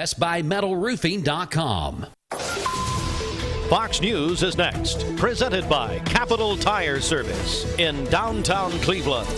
bestbuymetalroofing.com. Fox News is next, presented by Capital Tire Service in downtown Cleveland.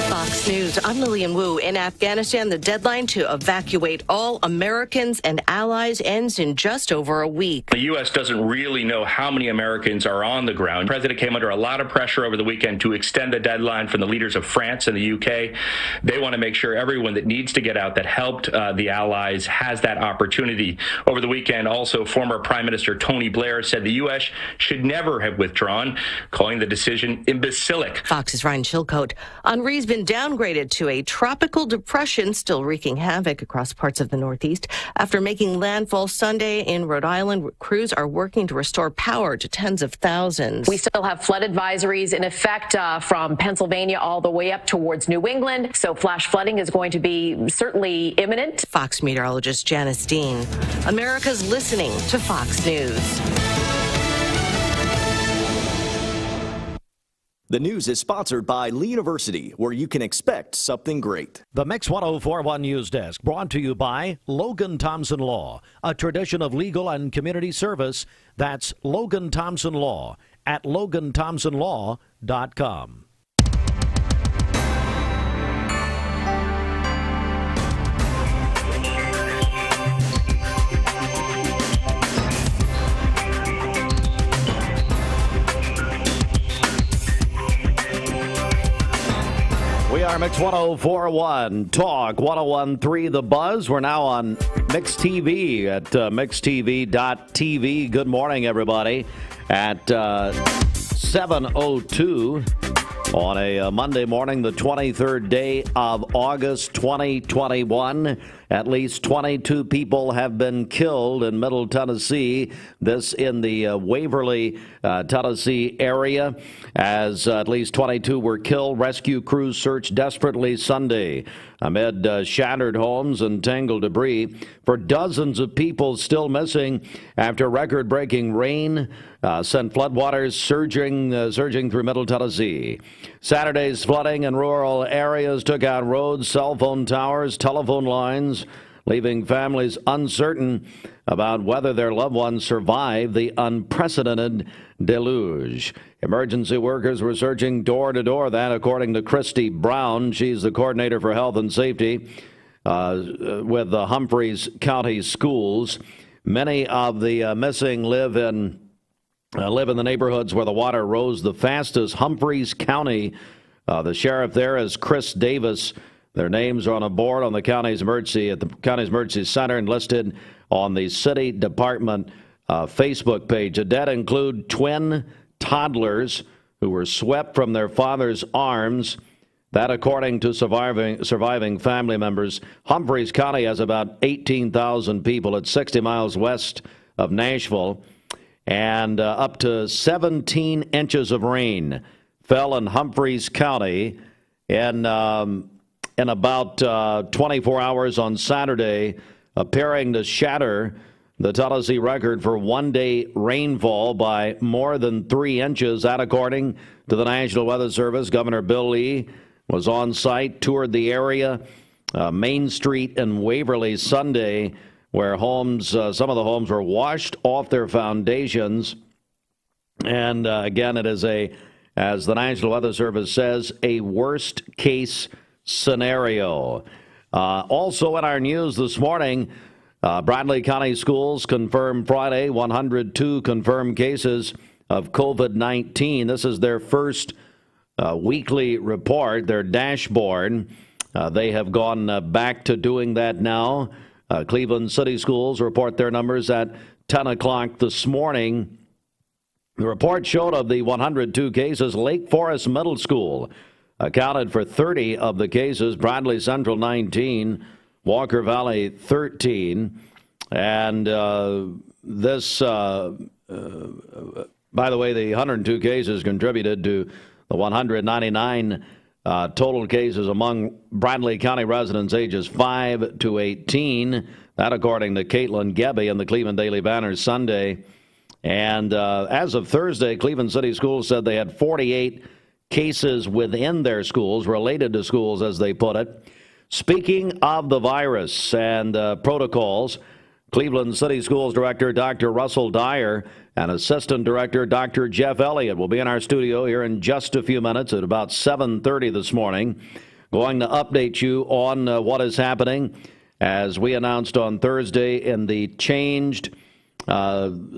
Fox News, I'm Lillian Wu. In Afghanistan, the deadline to evacuate all Americans and allies ends in just over a week. The U.S. doesn't really know how many Americans are on the ground. The president came under a lot of pressure over the weekend to extend the deadline from the leaders of France and the U.K. They want to make sure everyone that needs to get out that helped the allies has that opportunity. Over the weekend, also, former Prime Minister Tony Blair said the U.S. should never have withdrawn, calling the decision imbecilic. Fox's Ryan Chilcote. Henri's been downgraded to a tropical depression, still wreaking havoc across parts of the Northeast. After making landfall Sunday in Rhode Island, crews are working to restore power to tens of thousands. We still have flood advisories in effect from Pennsylvania all the way up towards New England. So flash flooding is going to be certainly imminent. Fox meteorologist Janice Dean. America's listening to Fox News. The news is sponsored by Lee University, where you can expect something great. The Mix 104.1 News Desk, brought to you by Logan Thompson Law, a tradition of legal and community service. That's Logan Thompson Law at LoganThompsonLaw.com. We are Mix 104.1, Talk 101.3 The Buzz. We're now on Mix TV at mixtv.tv. Good morning, everybody. At 7:02 on a Monday morning, the 23rd day of August 2021. At least 22 people have been killed in Middle Tennessee, this in the Waverly, Tennessee area, as at least 22 were killed. Rescue crews searched desperately Sunday amid shattered homes and tangled debris for dozens of people still missing after record-breaking rain sent floodwaters surging through Middle Tennessee. Saturday's flooding in rural areas took out roads, cell phone towers, telephone lines, leaving families uncertain about whether their loved ones survived the unprecedented deluge. Emergency workers were searching door to door, that according to Christy Brown. She's the coordinator for health and safety with the Humphreys County Schools. Many of the missing live in the neighborhoods where the water rose the fastest. Humphreys County, the sheriff there is Chris Davis. Their names are on a board on the county's emergency center and listed on the city department Facebook page. The dead include twin toddlers who were swept from their father's arms. That according to surviving family members. Humphreys County has about 18,000 people. It's 60 miles west of Nashville. And up to 17 inches of rain fell in Humphreys County in about 24 hours on Saturday, appearing to shatter the Tennessee record for one-day rainfall by more than 3 inches. That according to the National Weather Service. Governor Bill Lee was on site, toured the area, Main Street in Waverly Sunday, where some of the homes were washed off their foundations. And again, it is as the National Weather Service says, a worst-case scenario. Also in our news this morning, Bradley County Schools confirmed Friday 102 confirmed cases of COVID-19. This is their first weekly report, their dashboard. They have gone back to doing that now. Cleveland City Schools report their numbers at 10 o'clock this morning. The report showed of the 102 cases, Lake Forest Middle School accounted for 30 of the cases, Bradley Central 19, Walker Valley 13. And this, by the way, the 102 cases contributed to the 199 total cases among Bradley County residents ages 5 to 18. That according to Caitlin Gebbe in the Cleveland Daily Banner Sunday. And as of Thursday, Cleveland City Schools said they had 48 cases within their schools, related to schools, as they put it. Speaking of the virus and protocols, Cleveland City Schools Director Dr. Russell Dyer and Assistant Director Dr. Jeff Elliott will be in our studio here in just a few minutes at about 7:30 this morning, going to update you on what is happening. As we announced on Thursday in the changed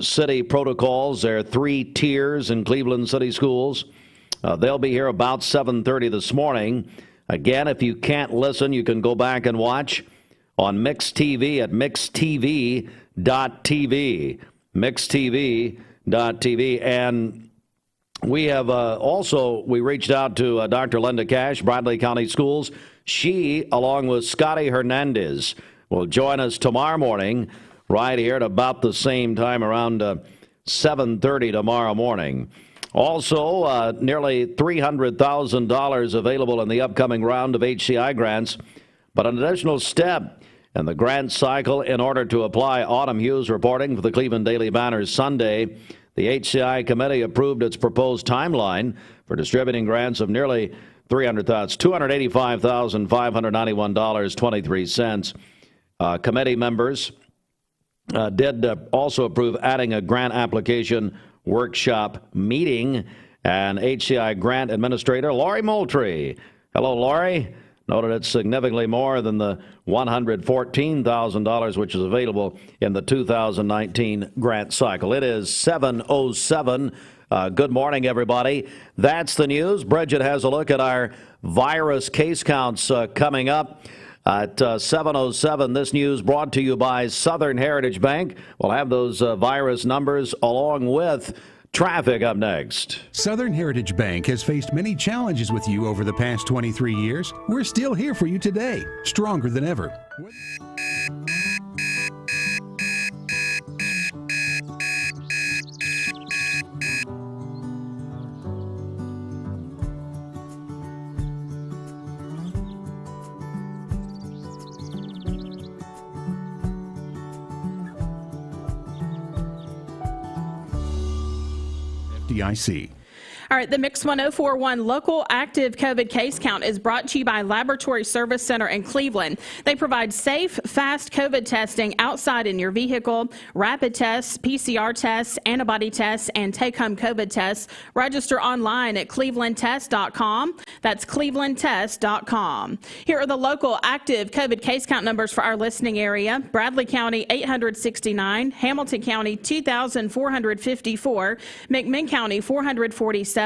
city protocols, there are 3 tiers in Cleveland City Schools. They'll be here about 7:30 this morning. Again, if you can't listen, you can go back and watch on Mix TV at mixtv.tv. Mixtv.tv. And we have we reached out to Dr. Linda Cash, Bradley County Schools. She, along with Scotty Hernandez, will join us tomorrow morning right here at about the same time, around 7:30 tomorrow morning. Also, nearly $300,000 available in the upcoming round of HCI grants, but an additional step in the grant cycle in order to apply. Autumn Hughes reporting for the Cleveland Daily Banner Sunday. The HCI committee approved its proposed timeline for distributing grants of nearly $285,591.23. Committee members did also approve adding a grant application workshop meeting, and HCI grant administrator Lori Moultrie. Hello, Lori. Noted it's significantly more than the $114,000 which is available in the 2019 grant cycle. It is 7:07. Good morning, everybody. That's the news. Bridget has a look at our virus case counts coming up at 7:07. This news brought to you by Southern Heritage Bank. We'll have those virus numbers along with traffic up next. Southern Heritage Bank has faced many challenges with you over the past 23 years. We're still here for you today, stronger than ever. FDIC. All right, the Mix 1041 local active COVID case count is brought to you by Laboratory Service Center in Cleveland. They provide safe, fast COVID testing outside in your vehicle, rapid tests, PCR tests, antibody tests, and take-home COVID tests. Register online at clevelandtest.com. That's clevelandtest.com. Here are the local active COVID case count numbers for our listening area. Bradley County, 869. Hamilton County, 2,454. McMinn County, 447.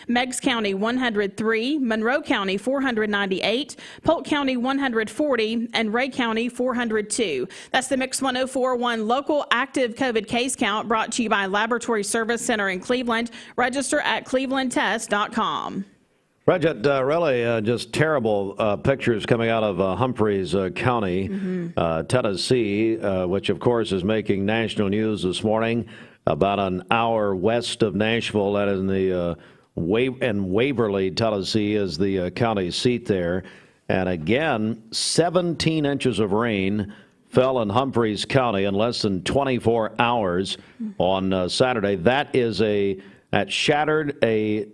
Meigs County 103, Monroe County 498, Polk County 140, and Ray County 402. That's the Mix 1041 local active COVID case count brought to you by Laboratory Service Center in Cleveland. Register at clevelandtest.com. Bridget, really just terrible pictures coming out of Humphreys County, Tennessee, which of course is making national news this morning. About an hour west of Nashville, that is in the Waverly, Tennessee, is the county seat there. And again, 17 inches of rain fell in Humphreys County in less than 24 hours on Saturday. That shattered a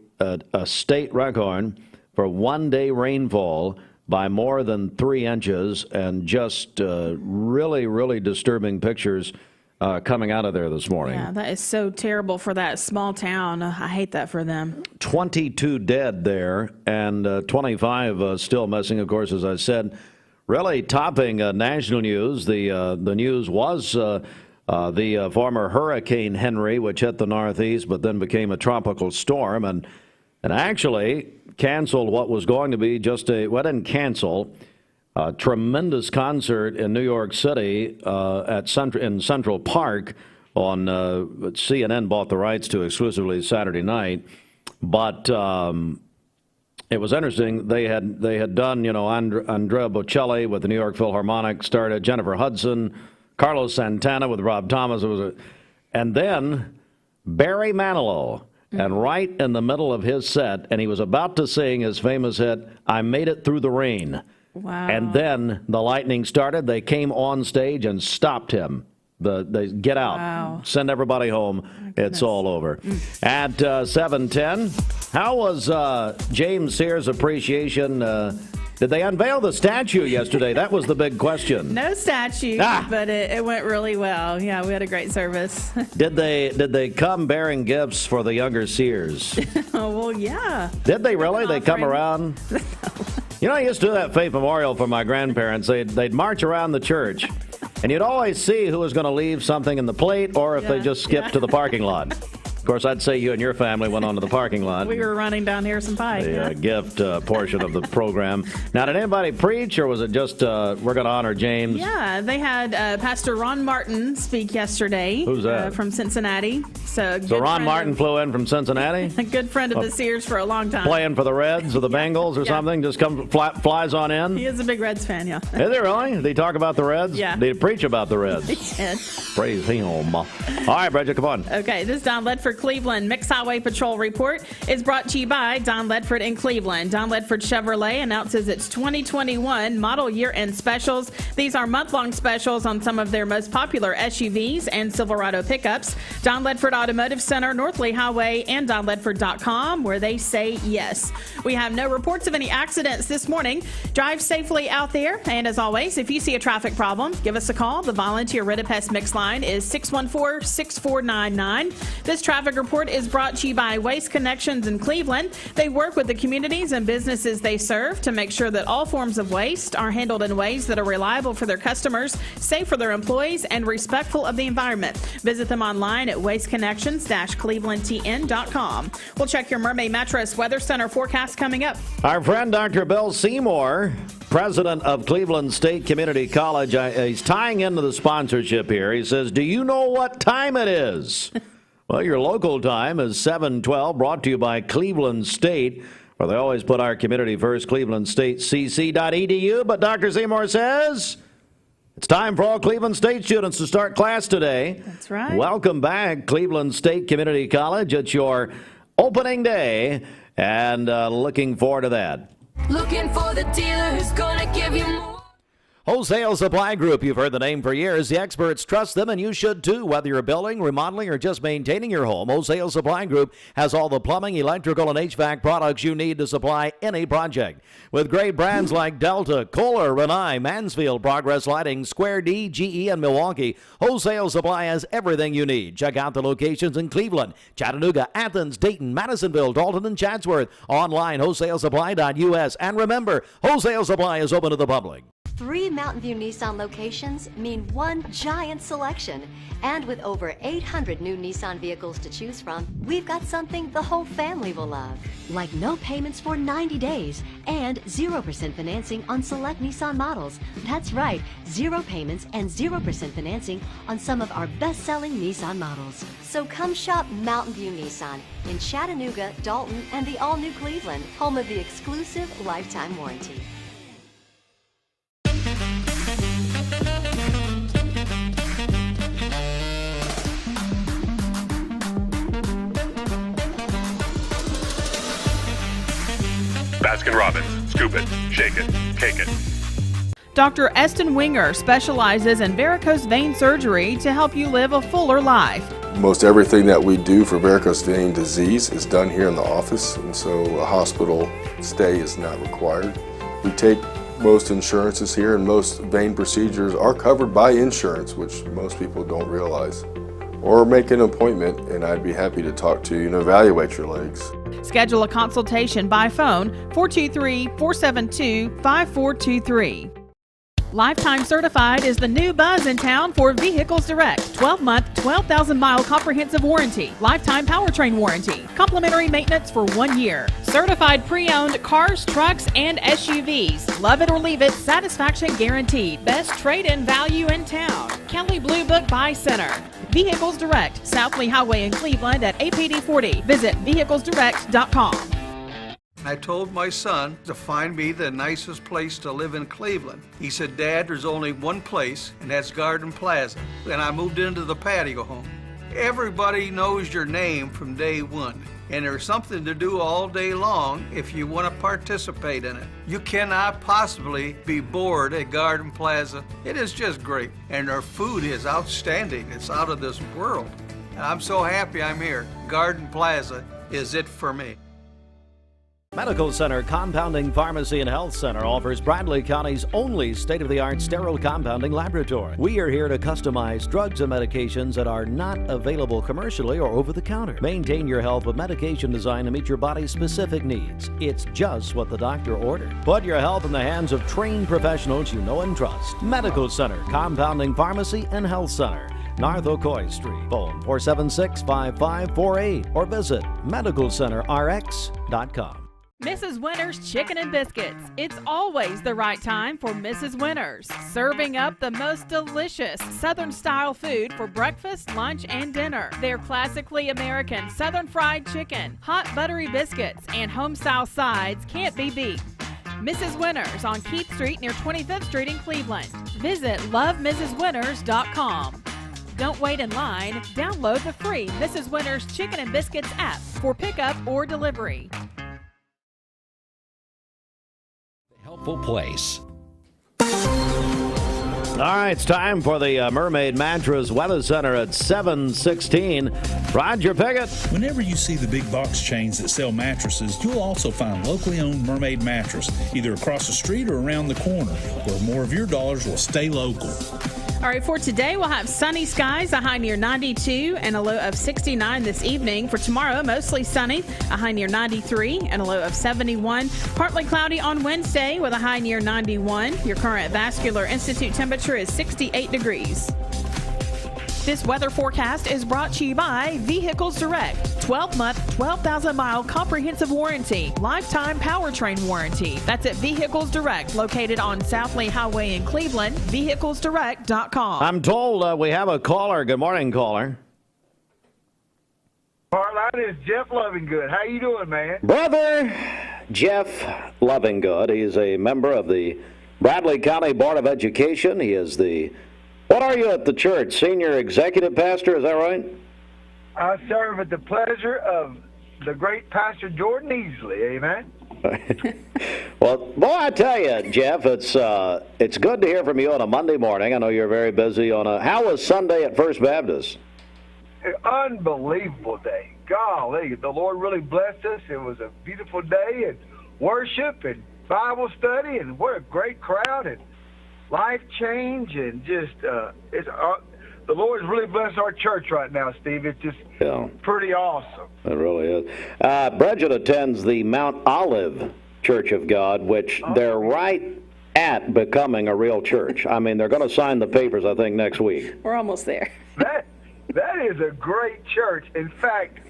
state record for one-day rainfall by more than 3 inches, and just really, really disturbing pictures coming out of there this morning. Yeah, that is so terrible for that small town. I hate that for them. 22 dead there, and 25 still missing, of course, as I said. Really topping national news. The news was the former Hurricane Henry, which hit the Northeast, but then became a tropical storm, and actually canceled what was going to be didn't cancel. A tremendous concert in New York City in Central Park on CNN bought the rights to exclusively Saturday night. But it was interesting. They had done, Andrea Bocelli with the New York Philharmonic, started Jennifer Hudson, Carlos Santana with Rob Thomas. And then Barry Manilow. And right in the middle of his set, and he was about to sing his famous hit, "I Made It Through the Rain." Wow. And then the lightning started. They came on stage and stopped him. They get out. Wow. Send everybody home. It's all over. At 7:10. How was James Sears' appreciation? Did they unveil the statue yesterday? That was the big question. No statue, but it went really well. Yeah, we had a great service. Did they come bearing gifts for the younger Sears? Oh, well, yeah. Did they really? They come around? You know, I used to do that faith memorial for my grandparents. They'd march around the church, and you'd always see who was going to leave something in the plate or if they just skipped to the parking lot. Of course, I'd say you and your family went onto the parking lot. We were running down Harrison Pike. The gift portion of the program. Now, did anybody preach, or was it just we're going to honor James? Yeah, they had Pastor Ron Martin speak yesterday. Who's that? From Cincinnati. So Ron Martin flew in from Cincinnati? A good friend of the Sears for a long time. Playing for the Reds or the Bengals or something? Just flies on in? He is a big Reds fan, yeah. Is he really? Did he talk about the Reds? Yeah. Did he preach about the Reds? He did. Praise him. All right, Bridget, come on. Okay, this is Don Ledford Cleveland Mixed Highway Patrol Report is brought to you by Don Ledford in Cleveland. Don Ledford Chevrolet announces its 2021 model year-end specials. These are month-long specials on some of their most popular SUVs and Silverado pickups. Don Ledford Automotive Center, North Lee Highway, and DonLedford.com, where they say yes. We have no reports of any accidents this morning. Drive safely out there, and as always, if you see a traffic problem, give us a call. The volunteer Ridipest Mix line is 614-6499. This traffic report is brought to you by Waste Connections in Cleveland. They work with the communities and businesses they serve to make sure that all forms of waste are handled in ways that are reliable for their customers, safe for their employees, and respectful of the environment. Visit them online at wasteconnections-clevelandtn.com. We'll check your Mermaid Mattress Weather Center forecast coming up. Our friend Dr. Bill Seymour, president of Cleveland State Community College, he's tying into the sponsorship here. He says, do you know what time it is? Well, your local time is 7:12, brought to you by Cleveland State, where they always put our community first, clevelandstatecc.edu. But Dr. Seymour says it's time for all Cleveland State students to start class today. That's right. Welcome back, Cleveland State Community College. It's your opening day, and looking forward to that. Looking for the dealer who's gonna give you more. Wholesale Supply Group, you've heard the name for years. The experts trust them, and you should too. Whether you're building, remodeling, or just maintaining your home, Wholesale Supply Group has all the plumbing, electrical, and HVAC products you need to supply any project. With great brands like Delta, Kohler, Rinnai, Mansfield, Progress Lighting, Square D, GE, and Milwaukee, Wholesale Supply has everything you need. Check out the locations in Cleveland, Chattanooga, Athens, Dayton, Madisonville, Dalton, and Chatsworth. Online, wholesalesupply.us. And remember, Wholesale Supply is open to the public. 3 Mountain View Nissan locations mean one giant selection. And with over 800 new Nissan vehicles to choose from, we've got something the whole family will love. Like no payments for 90 days and 0% financing on select Nissan models. That's right, 0 payments and 0% financing on some of our best-selling Nissan models. So come shop Mountain View Nissan in Chattanooga, Dalton, and the all-new Cleveland, home of the exclusive lifetime warranty. Baskin-Robbins. Scoop it, shake it, cake it. Dr. Eston Winger specializes in varicose vein surgery to help you live a fuller life. Most everything that we do for varicose vein disease is done here in the office, and so a hospital stay is not required. We take most insurances here, and most vein procedures are covered by insurance, which most people don't realize. Or make an appointment, and I'd be happy to talk to you and evaluate your legs. Schedule a consultation by phone, 423-472-5423. Lifetime Certified is the new buzz in town for Vehicles Direct. 12-month, 12,000-mile comprehensive warranty. Lifetime powertrain warranty. Complimentary maintenance for 1 year. Certified pre-owned cars, trucks, and SUVs. Love it or leave it, satisfaction guaranteed. Best trade-in value in town. Kelly Blue Book Buy Center. Vehicles Direct, South Lee Highway in Cleveland at APD 40. Visit vehiclesdirect.com. I told my son to find me the nicest place to live in Cleveland. He said, Dad, there's only one place, and that's Garden Plaza. And I moved into the patio home. Everybody knows your name from day one, and there's something to do all day long if you want to participate in it. You cannot possibly be bored at Garden Plaza. It is just great, and their food is outstanding. It's out of this world. And I'm so happy I'm here. Garden Plaza is it for me. Medical Center Compounding Pharmacy and Health Center offers Bradley County's only state-of-the-art sterile compounding laboratory. We are here to customize drugs and medications that are not available commercially or over the counter. Maintain your health with medication designed to meet your body's specific needs. It's just what the doctor ordered. Put your health in the hands of trained professionals you know and trust. Medical Center Compounding Pharmacy and Health Center, North Ocoee Street. Phone 476-5548 or visit medicalcenterrx.com. Mrs. Winter's Chicken and Biscuits. It's always the right time for Mrs. Winter's. Serving up the most delicious Southern-style food for breakfast, lunch, and dinner. Their classically American Southern fried chicken, hot buttery biscuits, and home-style sides can't be beat. Mrs. Winter's on Keith Street near 25th Street in Cleveland. Visit lovemrswinters.com. Don't wait in line. Download the free Mrs. Winter's Chicken and Biscuits app for pickup or delivery. Helpful place. All right, it's time for the Mermaid Mattress Weather Center at 7:16. Roger Pickett. Whenever you see the big box chains that sell mattresses, you'll also find locally owned Mermaid Mattress, either across the street or around the corner, where more of your dollars will stay local. All right, for today, we'll have sunny skies, a high near 92 and a low of 69 this evening. For tomorrow, mostly sunny, a high near 93 and a low of 71. Partly cloudy on Wednesday with a high near 91. Your current Vascular Institute temperature is 68 degrees. This weather forecast is brought to you by Vehicles Direct. 12-month, 12,000-mile comprehensive warranty. Lifetime powertrain warranty. That's at Vehicles Direct, located on South Lee Highway in Cleveland. VehiclesDirect.com. I'm told we have a caller. Good morning, caller. Carline is Jeff Lovingood. How you doing, man? Brother Jeff Lovingood. He's a member of the Bradley County Board of Education. He is the... What are you at the church? Senior executive pastor, is that right? I serve at the pleasure of the great Pastor Jordan Easley, amen? Well, boy, I tell you, Jeff, it's good to hear from you on a Monday morning. I know you're very busy on a... How was Sunday at First Baptist? Unbelievable day. Golly, the Lord really blessed us. It was a beautiful day, and worship and Bible study, and what a great crowd, and life change, and just the Lord's really blessed our church right now, Steve. It's just pretty awesome. It really is. Bridget attends the Mount Olive Church of God, which they're right at becoming a real church. I mean, they're going to sign the papers, I think, next week. We're almost there. That is a great church. In fact,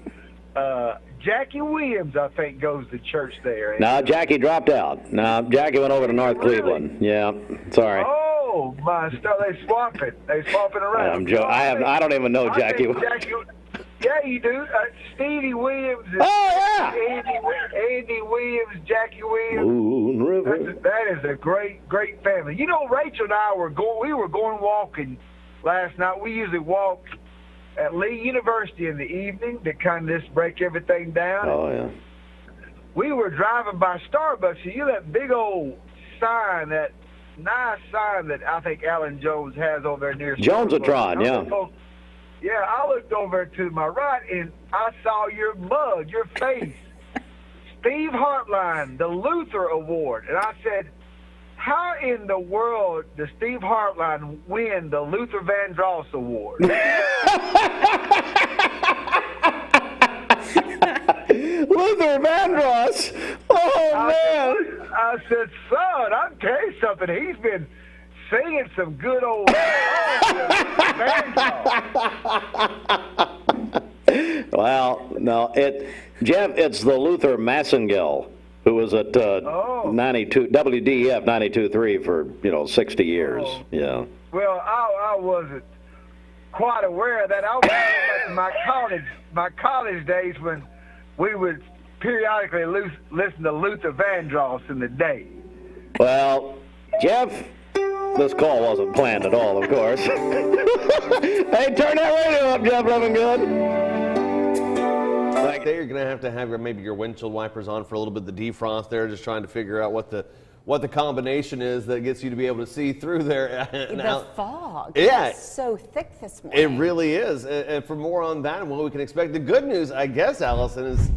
Jackie Williams, I think, goes to church there. No, Jackie dropped out. No, Jackie went over to North Cleveland. Yeah, sorry. Oh, my stuff. They swapping around. I don't even know Jackie. Yeah, you do. Stevie Williams. Andy Williams, Jackie Williams. Moon River. That is a great family. You know, Rachel and I were going walking last night. We usually walk at Lee University in the evening to kind of just break everything down. Oh, yeah. We were driving by Starbucks, and you know that big old sign, that nice sign that I think Alan Jones has over there near Jonesatron, yeah. I looked over to my right, and I saw your mug, your face. Steve Hartline, the Luther Award. And I said, how in the world does Steve Hartline win the Luther Vandross Award? Luther Vandross? Oh, man. I said, son, I'll tell you something. He's been singing some good old Well, no, Jeff, it's the Luther Massengale, who was at 92 WDEF 92.3 for 60 years. Yeah. Well, I wasn't quite aware of that. I was back in my college days when we would periodically listen to Luther Vandross in the day. Well, Jeff, this call wasn't planned at all, of course. Hey, turn that radio up, Jeff Lovingood. Like you're going to have maybe your windshield wipers on for a little bit of the defrost there, just trying to figure out what the combination is that gets you to be able to see through there. The fog is so thick this morning. It really is. And for more on that and what we can expect, the good news, I guess, Allison, is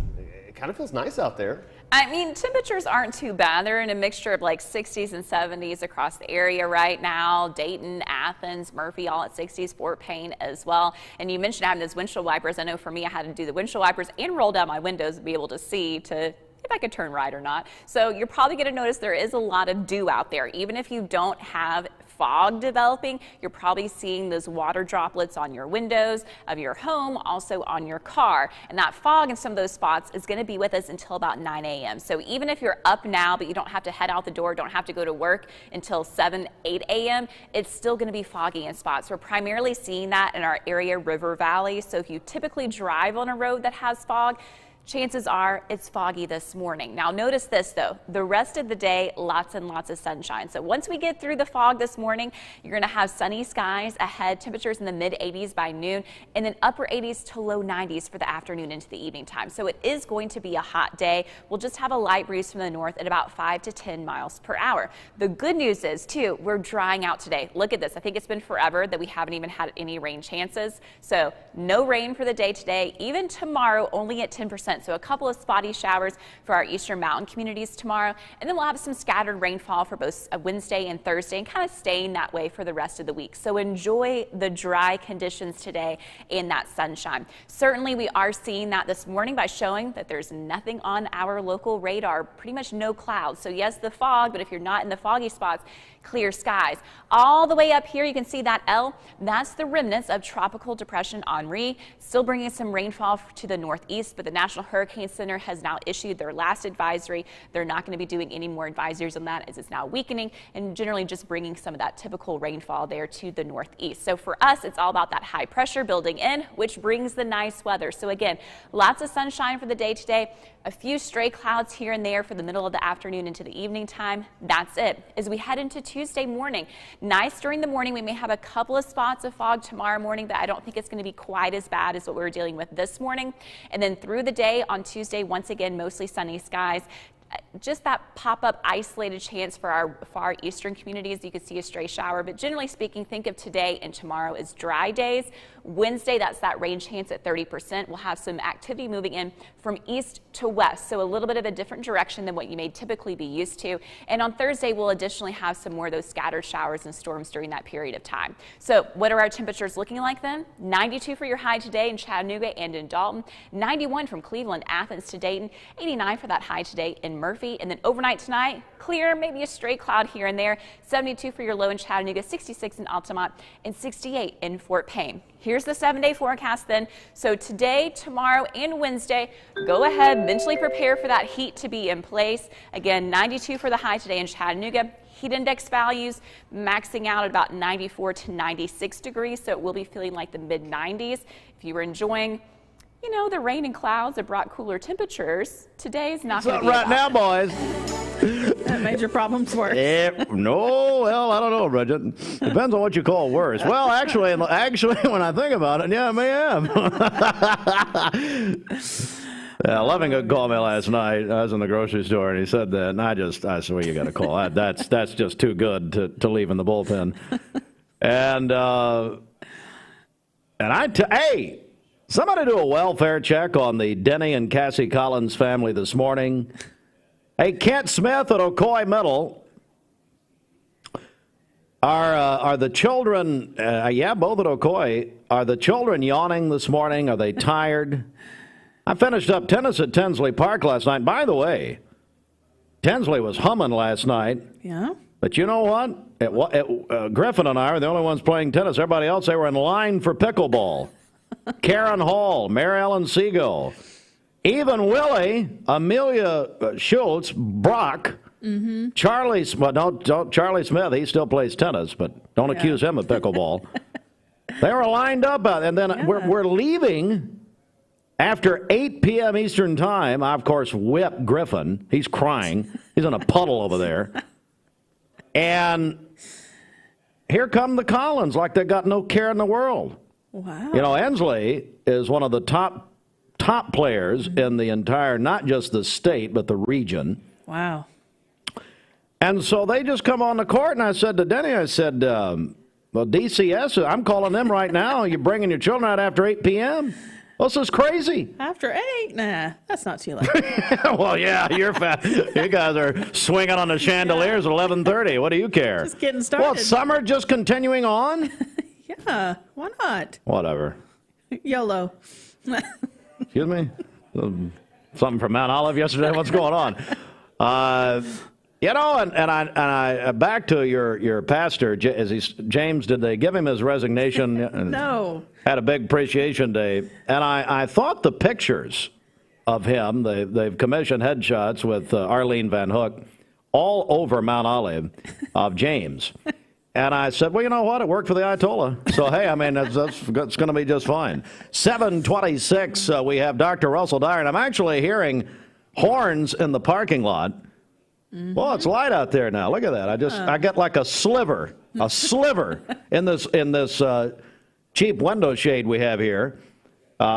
it kind of feels nice out there. I mean, temperatures aren't too bad. They're in a mixture of like 60s and 70s across the area right now. Dayton, Athens, Murphy, all at 60s, Fort Payne as well. And you mentioned having those windshield wipers. I know for me, I had to do the windshield wipers and roll down my windows to be able to see if I could turn right or not. So you're probably going to notice there is a lot of dew out there. Even if you don't have fog developing, you're probably seeing those water droplets on your windows of your home, also on your car. And that fog in some of those spots is going to be with us until about 9 a.m. So even if you're up now, but you don't have to head out the door, don't have to go to work until 7, 8 a.m., it's still going to be foggy in spots. We're primarily seeing that in our area, River Valley. So if you typically drive on a road that has fog, chances are it's foggy this morning. Now notice this though, the rest of the day, lots and lots of sunshine. So once we get through the fog this morning, you're going to have sunny skies ahead, temperatures in the mid 80s by noon, and then upper 80s to low 90s for the afternoon into the evening time. So it is going to be a hot day. We'll just have a light breeze from the north at about 5 to 10 miles per hour. The good news is too, we're drying out today. Look at this. I think it's been forever that we haven't even had any rain chances. So no rain for the day today, even tomorrow only at 10%. So a couple of spotty showers for our eastern mountain communities tomorrow. And then we'll have some scattered rainfall for both Wednesday and Thursday and kind of staying that way for the rest of the week. So enjoy the dry conditions today and that sunshine. Certainly we are seeing that this morning by showing that there's nothing on our local radar, pretty much no clouds. So yes, the fog, but if you're not in the foggy spots, clear skies. All the way up here, you can see that L. That's the remnants of Tropical Depression Henri, still bringing some rainfall to the northeast, but the National Hurricane Center has now issued their last advisory. They're not going to be doing any more advisories on that as it's now weakening and generally just bringing some of that typical rainfall there to the northeast. So for us, it's all about that high pressure building in, which brings the nice weather. So again, lots of sunshine for the day today. A few stray clouds here and there for the middle of the afternoon into the evening time. That's it. As we head into Tuesday morning, nice during the morning. We may have a couple of spots of fog tomorrow morning, but I don't think it's going to be quite as bad as what we were dealing with this morning. And then through the day on Tuesday, once again, mostly sunny skies. Just that pop-up isolated chance for our far eastern communities. You could see a stray shower, but generally speaking, think of today and tomorrow as dry days. Wednesday, that's that rain chance at 30%. We'll have some activity moving in from east to west, so a little bit of a different direction than what you may typically be used to. And on Thursday, we'll additionally have some more of those scattered showers and storms during that period of time. So what are our temperatures looking like then? 92 for your high today in Chattanooga and in Dalton, 91 from Cleveland, Athens to Dayton, 89 for that high today in Murphy, and then overnight tonight, clear, maybe a stray cloud here and there, 72 for your low in Chattanooga, 66 in Altamont, and 68 in Fort Payne. Here's the 7-day forecast then. So today, tomorrow, and Wednesday, go ahead, mentally prepare for that heat to be in place. Again, 92 for the high today in Chattanooga. Heat index values maxing out at about 94 to 96 degrees, so it will be feeling like the mid-90s. If you were enjoying, you know, the rain and clouds that brought cooler temperatures, today's not going to be right now, boys. That made your problems worse. No, well, I don't know, Bridget. Depends on what you call worse. Well, actually, when I think about it, yeah, I may have. Loving called me last night. I was in the grocery store, and he said that, and I said, well, you got to call. That's just too good to leave in the bullpen. And hey, somebody do a welfare check on the Denny and Cassie Collins family this morning. Hey, Kent Smith at Ocoee Middle. Are the children, both at Ocoee, are the children yawning this morning? Are they tired? I finished up tennis at Tinsley Park last night. By the way, Tinsley was humming last night. Yeah. But you know what? Griffin and I were the only ones playing tennis. Everybody else, they were in line for pickleball. Karen Hall, Mary Ellen Siegel, even Willie, Amelia Schultz, Brock, Charlie Smith, he still plays tennis, but don't accuse him of pickleball. They were lined up, and then we're leaving after 8 p.m. Eastern Time. I, of course, whip Griffin. He's crying. He's in a puddle over there. And here come the Collins like they got no care in the world. Wow. You know, Ensley is one of the top players in the entire, not just the state, but the region. Wow. And so they just come on the court, and I said to Denny, I said, well, DCS, I'm calling them right now. You're bringing your children out after 8 p.m.? This is crazy. After 8? Nah, that's not too late. Well, yeah, you're fat. You guys are swinging on the chandeliers at 11:30. What do you care? Just getting started. Well, summer just continuing on? Yeah, why not? Whatever. YOLO. Excuse me? Something from Mount Olive yesterday? What's going on? And I back to your pastor, James, did they give him his resignation? No. Had a big appreciation day. And I thought the pictures of him, they've commissioned headshots with Arlene Van Hook all over Mount Olive of James. And I said, well, you know what? It worked for the Ayatollah. So, hey, I mean, that's going to be just fine. 7:26, we have Dr. Russell Dyer. And I'm actually hearing horns in the parking lot. Mm-hmm. Well, it's light out there now. Look at that. I get like a sliver in this cheap window shade we have here,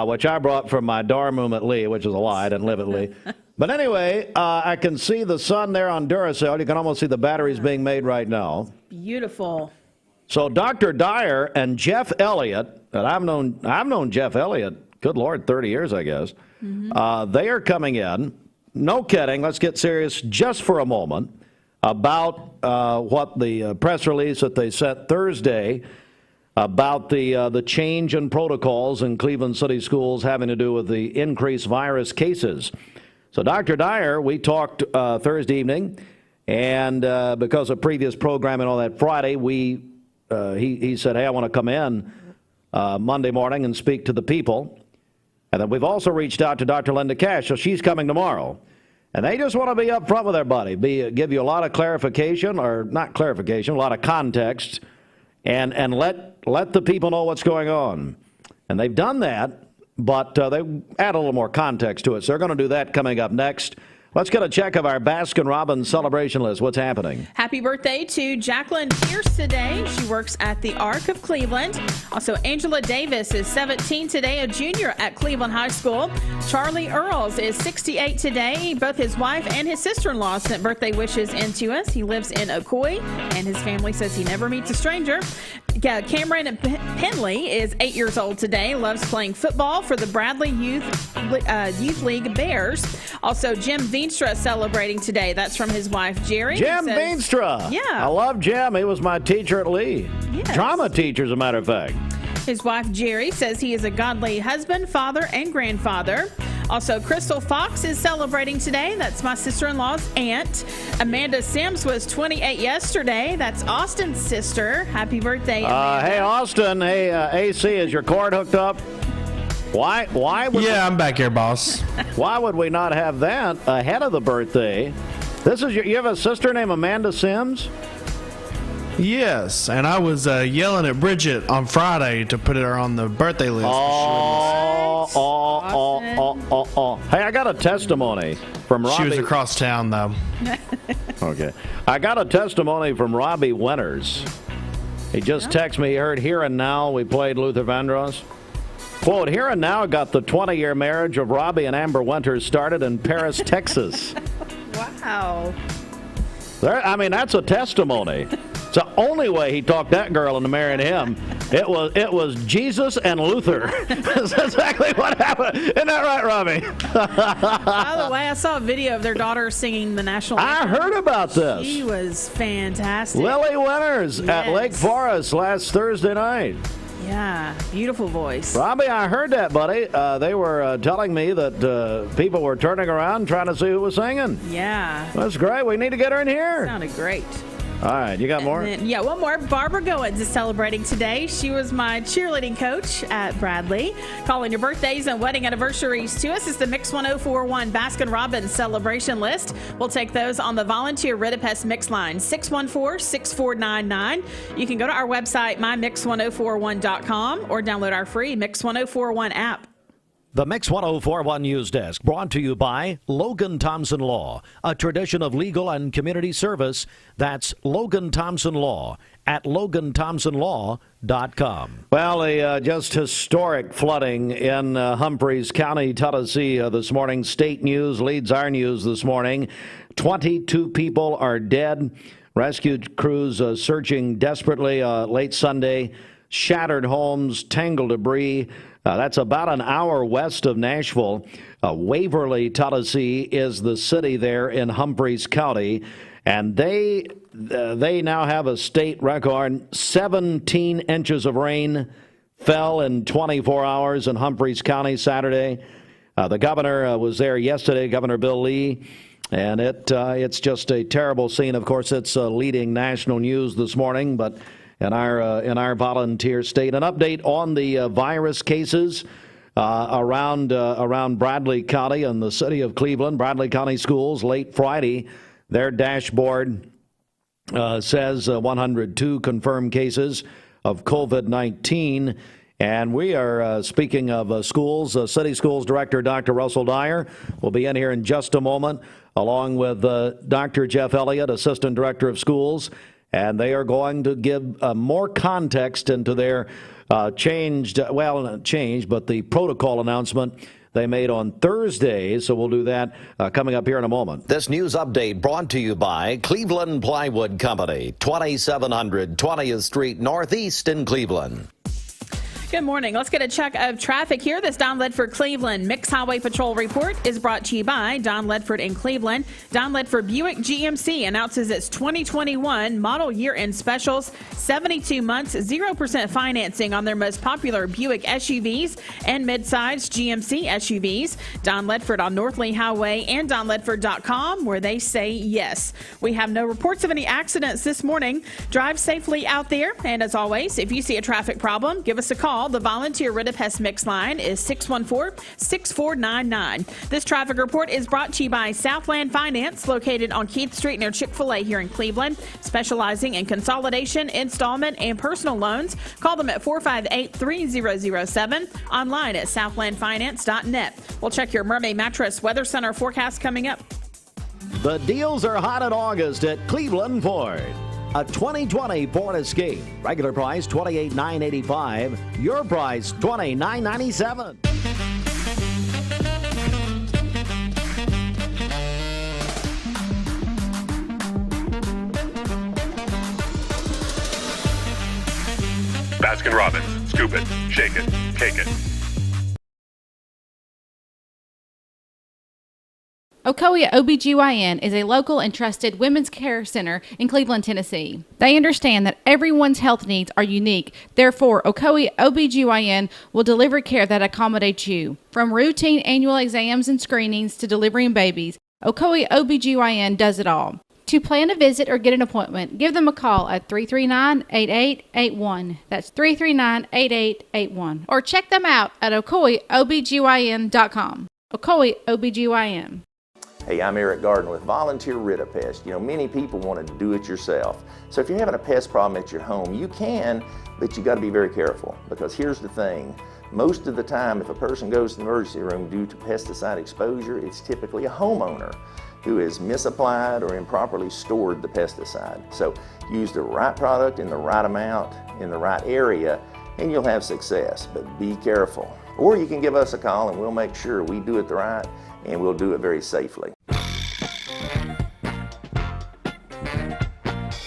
which I brought from my dorm room at Lee, which is a lie. I didn't live at Lee. But anyway, I can see the sun there on Duracell. You can almost see the batteries being made right now. Beautiful. So Dr. Dyer and Jeff Elliott, and I've known Jeff Elliott, good Lord, 30 years, I guess. Mm-hmm. They are coming in. No kidding. Let's get serious just for a moment about what the press release that they sent Thursday about the change in protocols in Cleveland City schools having to do with the increased virus cases. So, Dr. Dyer, we talked Thursday evening, and because of previous programming on that Friday, he said, hey, I want to come in Monday morning and speak to the people. And then we've also reached out to Dr. Linda Cash, so she's coming tomorrow. And they just want to be up front with everybody, give you a lot of clarification, or not clarification, a lot of context, and let the people know what's going on. And they've done that, but they add a little more context to it. So they're going to do that coming up next. Let's get a check of our Baskin-Robbins celebration list. What's happening? Happy birthday to Jacqueline Pierce today. She works at the Arc of Cleveland. Also, Angela Davis is 17 today, a junior at Cleveland High School. Charlie Earls is 68 today. Both his wife and his sister-in-law sent birthday wishes in to us. He lives in Ocoee, and his family says he never meets a stranger. Cameron Penley is 8 years old today, loves playing football for the Bradley Youth League Bears. Also, Jim Veenstra celebrating today. That's from his wife, Jerry. Jim Veenstra. Yeah. I love Jim. He was my teacher at Lee. Yes. Drama teacher, as a matter of fact. His wife, Jerry, says he is a godly husband, father, and grandfather. Also, Crystal Fox is celebrating today. That's my sister-in-law's aunt. Amanda Sims was 28 yesterday. That's Austin's sister. Happy birthday, Amanda. Hey, Austin. Hey, AC, is your cord hooked up? Why would I'm back here, boss. Why would we not have that ahead of the birthday? You have a sister named Amanda Sims? Yes, and I was yelling at Bridget on Friday to put her on the birthday list. Hey, I got a testimony from Robbie. She was across town, though. Okay. I got a testimony from Robbie Winters. He just texted me. He heard Here and Now. We played Luther Vandross. Quote, Here and Now got the 20-year marriage of Robbie and Amber Winters started in Paris, Texas. Wow. That's a testimony. It's the only way he talked that girl into marrying him. It was Jesus and Luther. That's exactly what happened. Isn't that right, Robbie? By the way, I saw a video of their daughter singing the national anthem. I heard about this. She was fantastic. Lily Winters at Lake Forest last Thursday night. Yeah, beautiful voice. Robbie, I heard that, buddy. They were telling me that people were turning around trying to see who was singing. Yeah. That's great. We need to get her in here. Sounded great. All right, you got more? Then, one more. Barbara Goins is celebrating today. She was my cheerleading coach at Bradley. Calling your birthdays and wedding anniversaries to us is the Mix 1041 Baskin-Robbins celebration list. We'll take those on the volunteer Ridipest Mix line, 614-6499. You can go to our website, mymix1041.com, or download our free Mix 1041 app. The Mix 1041 News Desk brought to you by Logan Thompson Law, a tradition of legal and community service. That's Logan Thompson Law at LoganThompsonLaw.com. Well, just historic flooding in Humphreys County, Tennessee this morning. State News leads our news this morning. 22 people are dead. Rescue crews searching desperately late Sunday. Shattered homes, tangled debris. That's about an hour west of Nashville. Waverly, Tennessee is the city there in Humphreys County. And they now have a state record. 17 inches of rain fell in 24 hours in Humphreys County Saturday. The governor was there yesterday, Governor Bill Lee. And it's just a terrible scene. Of course, it's leading national news this morning, but in our volunteer state, an update on the virus cases around Bradley County and the city of Cleveland. Bradley County Schools late Friday, their dashboard says 102 confirmed cases of COVID-19. And we are speaking of schools. City Schools Director Dr. Russell Dyer will be in here in just a moment, along with Dr. Jeff Elliott, Assistant Director of Schools. And they are going to give more context into their not changed, but the protocol announcement they made on Thursday. So we'll do that coming up here in a moment. This news update brought to you by Cleveland Plywood Company, 2700 20th Street Northeast in Cleveland. Good morning. Let's get a check of traffic here. This Don Ledford Cleveland Mixed Highway Patrol report is brought to you by Don Ledford in Cleveland. Don Ledford Buick GMC announces its 2021 model year-end specials, 72 months, 0% financing on their most popular Buick SUVs and midsize GMC SUVs. Don Ledford on North Lee Highway and donledford.com, where they say yes. We have no reports of any accidents this morning. Drive safely out there. And as always, if you see a traffic problem, give us a call. The volunteer Rid of Pest Mix line is 614-6499. This traffic report is brought to you by Southland Finance, located on Keith Street near Chick-fil-A here in Cleveland, specializing in consolidation, installment, and personal loans. Call them at 458-3007, online at southlandfinance.net. We'll check your Mermaid Mattress Weather Center forecast coming up. The deals are hot in August at Cleveland Ford. A 2020 Ford Escape. Regular price $28,985. Your price $29,997. Baskin-Robbins. Scoop it, shake it, cake it. Ocoee OBGYN is a local and trusted women's care center in Cleveland, Tennessee. They understand that everyone's health needs are unique. Therefore, Ocoee OBGYN will deliver care that accommodates you. From routine annual exams and screenings to delivering babies, Ocoee OBGYN does it all. To plan a visit or get an appointment, give them a call at 339-8881. That's 339-8881. Or check them out at OcoeeOBGYN.com. Ocoee OBGYN. Hey, I'm Eric Gardner with Volunteer Rid of Pest. You know, many people want to do it yourself. So if you're having a pest problem at your home, you can, but you got to be very careful, because here's the thing. Most of the time, if a person goes to the emergency room due to pesticide exposure, it's typically a homeowner who has misapplied or improperly stored the pesticide. So use the right product in the right amount in the right area and you'll have success, but be careful. Or you can give us a call and we'll make sure we do it right and we'll do it very safely.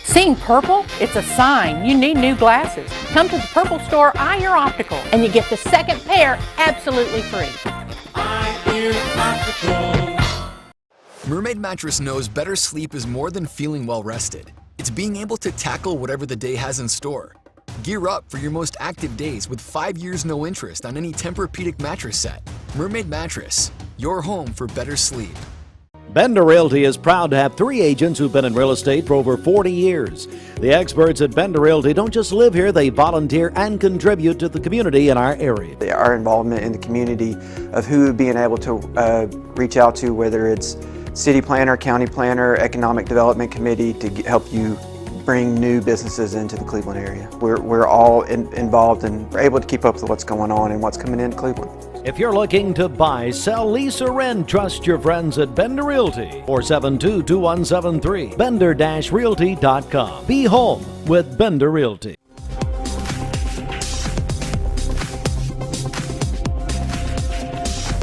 Seeing purple? It's a sign you need new glasses. Come to the Purple Store, Eye Ear Optical, and you get the second pair absolutely free. Eye Ear Optical. Mermaid Mattress knows better sleep is more than feeling well rested. It's being able to tackle whatever the day has in store. Gear up for your most active days with 5 years no interest on any Tempur-Pedic mattress set. Mermaid Mattress, your home for better sleep. Bender Realty is proud to have 3 agents who've been in real estate for over 40 years. The experts at Bender Realty don't just live here, they volunteer and contribute to the community in our area. Our involvement in the community of who being able to reach out to, whether it's city planner, county planner, economic development committee, to help you bring new businesses into the Cleveland area. We're all involved and we're able to keep up with what's going on and what's coming into Cleveland. If you're looking to buy, sell, lease, or rent, trust your friends at Bender Realty. 472-2173. Bender-Realty.com. Be home with Bender Realty.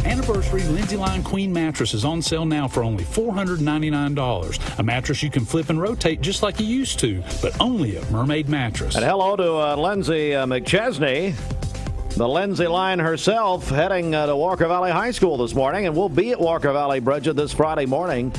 Anniversary Lindsay Line Queen mattress is on sale now for only $499. A mattress you can flip and rotate just like you used to, but only at Mermaid Mattress. And hello to Lindsay McChesney. The Lindsay Line herself heading to Walker Valley High School this morning, and we'll be at Walker Valley, Bridget, this Friday morning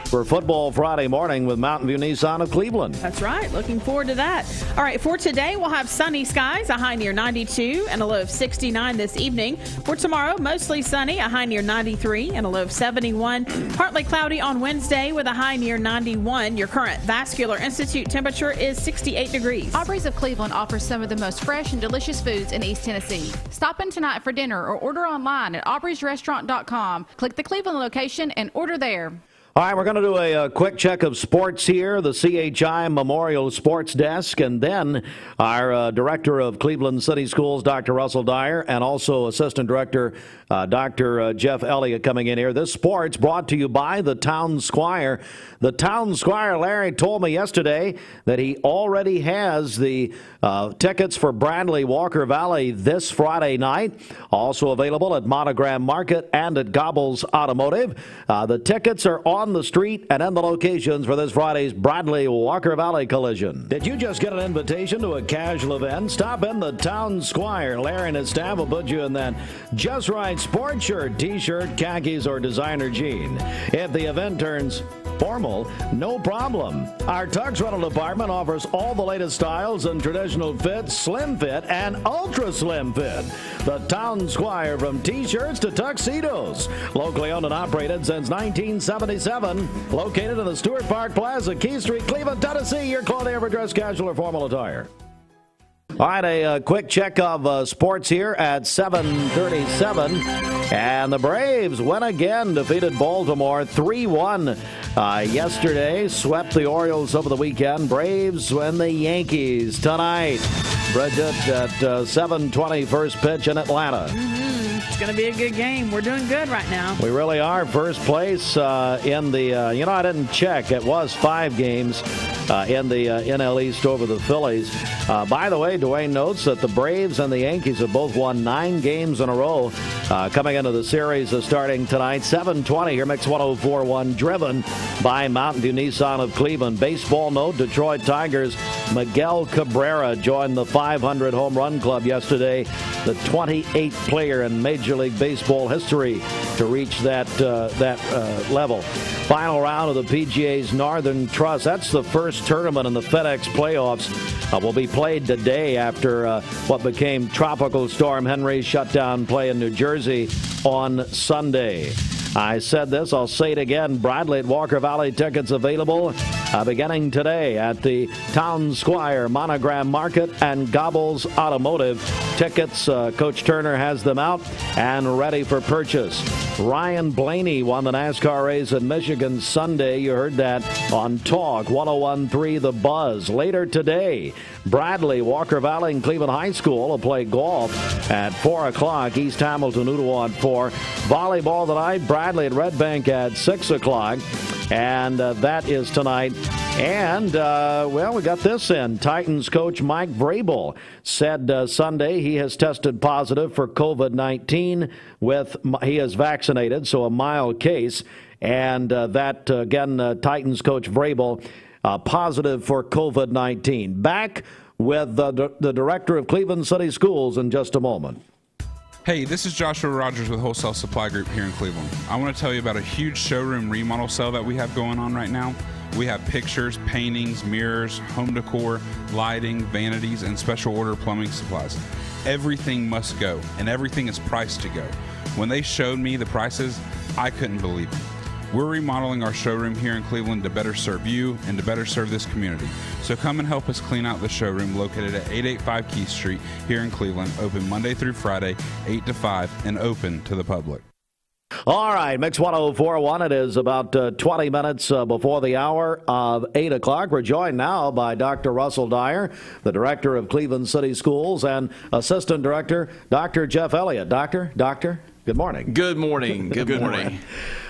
for Football Friday morning with Mountain View Nissan of Cleveland. That's right. Looking forward to that. All right, for today, we'll have sunny skies, a high near 92 and a low of 69 this evening. For tomorrow, mostly sunny, a high near 93 and a low of 71. Partly cloudy on Wednesday with a high near 91. Your current Vascular Institute temperature is 68 degrees. Aubrey's of Cleveland offers some of the most fresh and delicious foods in East Tennessee. Stop in tonight for dinner or order online at aubreysrestaurant.com. Click the Cleveland location and order there. All right, we're going to do a quick check of sports here, the CHI Memorial Sports Desk, and then our Director of Cleveland City Schools, Dr. Russell Dyer, and also Assistant Director Dr. Jeff Elliott coming in here. This sports brought to you by the Town Squire. The Town Squire, Larry, told me yesterday that he already has the tickets for Bradley Walker Valley this Friday night, also available at Monogram Market and at Gobbles Automotive. The tickets are on the street and in the locations for this Friday's Bradley Walker Valley collision. Did you just get an invitation to a casual event? Stop in the Town Squire. Larry and his staff will put you in that just right sports shirt, t-shirt, khakis, or designer jean. If the event turns formal, no problem. Our Tux Rental Department offers all the latest styles in traditional fit, slim fit, and ultra slim fit. The Town Squire, from t-shirts to tuxedos. Locally owned and operated since 1977. Located in the Stewart Park Plaza, Key Street, Cleveland, Tennessee. Your quality ever dressed casual or formal attire. All right, a quick check of sports here at 7:37. And the Braves win again, defeated Baltimore 3-1 yesterday, swept the Orioles over the weekend. Braves win the Yankees tonight. Bridget at 7:20 first pitch in Atlanta. It's going to be a good game. We're doing good right now. We really are. First place in the, I didn't check. It was 5 games in the NL East over the Phillies. By the way, Dwayne notes that the Braves and the Yankees have both won 9 games in a row coming into the series starting tonight. 7:20 here, Mix 104.1, driven by Mountain View Nissan of Cleveland. Baseball note, Detroit Tigers Miguel Cabrera joined the 500 home run club yesterday, the 28th player in Major League Baseball history to reach that level. Final round of the PGA's Northern Trust. That's the first tournament in the FedEx playoffs. Will be played today after what became Tropical Storm Henry shut down play in New Jersey on Sunday. I said this, I'll say it again. Bradley at Walker Valley tickets available beginning today at the Town Squire, Monogram Market, and Gobbles Automotive. Tickets, Coach Turner has them out and ready for purchase. Ryan Blaney won the NASCAR race in Michigan Sunday. You heard that on Talk 101.3 The Buzz. Later today, Bradley, Walker Valley, and Cleveland High School will play golf at 4 o'clock. East Hamilton, Ottawa at 4. Volleyball tonight, Bradley at Red Bank at 6 o'clock. And that is tonight. And, we got this in. Titans coach Mike Vrabel said Sunday he has tested positive for COVID-19 he is vaccinated, so a mild case. And Titans coach Vrabel positive for COVID-19. Back with the director of Cleveland City Schools in just a moment. Hey, this is Joshua Rogers with Wholesale Supply Group here in Cleveland. I want to tell you about a huge showroom remodel sale that we have going on right now. We have pictures, paintings, mirrors, home decor, lighting, vanities, and special order plumbing supplies. Everything must go, and everything is priced to go. When they showed me the prices, I couldn't believe it. We're remodeling our showroom here in Cleveland to better serve you and to better serve this community. So come and help us clean out the showroom located at 885 Keith Street here in Cleveland, open Monday through Friday, 8 to 5, and open to the public. All right, Mix 104.1. It is about 20 minutes before the hour of 8 o'clock. We're joined now by Dr. Russell Dyer, the director of Cleveland City Schools, and Assistant Director, Dr. Jeff Elliott. Doctor, good morning. Good morning. Good morning.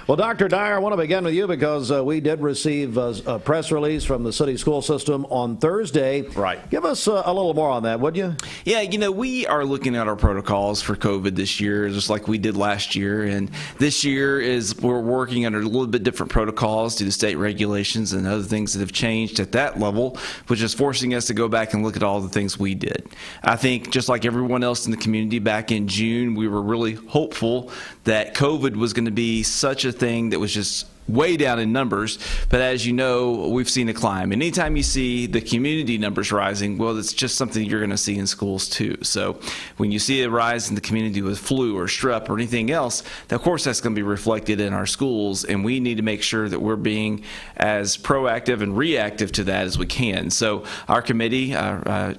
Well, Dr. Dyer, I want to begin with you because we did receive a press release from the city school system on Thursday. Right. Give us a little more on that, would you? Yeah, we are looking at our protocols for COVID this year, just like we did last year. And this year we're working under a little bit different protocols due to state regulations and other things that have changed at that level, which is forcing us to go back and look at all the things we did. I think just like everyone else in the community back in June, we were really hopeful that COVID was going to be such a thing that was just way down in numbers, but as you know, we've seen a climb. And anytime you see the community numbers rising, well, it's just something you're going to see in schools too. So when you see a rise in the community with flu or strep or anything else, of course that's going to be reflected in our schools, and we need to make sure that we're being as proactive and reactive to that as we can. So our committee,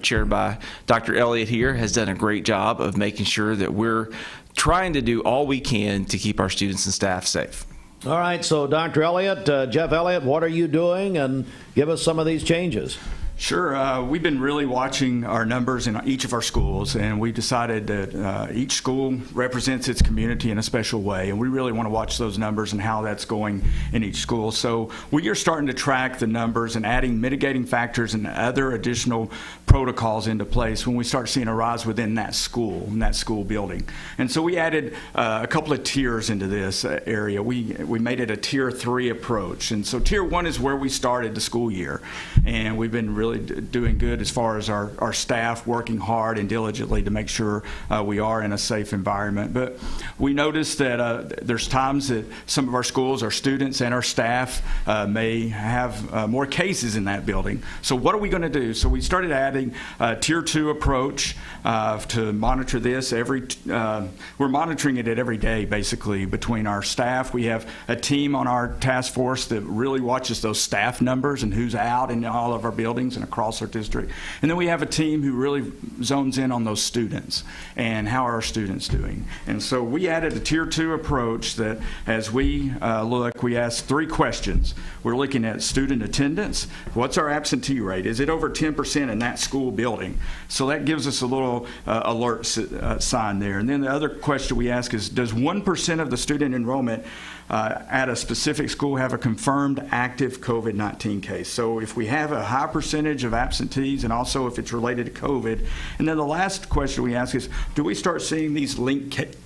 chaired by Dr. Elliott here, has done a great job of making sure that we're trying to do all we can to keep our students and staff safe. All right, so Dr. Elliott, Jeff Elliott, what are you doing? And give us some of these changes. Sure. We've been really watching our numbers in each of our schools, and we decided that each school represents its community in a special way, and we really want to watch those numbers and how that's going in each school. So we are starting to track the numbers and adding mitigating factors and other additional protocols into place when we start seeing a rise within that school, in that school building. And so we added a couple of tiers into this area. We made it a Tier 3 approach. And so Tier 1 is where we started the school year, and we've been really doing good as far as our staff working hard and diligently to make sure we are in a safe environment. But we noticed that there's times that some of our schools, our students and our staff may have more cases in that building. So what are we going to do? So we started adding a Tier 2 approach to monitor this. We're monitoring it every day, basically, between our staff. We have a team on our task force that really watches those staff numbers and who's out in all of our buildings and across our district. And then we have a team who really zones in on those students and how are our students doing. And so we added a Tier 2 approach that as we look, we ask 3 questions. We're looking at student attendance. What's our absentee rate? Is it over 10% in that school building? So that gives us a little alert sign there. And then the other question we ask is, does 1% of the student enrollment at a specific school have a confirmed active COVID-19 case? So if we have a high percentage of absentees, and also if it's related to COVID. And then the last question we ask is, do we start seeing these linked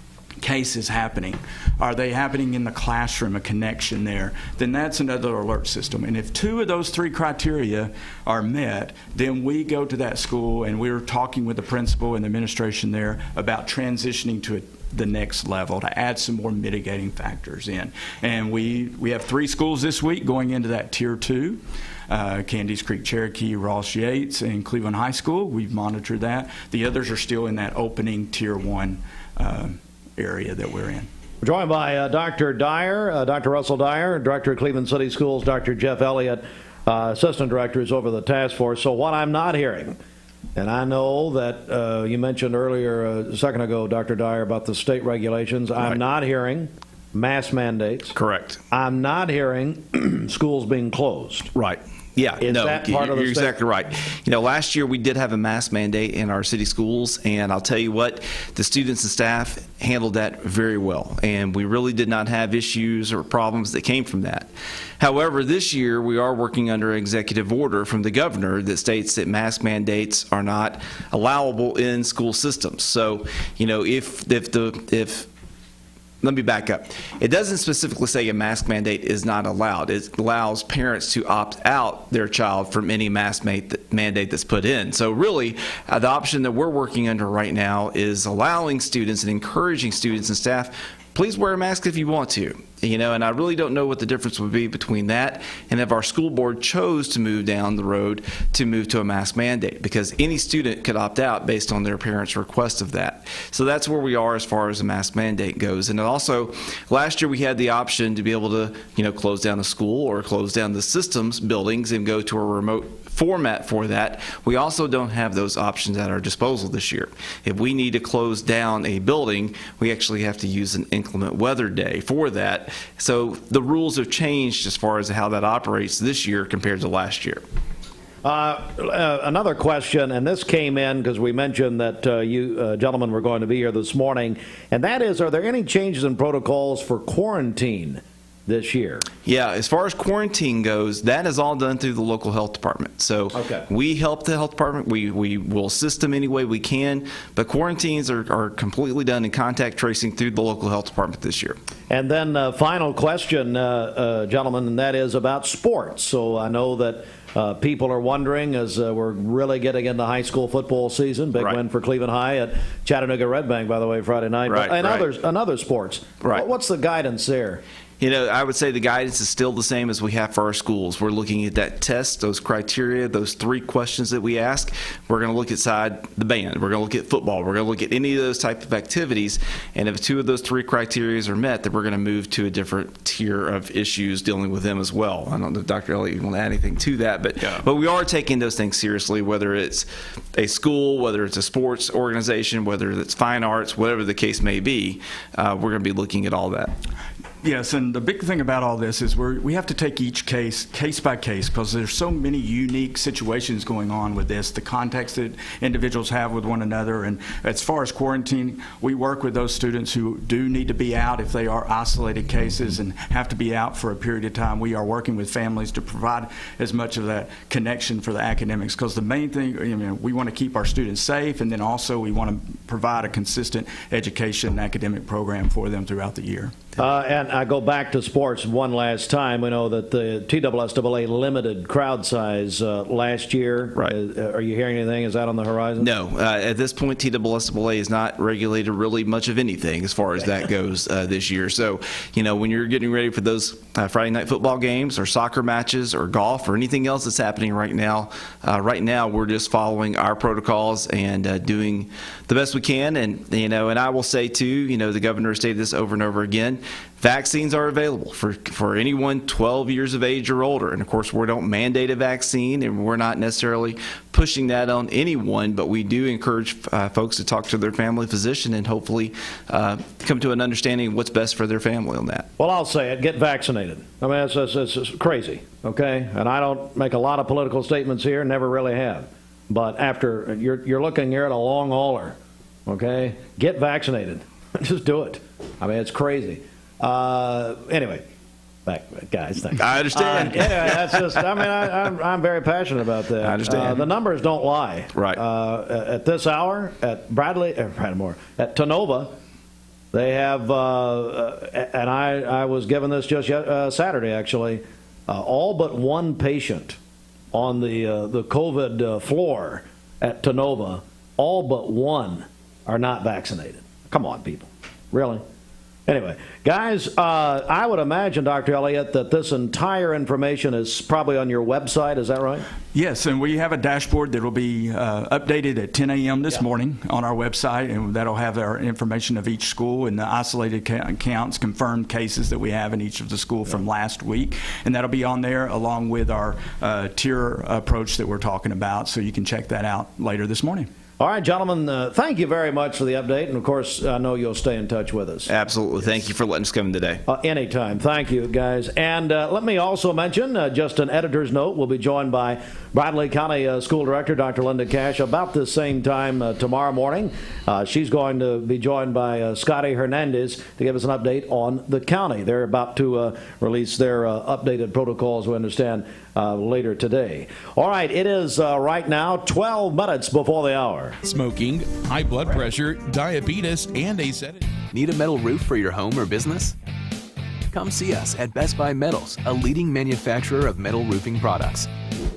cases happening? Are they happening in the classroom, a connection there? Then that's another alert system. And if 2 of those 3 criteria are met, then we go to that school and we're talking with the principal and the administration there about transitioning to the next level to add some more mitigating factors in. And we have 3 schools this week going into that Tier 2. Candies Creek, Cherokee, Ross Yates, and Cleveland High School. We've monitored that. The others are still in that opening Tier 1 area that we're in. We're joined by Dr. Dyer, Dr. Russell Dyer, Director of Cleveland City Schools, Dr. Jeff Elliott, Assistant Director, is over the task force. So what I'm not hearing, and I know that you mentioned earlier a second ago, Dr. Dyer, about the state regulations. Right. I'm not hearing mask mandates. Correct. I'm not hearing schools being closed. Right. Yeah, Is that part of the you're state? exactly right. Last year we did have a mask mandate in our city schools, and I'll tell you what, the students and staff handled that very well, and we really did not have issues or problems that came from that. However, this year we are working under an executive order from the governor that states that mask mandates are not allowable in school systems. So, let me back up. It doesn't specifically say a mask mandate is not allowed. It allows parents to opt out their child from any mask mandate that's put in. So really, the option that we're working under right now is allowing students and encouraging students and staff, please wear a mask if you want to. And I really don't know what the difference would be between that and if our school board chose to move down the road to move to a mask mandate, because any student could opt out based on their parents' request of that. So that's where we are as far as the mask mandate goes. And also, last year we had the option to be able to, close down a school or close down the systems buildings and go to a remote format for that. We also don't have those options at our disposal this year. If we need to close down a building, we actually have to use an inclement weather day for that. So the rules have changed as far as how that operates this year compared to last year. Another question, and this came in because we mentioned that you gentlemen were going to be here this morning, and that is, are there any changes in protocols for quarantine this year? Yeah, as far as quarantine goes, that is all done through the local health department. So we help the health department. We will assist them any way we can, but quarantines are completely done in contact tracing through the local health department this year. And then final question, gentlemen, and that is about sports. So I know that people are wondering as we're really getting into high school football season. Big win for Cleveland High at Chattanooga Red Bank, by the way, Friday night. And other sports. What's the guidance there? You know, I would say the guidance is still the same as we have for our schools. We're looking at that test, those criteria, those 3 questions that we ask. We're going to look inside the band. We're going to look at football. We're going to look at any of those type of activities. And if 2 of those 3 criteria are met, then we're going to move to a different tier of issues dealing with them as well. I don't know if Dr. Elliott, you want to add anything to that, but we are taking those things seriously, whether it's a school, whether it's a sports organization, whether it's fine arts, whatever the case may be. We're going to be looking at all that. Yes, and the big thing about all this is we have to take each case by case, because there's so many unique situations going on with this, the context that individuals have with one another. And as far as quarantine, we work with those students who do need to be out if they are isolated cases and have to be out for a period of time. We are working with families to provide as much of that connection for the academics, because the main thing, we want to keep our students safe, and then also we want to provide a consistent education and academic program for them throughout the year. And I go back to sports one last time. We know that the TSSAA limited crowd size last year. Are you hearing anything? Is that on the horizon? No. At this point, TSSAA is not regulated really much of anything as far as that goes this year. So, when you're getting ready for those Friday night football games or soccer matches or golf or anything else that's happening right now we're just following our protocols and doing the best we can. And, and I will say, too, the governor has stated this over and over again, vaccines are available for anyone 12 years of age or older. And, of course, we don't mandate a vaccine, and we're not necessarily pushing that on anyone, but we do encourage folks to talk to their family physician and hopefully come to an understanding of what's best for their family on that. Well, I'll say it. Get vaccinated. I mean, it's crazy, okay? And I don't make a lot of political statements here, never really have. But after you're looking here at a long hauler, okay? Get vaccinated. Just do it. I mean, it's crazy. Anyway, guys, thanks. I understand. That's just. I mean, I'm very passionate about that. I understand. The numbers don't lie. Right. At this hour, at at Tonova, they have, and I was given this just Saturday actually, all but one patient on the COVID floor at Tonova. All but one are not vaccinated. Come on, people. Really? Anyway, guys, I would imagine, Dr. Elliott, that this entire information is probably on your website. Is that right? Yes, and we have a dashboard that will be updated at 10 a.m. this morning on our website, and that'll have our information of each school and the isolated counts, confirmed cases that we have in each of the school from last week. And that'll be on there along with our tier approach that we're talking about, so you can check that out later this morning. All right, gentlemen, thank you very much for the update. And, of course, I know you'll stay in touch with us. Absolutely. Yes. Thank you for letting us come in today. Anytime. Thank you, guys. And let me also mention, just an editor's note, we'll be joined by Bradley County School Director Dr. Linda Cash about the same time tomorrow morning. She's going to be joined by Scotty Hernandez to give us an update on the county. They're about to release their updated protocols, we understand, later today. All right, it is right now 12 minutes before the hour. Smoking, high blood pressure, diabetes, and a sedative. Need a metal roof for your home or business? Come see us at Best Buy Metals, a leading manufacturer of metal roofing products.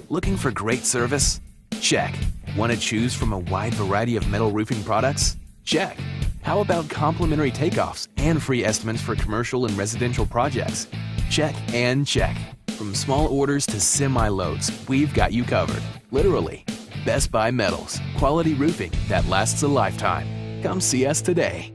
Looking for great service? Check. Want to choose from a wide variety of metal roofing products? Check. How about complimentary takeoffs and free estimates for commercial and residential projects? Check and check. From small orders to semi-loads, we've got you covered. Literally. Best Buy Metals. Quality roofing that lasts a lifetime. Come see us today.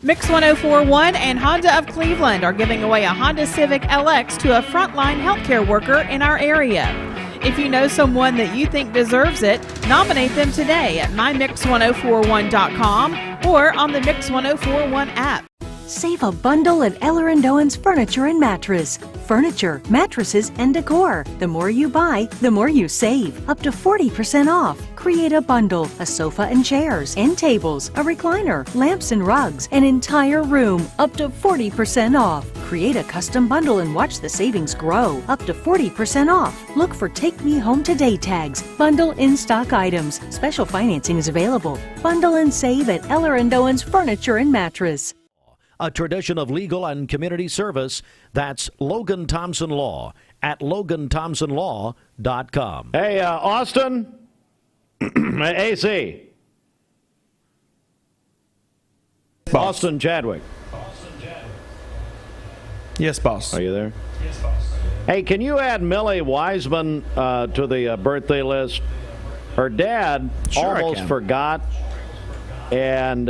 Mix 104.1 and Honda of Cleveland are giving away a Honda Civic LX to a frontline healthcare worker in our area. If you know someone that you think deserves it, nominate them today at mymix1041.com or on the Mix 1041 app. Save a bundle at Eller & Owen's Furniture and Mattress. Furniture, mattresses, and decor. The more you buy, the more you save. Up to 40% off. Create a bundle, a sofa and chairs, end tables, a recliner, lamps and rugs, an entire room. Up to 40% off. Create a custom bundle and watch the savings grow. Up to 40% off. Look for Take Me Home Today tags. Bundle in-stock items. Special financing is available. Bundle and save at Eller & Owen's Furniture and Mattress. A tradition of legal and community service. That's Logan Thompson Law at LoganThompsonLaw.com. Hey, Austin. AC. Austin Chadwick. Yes, boss. Are you there? Yes, boss. Hey, can you add Millie Wiseman to the birthday list? Her dad almost forgot. And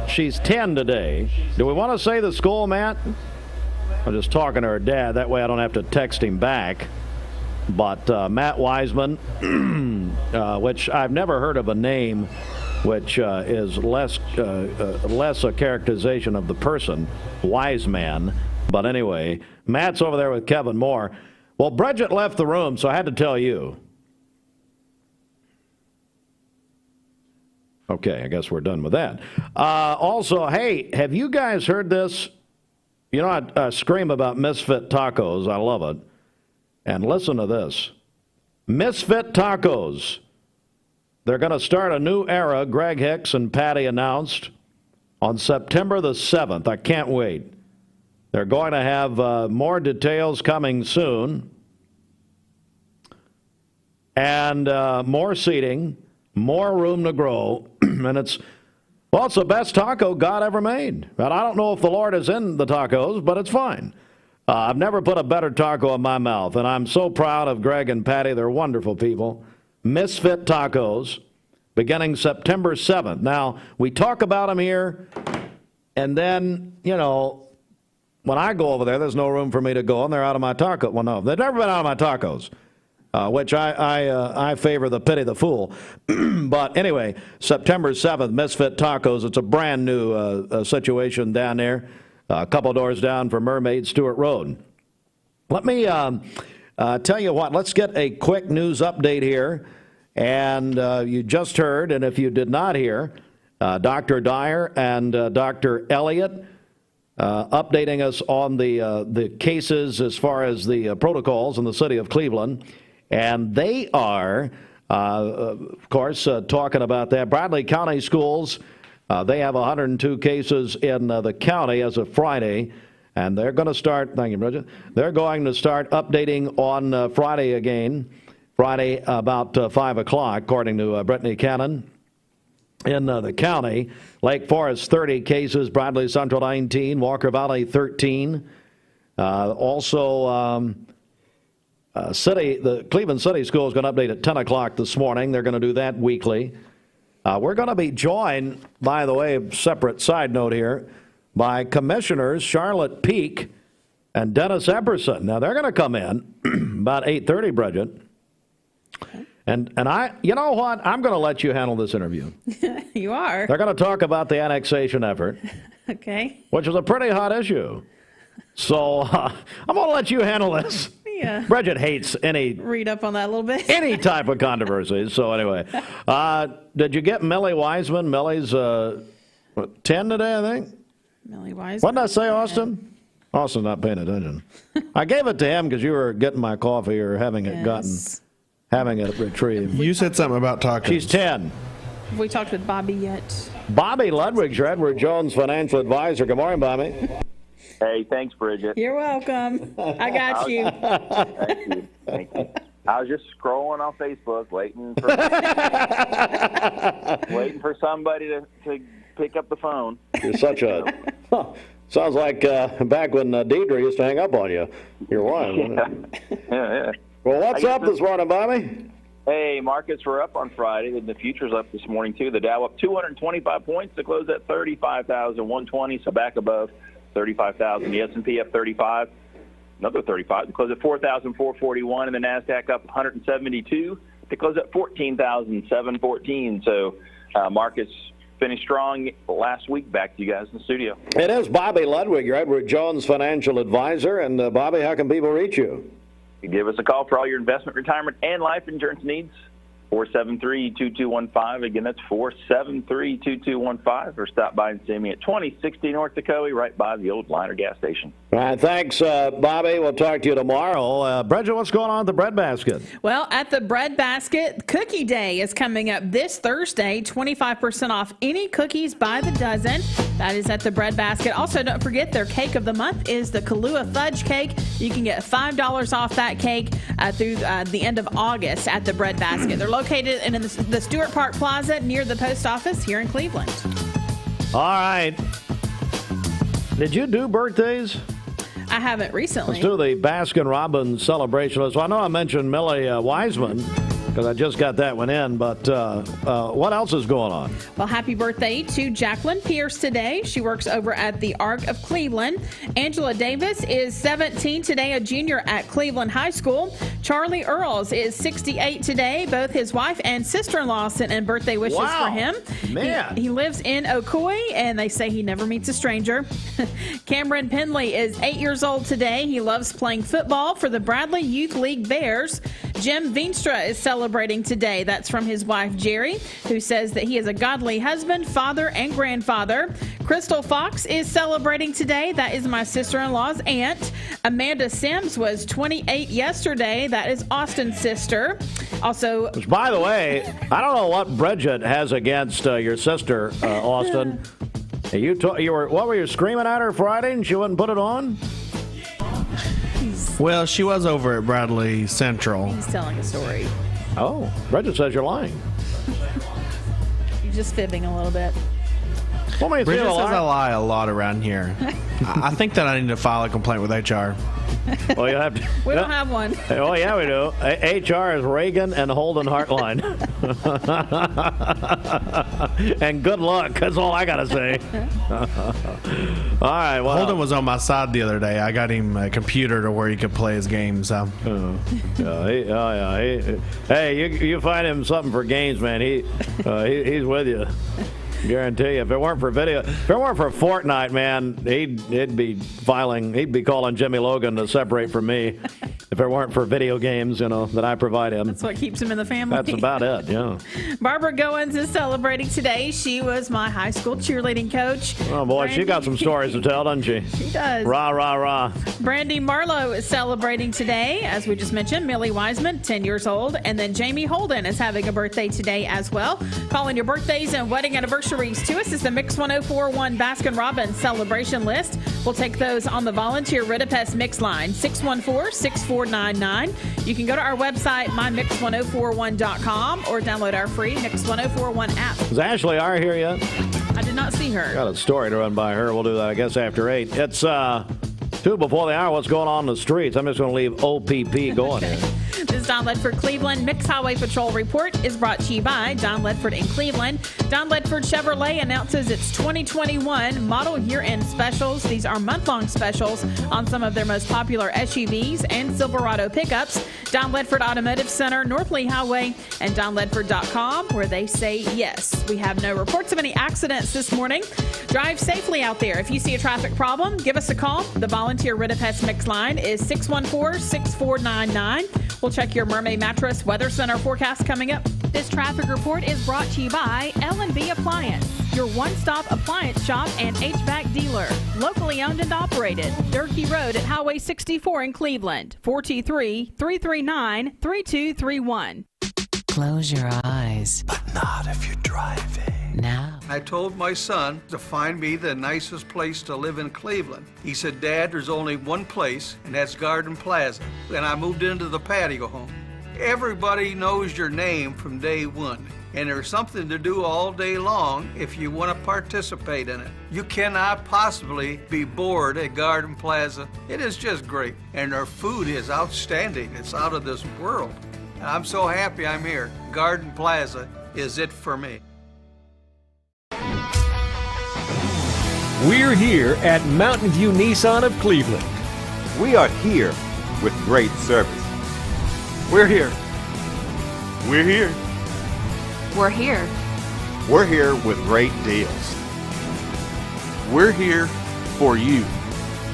she's 10 today. Do we want to say the school, Matt? I'm just talking to her dad. That way I don't have to text him back. But Matt Wiseman, which I've never heard of a name, which is less a characterization of the person, wise man. But anyway, Matt's over there with Kevin Moore. Well, Bridget left the room, so I had to tell you. Okay, I guess we're done with that. Also, hey, have you guys heard this? You know, I scream about Misfit Tacos. I love it. And listen to this. Misfit Tacos. They're going to start a new era, Greg Hicks and Patty announced, on September the 7th. I can't wait. They're going to have more details coming soon. And more seating, more room to grow. And it's the best taco God ever made. And I don't know if the Lord is in the tacos, but it's fine. I've never put a better taco in my mouth, and I'm so proud of Greg and Patty. They're wonderful people. Misfit Tacos, beginning September 7th. Now, we talk about them here, and then, you know, when I go over there, there's no room for me to go, and they're out of my taco. Well, no, they've never been out of my tacos. Which I favor the pity the fool. But anyway, September 7th, Misfit Tacos. It's a brand new situation down there, a couple doors down from Mermaid Stewart Road. Let me tell you what, let's get a quick news update here. And you just heard, and if you did not hear, Dr. Dyer and Dr. Elliott updating us on the cases as far as the protocols in the city of Cleveland. And they are, of course, talking about that. Bradley County Schools, they have 102 cases in the county as of Friday. And they're going to start, thank you, Bridget, they're going to start updating on Friday again. Friday about 5 o'clock, according to Brittany Cannon. In the county, Lake Forest 30 cases, Bradley Central 19, Walker Valley 13. The Cleveland City School is going to update at 10 o'clock this morning. They're going to do that weekly. We're going to be joined, by the way, separate side note here, by Commissioners Charlotte Peake and Dennis Epperson. Now, they're going to come in about 8:30, Bridget. And I, you know what? I'm going to let you handle this interview. You are. They're going to talk about the annexation effort. Okay. Which is a pretty hot issue. So I'm going to let you handle this. Yeah. Bridget hates read up on that a little bit. any type of controversy. So anyway, did you get Millie Wiseman? Millie's 10 today, I think. Millie Wiseman. What did I say, Austin? Austin's not paying attention. I gave it to him because you were getting my coffee or having it having it retrieved. You said something about tacos. She's 10. Have we talked with Bobby yet? Bobby Ludwig's your Edward Jones financial advisor. Good morning, Bobby. Hey, thanks, Bridget. You're welcome. I got you. Thank you. I was just scrolling on Facebook, waiting for somebody to pick up the phone. You're such a... Sounds like back when Deidre used to hang up on you. You're one. Yeah. Well, what's up this morning, Bobby? Hey, markets were up on Friday, and the futures up this morning, too. The Dow up 225 points to close at 35,120, so back above 35,000. The S&P up 35. another 35 to close at 4,441, and the NASDAQ up 172 to close at 14,714. So markets finished strong last week. Back to you guys in the studio. It is Bobby Ludwig, your Edward Jones financial advisor. And Bobby, how can people reach you? You give us a call for all your investment, retirement, and life insurance needs. 473-2215. Again, that's 473-2215. Or stop by and see me at 2060 North Dakota, right by the old Liner gas station. All right, thanks, Bobby. We'll talk to you tomorrow. Bridget, what's going on at the Bread Basket? Well, at the Bread Basket, Cookie Day is coming up this Thursday. 25% off any cookies by the dozen. That is at the Bread Basket. Also, don't forget their cake of the month is the Kahlua Fudge Cake. You can get $5 off that cake through the end of August at the Bread Basket. They're located in the Stewart Park Plaza near the post office here in Cleveland. All right. Did you do birthdays? I haven't recently. Let's do the Baskin-Robbins celebration. So I know I mentioned Millie Wiseman because I just got that one in, but what else is going on? Well, happy birthday to Jacqueline Pierce today. She works over at the Arc of Cleveland. Angela Davis is 17 today, a junior at Cleveland High School. Charlie Earls is 68 today. Both his wife and sister-in-law sent in birthday wishes for him. Man. He lives in Ocoee, and they say he never meets a stranger. Cameron Penley is 8 years old today. He loves playing football for the Bradley Youth League Bears. Jim Veenstra is celebrating today. That's from his wife, Jerry, who says that he is a godly husband, father, and grandfather. Crystal Fox is celebrating today. That is my sister-in-law's aunt. Amanda Sims was 28 yesterday. That is Austin's sister. Also, which, by the way, I don't know what Bridget has against your sister, Austin. What were you screaming at her Friday and she wouldn't put it on? Well, she was over at Bradley Central. He's telling a story. Oh, Bridget says you're lying. You're just fibbing a little bit. Bridget says I lie a lot around here. I think that I need to file a complaint with HR. Well, you have to. We don't have one. Oh, yeah, we do. HR is Reagan and Holden Hartline. And good luck. That's all I got to say. All right. Well, Holden was on my side the other day. I got him a computer to where he could play his games. Hey, you find him something for games, man. He's with you. Guarantee you. If it weren't for Fortnite, man, he'd be calling Jimmy Logan to separate from me. If it weren't for video games, that I provide him. That's what keeps him in the family. That's about it, yeah. Barbara Goins is celebrating today. She was my high school cheerleading coach. Oh, boy, she got some stories to tell, doesn't she? She does. Rah, rah, rah. Brandy Marlowe is celebrating today. As we just mentioned, Millie Wiseman, 10 years old. And then Jamie Holden is having a birthday today as well. Calling your birthdays and wedding anniversaries to us is the Mix 1041 Baskin-Robbins celebration list. We'll take those on the volunteer Ritapest Mix line, 614-6499. You can go to our website, mymix1041.com, or download our free Mix 1041 app. Is Ashley R here yet? I did not see her. Got a story to run by her. We'll do that, I guess, after 8. It's 2 before the hour. What's going on in the streets? I'm just going to leave OPP going here. This is Don Ledford Cleveland. Mix Highway Patrol Report is brought to you by Don Ledford in Cleveland. Don Ledford Chevrolet announces its 2021 model year-end specials. These are month-long specials on some of their most popular SUVs and Silverado pickups. Don Ledford Automotive Center, North Lee Highway, and donledford.com, where they say yes. We have no reports of any accidents this morning. Drive safely out there. If you see a traffic problem, give us a call. The volunteer Ritapest Mix line is 614-6499. We'll check your Mermaid Mattress Weather Center forecast coming up. This traffic report is brought to you by L&B Appliance, your one-stop appliance shop and HVAC dealer. Locally owned and operated. Durkee Road at Highway 64 in Cleveland. 423-339-3231. Close your eyes. But not if you're driving. Now. I told my son to find me the nicest place to live in Cleveland. He said, Dad, there's only one place, and that's Garden Plaza. And I moved into the patio home. Everybody knows your name from day one, and there's something to do all day long if you want to participate in it. You cannot possibly be bored at Garden Plaza. It is just great, and their food is outstanding. It's out of this world. I'm so happy I'm here. Garden Plaza is it for me. We're here at Mountain View Nissan of Cleveland. We are here with great service. We're here. We're here. We're here. We're here with great deals. We're here for you.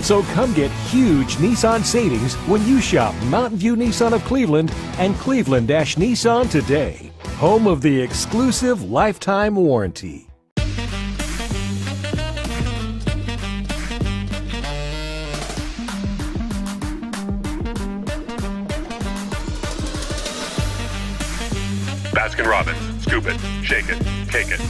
So come get huge Nissan savings when you shop Mountain View Nissan of Cleveland and Cleveland-Nissan today. Home of the exclusive lifetime warranty. Baskin-Robbins. Scoop it, shake it, cake it.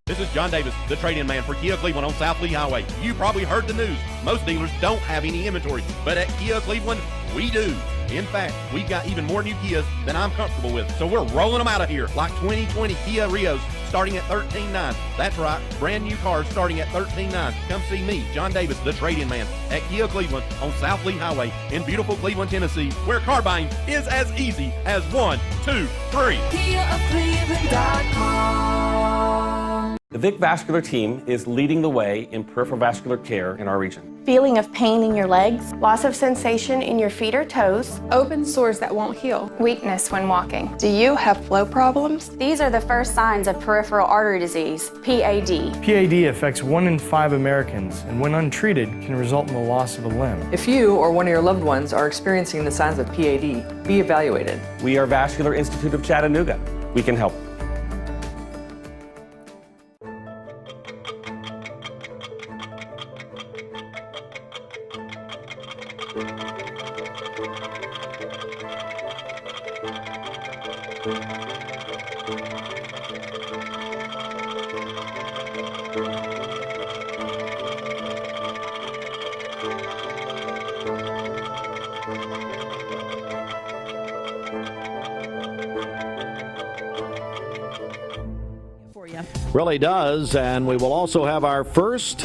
This is John Davis, the trade-in man for Kia Cleveland on South Lee Highway. You probably heard the news. Most dealers don't have any inventory, but at Kia Cleveland, we do. In fact, we've got even more new Kias than I'm comfortable with, so we're rolling them out of here, like 2020 Kia Rios starting at $13,900. That's right, brand new cars starting at $13,900. Come see me, John Davis, the trade-in man, at Kia Cleveland on South Lee Highway in beautiful Cleveland, Tennessee, where car buying is as easy as 1, 2, 3. KiaofCleveland.com. The Vic Vascular team is leading the way in peripheral vascular care in our region. Feeling of pain in your legs, loss of sensation in your feet or toes, open sores that won't heal, weakness when walking. Do you have flow problems? These are the first signs of peripheral artery disease, PAD. PAD affects 1 in 5 Americans, and when untreated, can result in the loss of a limb. If you or one of your loved ones are experiencing the signs of PAD, be evaluated. We are Vascular Institute of Chattanooga. We can help. Really does, and we will also have our first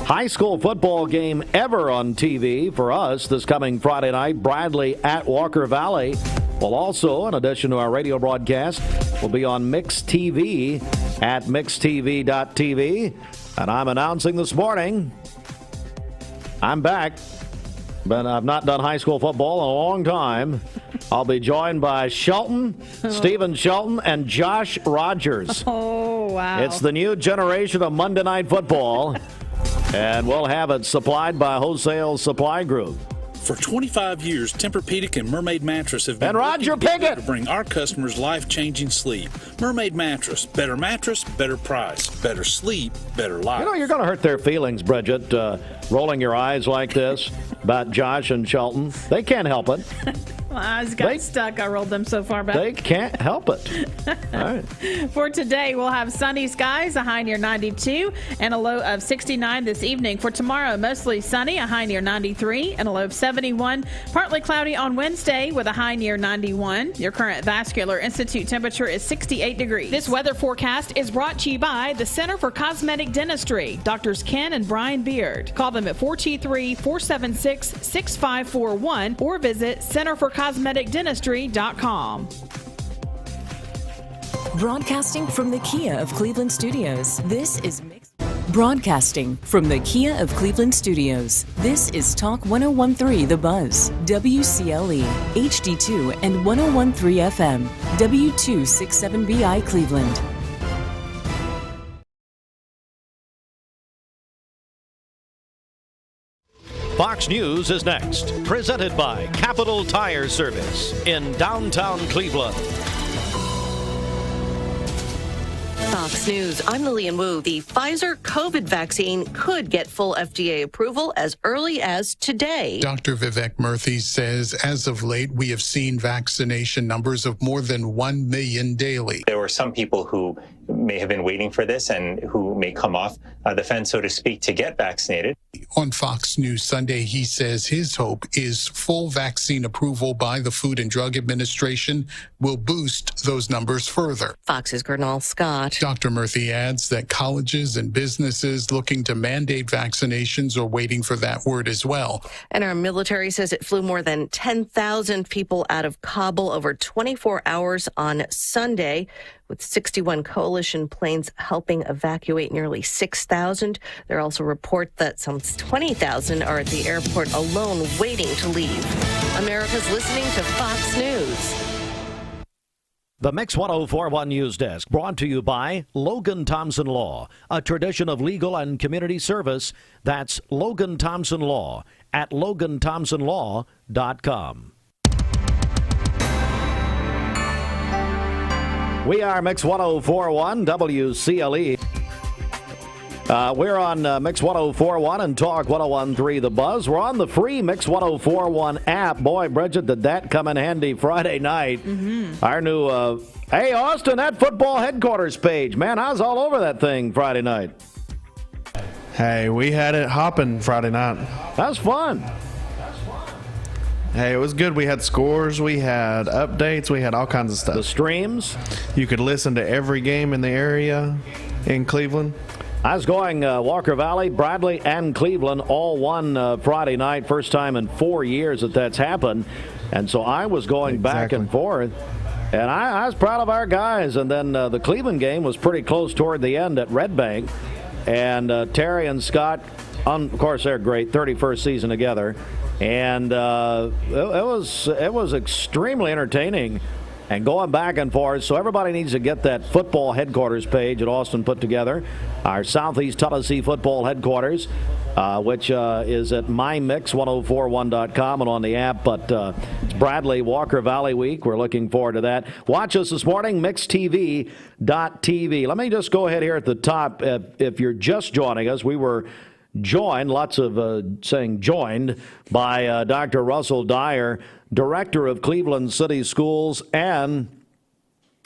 high school football game ever on TV for us this coming Friday night. Bradley at Walker Valley will also, in addition to our radio broadcast, will be on Mix TV at mixtv.tv. And I'm announcing this morning, I'm back, but I've not done high school football in a long time. I'll be joined by Stephen Shelton, and Josh Rogers. Oh, wow. It's the new generation of Monday Night Football, and we'll have it supplied by Wholesale Supply Group. For 25 years, Tempur-Pedic and Mermaid Mattress have been Roger working together Pickett to bring our customers life-changing sleep. Mermaid Mattress, better mattress, better price, better sleep, better life. You know, you're going to hurt their feelings, Bridget, rolling your eyes like this about Josh and Shelton. They can't help it. My eyes got stuck. I rolled them so far back. They can't help it. All right. For today, we'll have sunny skies, a high near 92, and a low of 69 this evening. For tomorrow, mostly sunny, a high near 93, and a low of 71. Partly cloudy on Wednesday with a high near 91. Your current Vascular Institute temperature is 68 degrees. This weather forecast is brought to you by the Center for Cosmetic Dentistry, Drs. Ken and Brian Beard. Call them at 423-476-6541 or visit centerforcosmeticdentistry.com. Broadcasting from the Kia of Cleveland Studios, this is Broadcasting from the Kia of Cleveland Studios, this is Talk 101.3 The Buzz, WCLE, HD2 and 101.3 FM, W267BI Cleveland. Fox News is next, presented by Capital Tire Service in downtown Cleveland. Fox News, I'm Lillian Wu. The Pfizer COVID vaccine could get full FDA approval as early as today. Dr. Vivek Murthy says as of late, we have seen vaccination numbers of more than 1 million daily. There were some people who may have been waiting for this and who may come off the fence, so to speak, to get vaccinated. On Fox News Sunday, he says his hope is full vaccine approval by the Food and Drug Administration will boost those numbers further. Fox's Gernal Scott. Dr. Murthy adds that colleges and businesses looking to mandate vaccinations are waiting for that word as well. And our military says it flew more than 10,000 people out of Kabul over 24 hours on Sunday, with 61 coalition coalition planes helping evacuate nearly 6,000. There are also reports that some 20,000 are at the airport alone waiting to leave. America's listening to Fox News. The Mix 1041 News Desk brought to you by Logan Thompson Law, a tradition of legal and community service. That's Logan Thompson Law at LoganThompsonLaw.com. We are Mix 1041 WCLE. We're on Mix 1041 and Talk 1013 The Buzz. We're on the free Mix 1041 app. Boy, Bridget, did that come in handy Friday night. Our new, hey, Austin, that football headquarters page. Man, I was all over that thing Friday night. Hey, we had it hopping Friday night. That was fun. Hey, it was good. We had scores, we had updates, we had all kinds of stuff. The streams. You could listen to every game in the area in Cleveland. I was going Walker Valley, Bradley, and Cleveland all won Friday night. First time in 4 years that's happened. And so I was going back and forth. And I was proud of our guys. And then the Cleveland game was pretty close toward the end at Red Bank. And Terry and Scott, of course, they're great. 31st season together. And it was extremely entertaining. And going back and forth, so everybody needs to get that football headquarters page that Austin put together. Our Southeast Tennessee football headquarters, which is at mymix1041.com and on the app. But it's Bradley Walker Valley Week. We're looking forward to that. Watch us this morning, mixtv.tv. Let me just go ahead here at the top. If you're just joining us, we were joined, lots of saying joined, by Dr. Russell Dyer, Director of Cleveland City Schools, and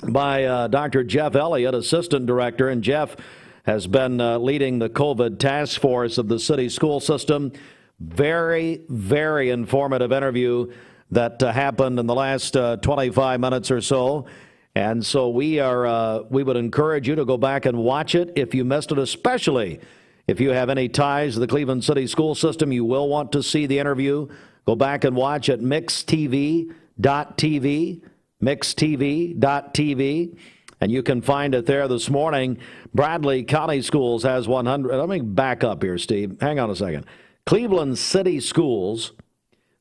by Dr. Jeff Elliott, Assistant Director. And Jeff has been leading the COVID task force of the city school system. Very, very informative interview that happened in the last 25 minutes or so. And so we would encourage you to go back and watch it if you missed it, especially if you have any ties to the Cleveland City school system. You will want to see the interview. Go back and watch at mixtv.tv, mixtv.tv, and you can find it there this morning. Bradley County Schools has 100. Let me back up here, Steve. Hang on a second. Cleveland City Schools,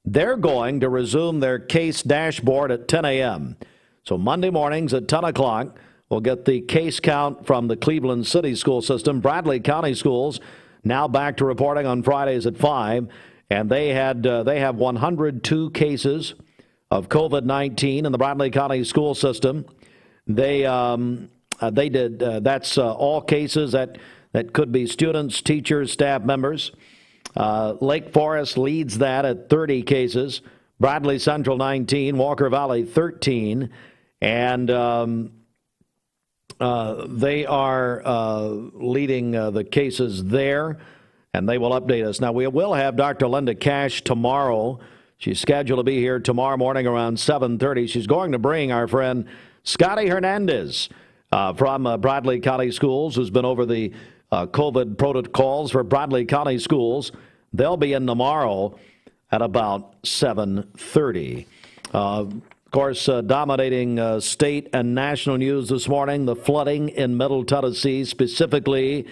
they're going to resume their case dashboard at 10 a.m. So Monday mornings at 10 o'clock, we'll get the case count from the Cleveland City school system. Bradley County Schools now back to reporting on Fridays at 5. And they have 102 cases of COVID-19 in the Bradley County school system. They did that's all cases that could be students, teachers, staff members. Lake Forest leads that at 30 cases. Bradley Central 19, Walker Valley 13, and they are leading the cases there. And they will update us. Now, we will have Dr. Linda Cash tomorrow. She's scheduled to be here tomorrow morning around 7:30. She's going to bring our friend Scotty Hernandez from Bradley County Schools, who's been over the COVID protocols for Bradley County Schools. They'll be in tomorrow at about 7:30. Of course, dominating state and national news this morning, the flooding in Middle Tennessee, specifically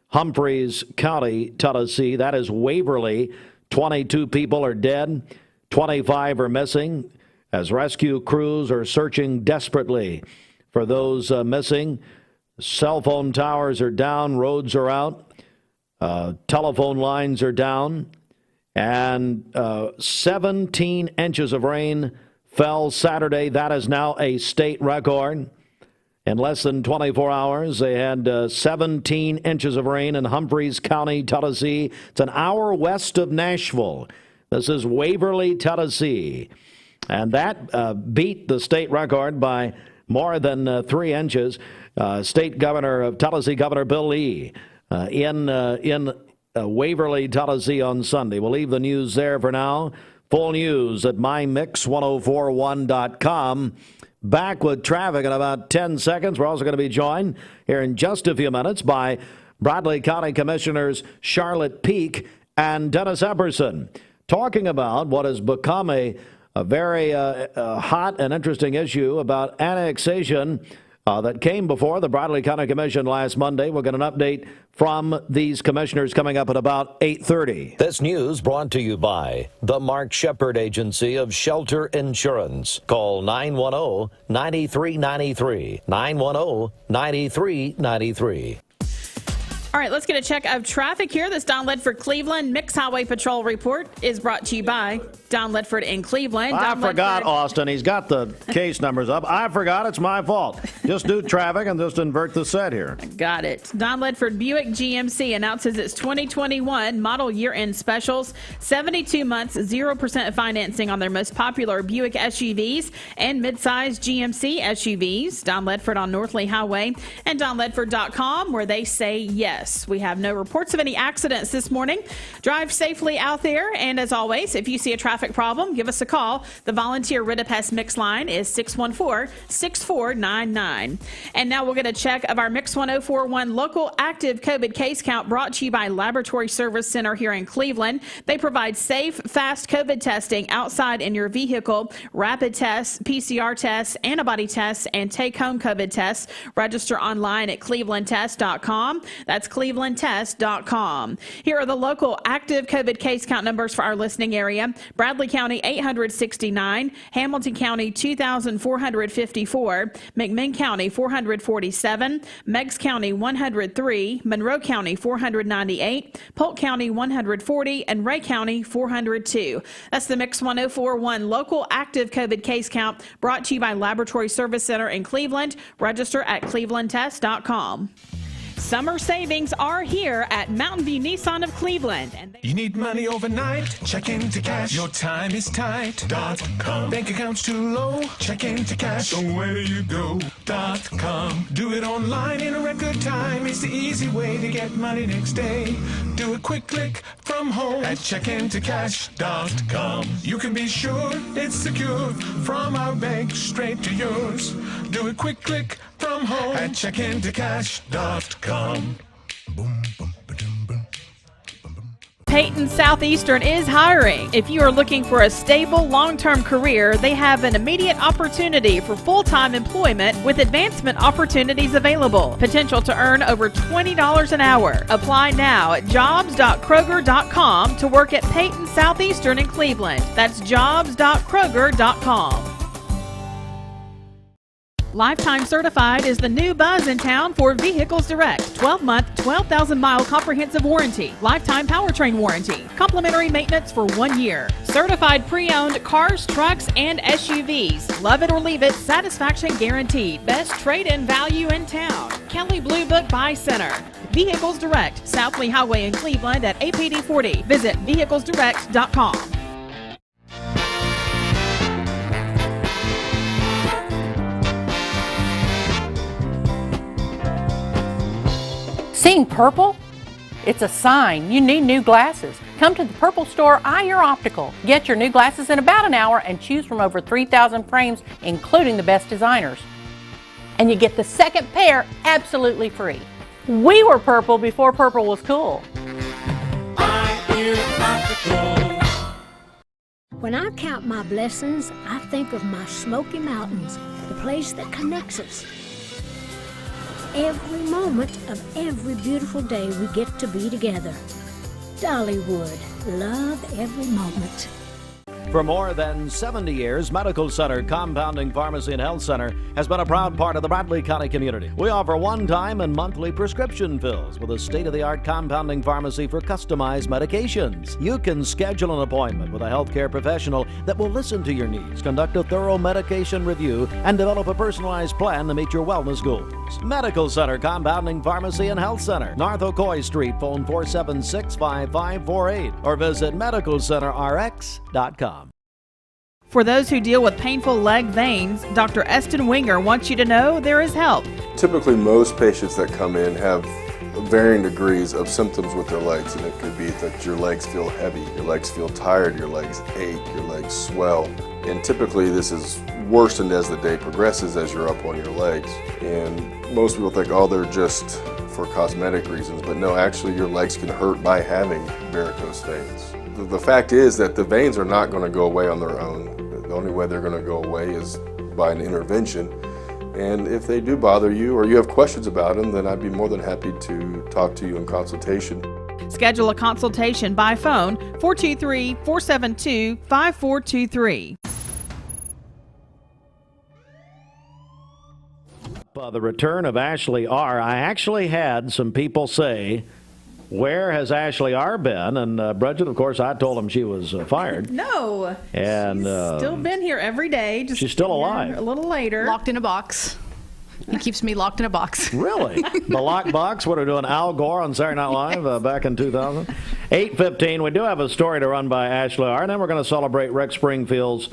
Humphreys County, Tennessee. That is Waverly. 22 people are dead. 25 are missing as rescue crews are searching desperately for those missing. Cell phone towers are down. Roads are out. Telephone lines are down. And 17 inches of rain fell Saturday. That is now a state record. In less than 24 hours, they had 17 inches of rain in Humphreys County, Tennessee. It's an hour west of Nashville. This is Waverly, Tennessee. And that beat the state record by more than 3 inches. State Governor of Tennessee, Governor Bill Lee, in Waverly, Tennessee on Sunday. We'll leave the news there for now. Full news at mymix1041.com. Back with traffic in about 10 seconds. We're also going to be joined here in just a few minutes by Bradley County Commissioners Charlotte Peake and Dennis Epperson, talking about what has become a very hot and interesting issue about annexation that came before the Bradley County Commission last Monday. We'll get an update from these commissioners coming up at about 8:30. This news brought to you by the Mark Shepard Agency of Shelter Insurance. Call 910-9393. 910-9393. All right, let's get a check of traffic here. This Don Ledford Cleveland Mixed Highway Patrol report is brought to you by Don Ledford in Cleveland. I forgot, Austin. He's got the case numbers up. I forgot. It's my fault. Just do traffic and just invert the set here. Got it. Don Ledford Buick GMC announces its 2021 model year-end specials. 72 months, 0% financing on their most popular Buick SUVs and midsize GMC SUVs. Don Ledford on North Lee Highway and DonLedford.com, where they say yes. We have no reports of any accidents this morning. Drive safely out there. And as always, if you see a traffic problem, give us a call. The volunteer Ridipest Mix line is 614-6499. And now we'll get a check of our Mix 1041 local active COVID case count brought to you by Laboratory Service Center here in Cleveland. They provide safe, fast COVID testing outside in your vehicle, rapid tests, PCR tests, antibody tests, and take-home COVID tests. Register online at clevelandtest.com. That's clevelandtest.com. Here are the local active COVID case count numbers for our listening area. Bradley County, 869. Hamilton County, 2,454. McMinn County, 447. Meigs County, 103. Monroe County, 498. Polk County, 140. And Ray County, 402. That's the Mix 1041 local active COVID case count brought to you by Laboratory Service Center in Cleveland. Register at clevelandtest.com. Summer savings are here at Mountain View Nissan of Cleveland. You need money overnight? Check into cash. Your time is tight. .com. Bank account's too low? Check into cash. So where do you go? .com. Do it online in a record time. It's the easy way to get money next day. Do a quick click from home at checkintocash.com. You can be sure it's secure from our bank straight to yours. Do a quick click from home at checkintocash.com. Peyton Southeastern is hiring. If you are looking for a stable, long-term career, they have an immediate opportunity for full-time employment with advancement opportunities available. Potential to earn over $20 an hour. Apply now at jobs.kroger.com to work at Peyton Southeastern in Cleveland. That's jobs.kroger.com. Lifetime Certified is the new buzz in town for Vehicles Direct. 12-month, 12,000-mile comprehensive warranty. Lifetime powertrain warranty. Complimentary maintenance for 1 year. Certified pre-owned cars, trucks, and SUVs. Love it or leave it, satisfaction guaranteed. Best trade-in value in town. Kelly Blue Book Buy Center. Vehicles Direct, South Lee Highway in Cleveland at APD 40. Visit vehiclesdirect.com. Seeing purple? It's a sign you need new glasses. Come to the Purple Store, Eye Your Optical. Get your new glasses in about an hour and choose from over 3,000 frames, including the best designers. And you get the second pair absolutely free. We were purple before purple was cool. Eye Your Optical. When I count my blessings, I think of my Smoky Mountains, the place that connects us. Every moment of every beautiful day we get to be together. Dollywood, love every moment. For more than 70 years, Medical Center Compounding Pharmacy and Health Center has been a proud part of the Bradley County community. We offer one-time and monthly prescription fills with a state-of-the-art compounding pharmacy for customized medications. You can schedule an appointment with a healthcare professional that will listen to your needs, conduct a thorough medication review, and develop a personalized plan to meet your wellness goals. Medical Center Compounding Pharmacy and Health Center, North Ocoee Street, phone 476-5548, or visit medicalcenterrx.com. For those who deal with painful leg veins, Dr. Eston Winger wants you to know there is help. Typically, most patients that come in have varying degrees of symptoms with their legs, and it could be that your legs feel heavy, your legs feel tired, your legs ache, your legs swell. And typically this is worsened as the day progresses as you're up on your legs. And most people think, oh, they're just for cosmetic reasons, but no, actually your legs can hurt by having varicose veins. The fact is that the veins are not going to go away on their own. The only way they're going to go away is by an intervention. And if they do bother you or you have questions about them, then I'd be more than happy to talk to you in consultation. Schedule a consultation by phone 423-472-5423. The return of Ashley R. I actually had some people say, where has Ashley R. been? And Bridget, of course, I told them she was fired. No. And she's still been here every day. Just she's still alive. A little later. Locked in a box. He keeps me locked in a box. Really? The lock box? What are we doing? Al Gore on Saturday Night Live back in 2000? 8:15. We do have a story to run by Ashley R. And then we're going to celebrate Rick Springfield's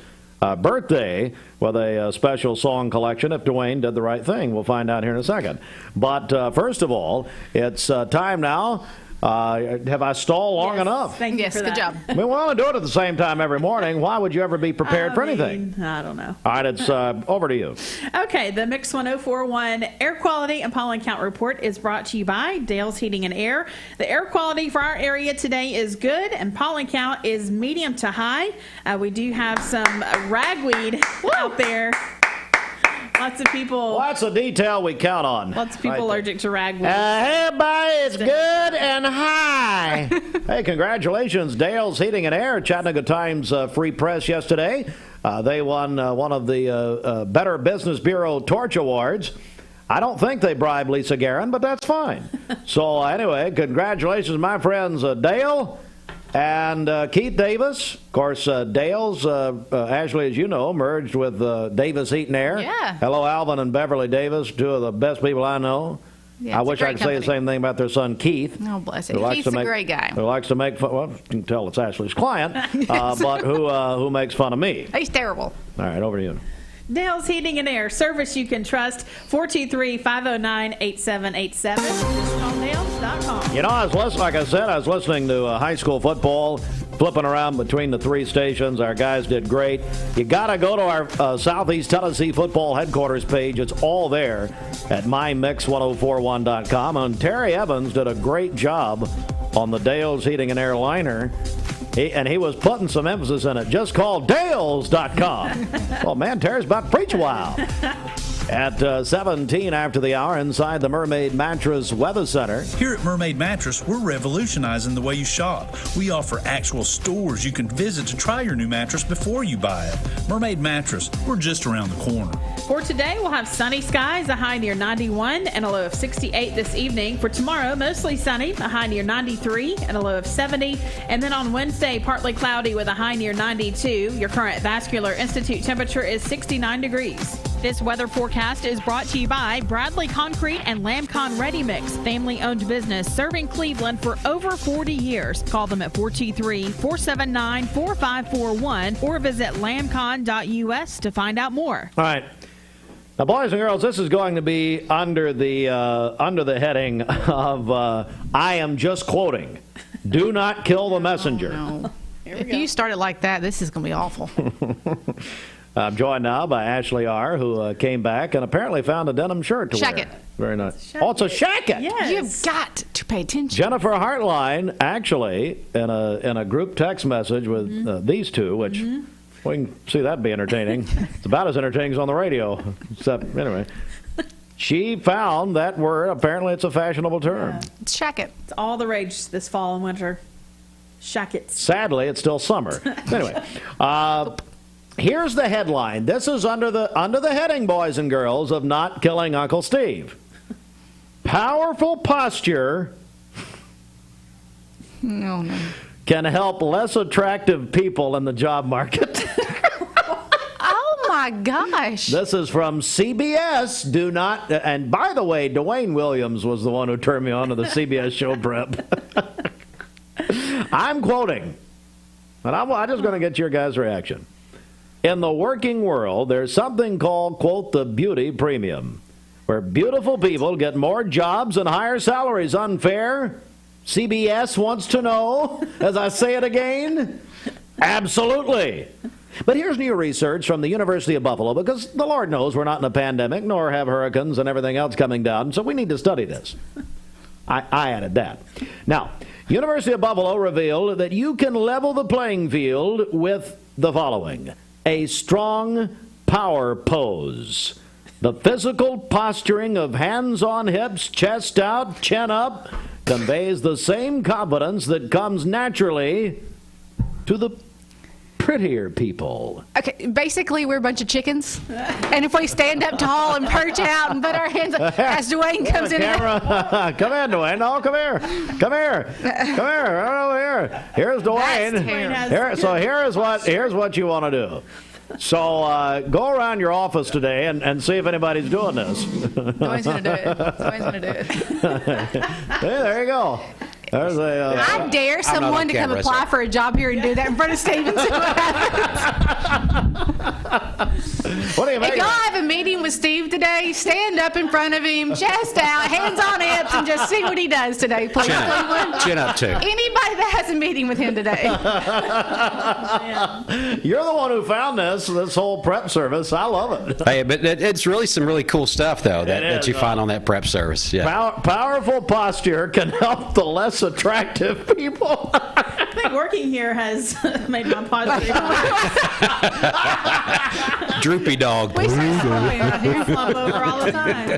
birthday with a special song collection if Dwayne did the right thing. We'll find out here in a second. But first of all, it's time now. Have I stalled long enough? Thank you for that. Good job. I mean, we want to do it at the same time every morning. Why would you ever be prepared for anything? I don't know. All right, it's over to you. Okay, the Mix 1041 Air Quality and Pollen Count Report is brought to you by Dale's Heating and Air. The air quality for our area today is good, and pollen count is medium to high. We do have some ragweed out there. Lots of people. Lots of detail we count on. Lots of people allergic to ragweed. Hey, everybody, it's good and high. Hey, congratulations, Dale's Heating and Air, Chattanooga Times Free Press yesterday. They won one of the Better Business Bureau Torch Awards. I don't think they bribed Lisa Guerin, but that's fine. So anyway, congratulations, my friends, Dale and Keith Davis. Of course, Dale's, Ashley, as you know, merged with Davis Heat and Air. Yeah. Hello, Alvin and Beverly Davis, two of the best people I know. Yeah, I wish I could say the same thing about their son, Keith. Oh, bless him. Keith's a great guy. Who likes to make fun. Well, you can tell it's Ashley's client, but who makes fun of me. He's terrible. All right, over to you. Dale's Heating and Air, service you can trust. 423-509-8787. Dale's.com. You know, I was listening to high school football, flipping around between the three stations. Our guys did great. You got to go to our Southeast Tennessee football headquarters page. It's all there at mymix1041.com. And Terry Evans did a great job on the Dale's Heating and Air liner. He was putting some emphasis in it. Just call Dales.com. Well, man, Terry's about to preach a while. At 17 after the hour, inside the Mermaid Mattress Weather Center. Here at Mermaid Mattress, we're revolutionizing the way you shop. We offer actual stores you can visit to try your new mattress before you buy it. Mermaid Mattress, we're just around the corner. For today, we'll have sunny skies, a high near 91 and a low of 68 this evening. For tomorrow, mostly sunny, a high near 93 and a low of 70. And then on Wednesday, partly cloudy with a high near 92. Your current Vascular Institute temperature is 69 degrees. This weather forecast is brought to you by Bradley Concrete and Lamcon Ready Mix, family-owned business serving Cleveland for over 40 years. Call them at 423-479-4541 or visit lamcon.us to find out more. All right. Now, boys and girls, this is going to be under the heading of I am just quoting. Do not kill the messenger. Oh, no. If you start it like that, this is going to be awful. I'm joined now by Ashley R., who came back and apparently found a denim shirt to wear. Shacket. Very nice. Oh, it's a shacket. Yes. You've got to pay attention. Jennifer Hartline, actually, in a group text message with these two, which we can see that be entertaining. It's about as entertaining as on the radio. Except, anyway. She found that word. Apparently, it's a fashionable term. Yeah. It's shacket. It's all the rage this fall and winter. Shackets. Sadly, it's still summer. Anyway. Here's the headline. This is under the heading, boys and girls, of not killing Uncle Steve. Powerful posture no. can help less attractive people in the job market. Oh my gosh. This is from CBS. Do not, and by the way, Dwayne Williams was the one who turned me on to the CBS show prep. I'm quoting, and I'm just going to get your guys' reaction. In the working world, there's something called, quote, the beauty premium, where beautiful people get more jobs and higher salaries. Unfair? CBS wants to know, as I say it again? Absolutely. But here's new research from the University of Buffalo, because the Lord knows we're not in a pandemic, nor have hurricanes and everything else coming down, so we need to study this. I added that. Now, University of Buffalo revealed that you can level the playing field with the following. A strong power pose. The physical posturing of hands on hips, chest out, chin up, conveys the same confidence that comes naturally to the prettier people. Okay, basically we're a bunch of chickens, and if we stand up tall and perch out and put our hands up, as Dwayne comes in, Come in, Dwayne. No, come here. Right over here. Here's Dwayne. Here's what you want to do. So go around your office today and see if anybody's doing this. Dwayne's going to do it. Hey, there you go. There's I dare someone to come apply for a job here and do that in front of Steve and see what happens. What do you make If y'all have a meeting with Steve today, stand up in front of him, chest out, hands on hips, and just see what he does today, please. Chin up, too. Anybody that has a meeting with him today. You're the one who found this whole prep service. I love it. Hey, but it's really some really cool stuff, though, that you find on that prep service. Yeah. Powerful posture can help the less attractive people. I think working here has made my posture. Droopy dog. We slump over all the time.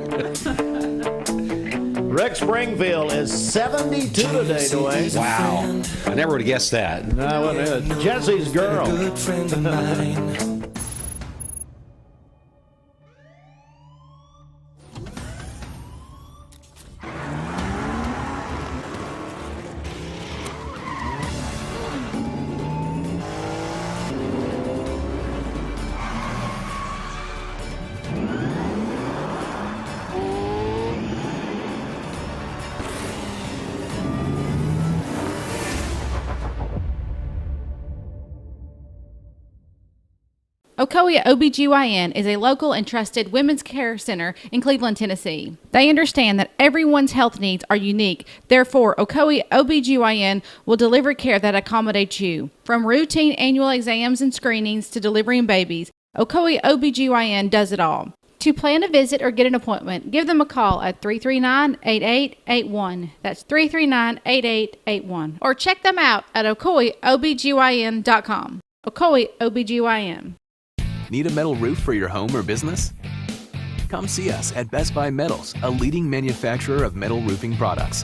Rick Springfield is 72 today, Dwayne. Wow. I never would have guessed that. No, Jesse's girl. Good friend of mine. Ocoee OBGYN is a local and trusted women's care center in Cleveland, Tennessee. They understand that everyone's health needs are unique. Therefore, Ocoee OBGYN will deliver care that accommodates you. From routine annual exams and screenings to delivering babies, Ocoee OBGYN does it all. To plan a visit or get an appointment, give them a call at 339-8881. That's 339-8881. Or check them out at OcoeeOBGYN.com. Ocoee OBGYN. Need a metal roof for your home or business? Come see us at Best Buy Metals, a leading manufacturer of metal roofing products.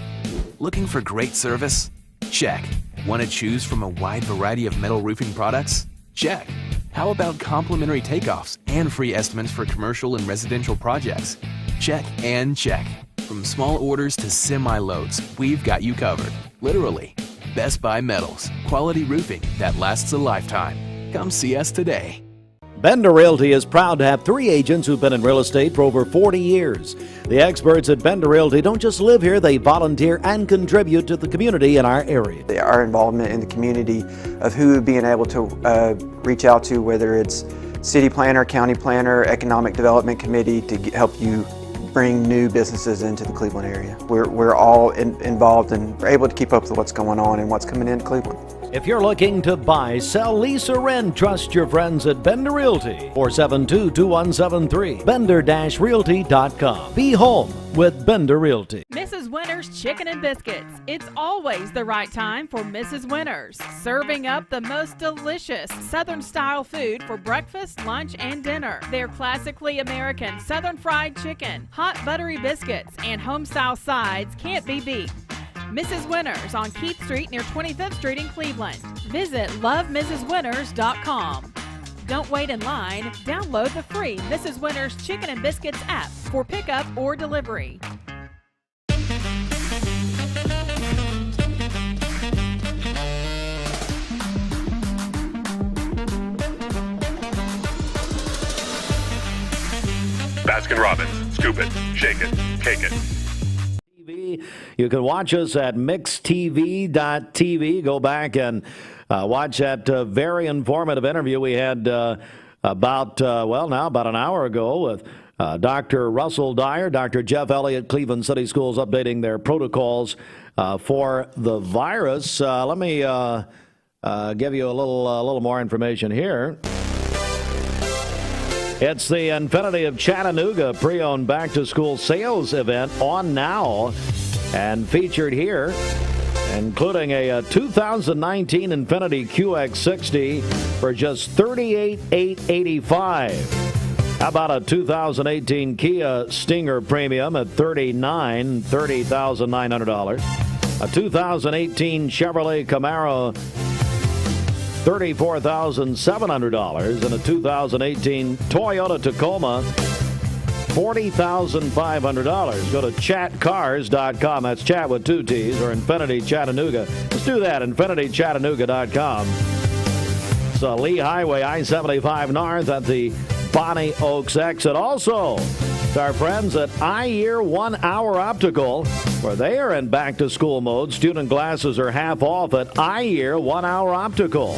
Looking for great service? Check. Want to choose from a wide variety of metal roofing products? Check. How about complimentary takeoffs and free estimates for commercial and residential projects? Check and check. From small orders to semi-loads, we've got you covered. Literally. Best Buy Metals. Quality roofing that lasts a lifetime. Come see us today. Bender Realty is proud to have 3 agents who've been in real estate for over 40 years. The experts at Bender Realty don't just live here, they volunteer and contribute to the community in our area. Our involvement in the community of who being able to reach out to, whether it's city planner, county planner, economic development committee, to help you bring new businesses into the Cleveland area. We're all involved and we're able to keep up with what's going on and what's coming into Cleveland. If you're looking to buy, sell, lease, or rent, trust your friends at Bender Realty. 472-2173. Bender-Realty.com. Be home with Bender Realty. Mrs. Winter's Chicken and Biscuits. It's always the right time for Mrs. Winter's. Serving up the most delicious Southern-style food for breakfast, lunch, and dinner. Their classically American Southern fried chicken, hot buttery biscuits, and home-style sides can't be beat. Mrs. Winters on Keith Street near 25th Street in Cleveland. Visit lovemrswinters.com. Don't wait in line. Download the free Mrs. Winters Chicken and Biscuits app for pickup or delivery. Baskin-Robbins. Scoop it, shake it, cake it. You can watch us at mixtv.tv. Go back and watch that very informative interview we had about an hour ago with Dr. Russell Dyer, Dr. Jeff Elliott, Cleveland City Schools, updating their protocols for the virus. Let me give you a little more information here. It's the Infinity of Chattanooga pre-owned back-to-school sales event on now and featured here, including a 2019 Infinity QX60 for just $38,885. How about a 2018 Kia Stinger Premium at $30,900? A 2018 Chevrolet Camaro, $34,700, and a 2018 Toyota Tacoma, $40,500. Go to chatcars.com. That's chat with 2 T's, or Infinity Chattanooga. Let's do that, infinitychattanooga.com. It's Lee Highway, I-75 North at the Bonnie Oaks exit. Also, it's our friends at I-Year 1 Hour Optical, where they are in back-to-school mode. Student glasses are half off at I-Year 1 Hour Optical.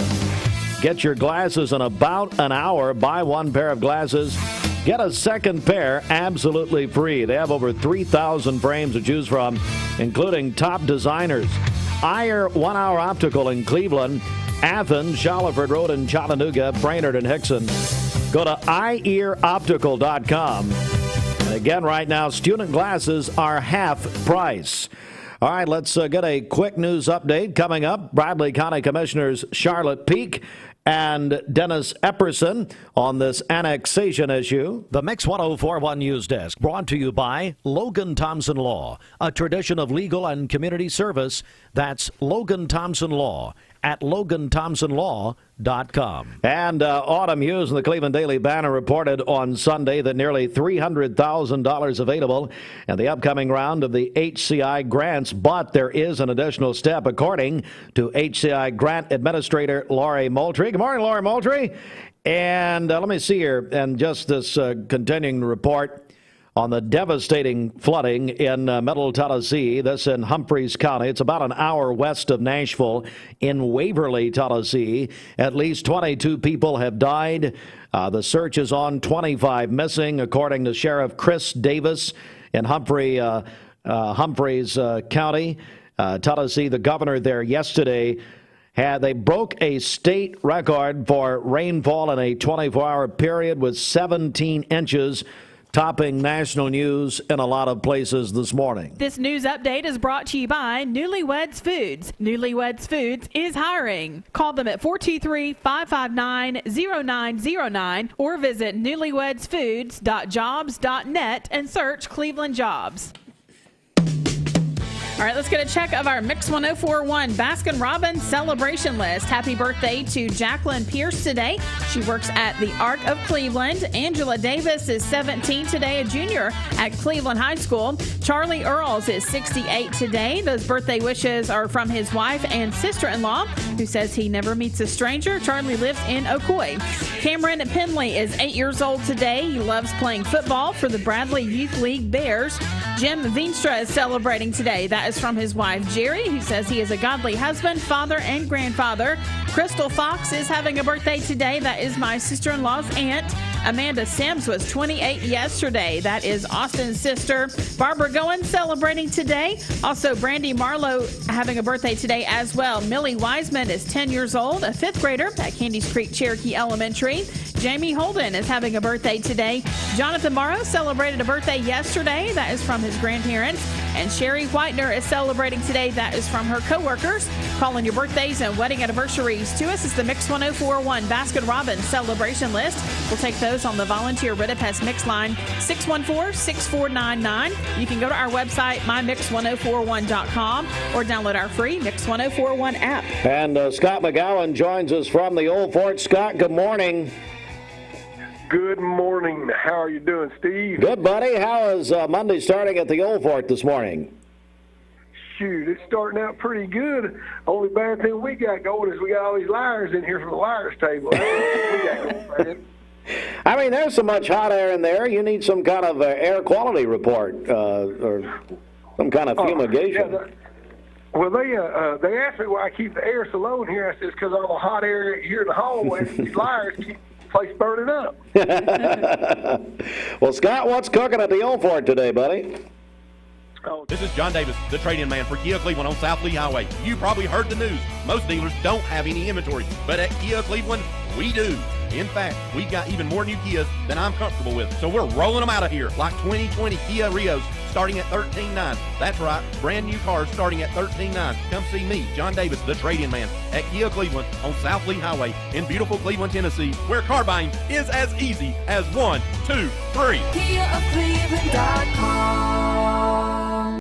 Get your glasses in about an hour. Buy 1 pair of glasses, get a second pair absolutely free. They have over 3,000 frames to choose from, including top designers. I-Year 1 Hour Optical in Cleveland, Athens, Shaliford Road in Chattanooga, Brainerd and Hickson. Go to eyeearoptical.com. And again, right now, student glasses are half price. All right, let's get a quick news update coming up. Bradley County Commissioners Charlotte Peake and Dennis Epperson on this annexation issue. The Mix 1041 News Desk brought to you by Logan Thompson Law, a tradition of legal and community service. That's Logan Thompson Law at LoganThompsonLaw.com. And Autumn Hughes in the Cleveland Daily Banner reported on Sunday that nearly $300,000 available in the upcoming round of the HCI grants, but there is an additional step, according to HCI Grant Administrator Lori Moultrie. Good morning, Lori Moultrie. And let me see here, and just this continuing report on the devastating flooding in Middle Tennessee. This in Humphreys County. It's about an hour west of Nashville in Waverly, Tennessee. At least 22 people have died. The search is on, 25 missing, according to Sheriff Chris Davis in Humphreys County, Tennessee. The governor there yesterday they broke a state record for rainfall in a 24-hour period with 17 inches, topping national news in a lot of places this morning. This news update is brought to you by Newlyweds Foods. Newlyweds Foods is hiring. Call them at 423-559-0909 or visit newlywedsfoods.jobs.net and search Cleveland Jobs. All right, let's get a check of our Mix 1041 Baskin-Robbins celebration list. Happy birthday to Jacqueline Pierce today. She works at the Arc of Cleveland. Angela Davis is 17 today, a junior at Cleveland High School. Charlie Earls is 68 today. Those birthday wishes are from his wife and sister-in-law, who says he never meets a stranger. Charlie lives in Ocoee. Cameron Penley is 8 years old today. He loves playing football for the Bradley Youth League Bears. Jim Veenstra is celebrating today. That is from his wife, Jerry, who says he is a godly husband, father, and grandfather. Crystal Fox is having a birthday today. That is my sister-in-law's aunt. Amanda Sims was 28 yesterday. That is Austin's sister. Barbara Goen celebrating today. Also, Brandy Marlowe having a birthday today as well. Millie Wiseman is 10 years old, a fifth grader at Candies Creek Cherokee Elementary. Jamie Holden is having a birthday today. Jonathan Morrow celebrated a birthday yesterday. That is from his grandparents. And Sherry Whitener is celebrating today. That is from her coworkers. Calling your birthdays and wedding anniversaries to us is the Mix 1041 Baskin-Robbins celebration list. We'll take those on the volunteer Ridipest Mix line, 614-6499. You can go to our website, mymix1041.com, or download our free Mix 1041 app. And Scott McGowan joins us from the Old Fort. Scott, good morning. Good morning. How are you doing, Steve? Good, buddy. How is Monday starting at the Old Fort this morning? Shoot, it's starting out pretty good. Only bad thing we got going is we got all these liars in here from the liars table. That's what we got going, man. I mean, there's so much hot air in there. You need some kind of air quality report or some kind of fumigation. Well, they asked me why I keep the air so low in here. I said it's because all the hot air here in the hallway, these liars keep the place burning up. Well, Scott, what's cooking at the Old Fort today, buddy? This is John Davis, the trade-in man for Kia Cleveland on South Lee Highway. You probably heard the news. Most dealers don't have any inventory, but at Kia Cleveland, we do. In fact, we've got even more new Kias than I'm comfortable with. So we're rolling them out of here like 2020 Kia Rios, starting at $13,900. That's right, brand new cars starting at $13,900. Come see me, John Davis, the trade-in man, at Kia Cleveland on South Lee Highway in beautiful Cleveland, Tennessee, where car buying is as easy as 1, 2, 3. KiaofCleveland.com.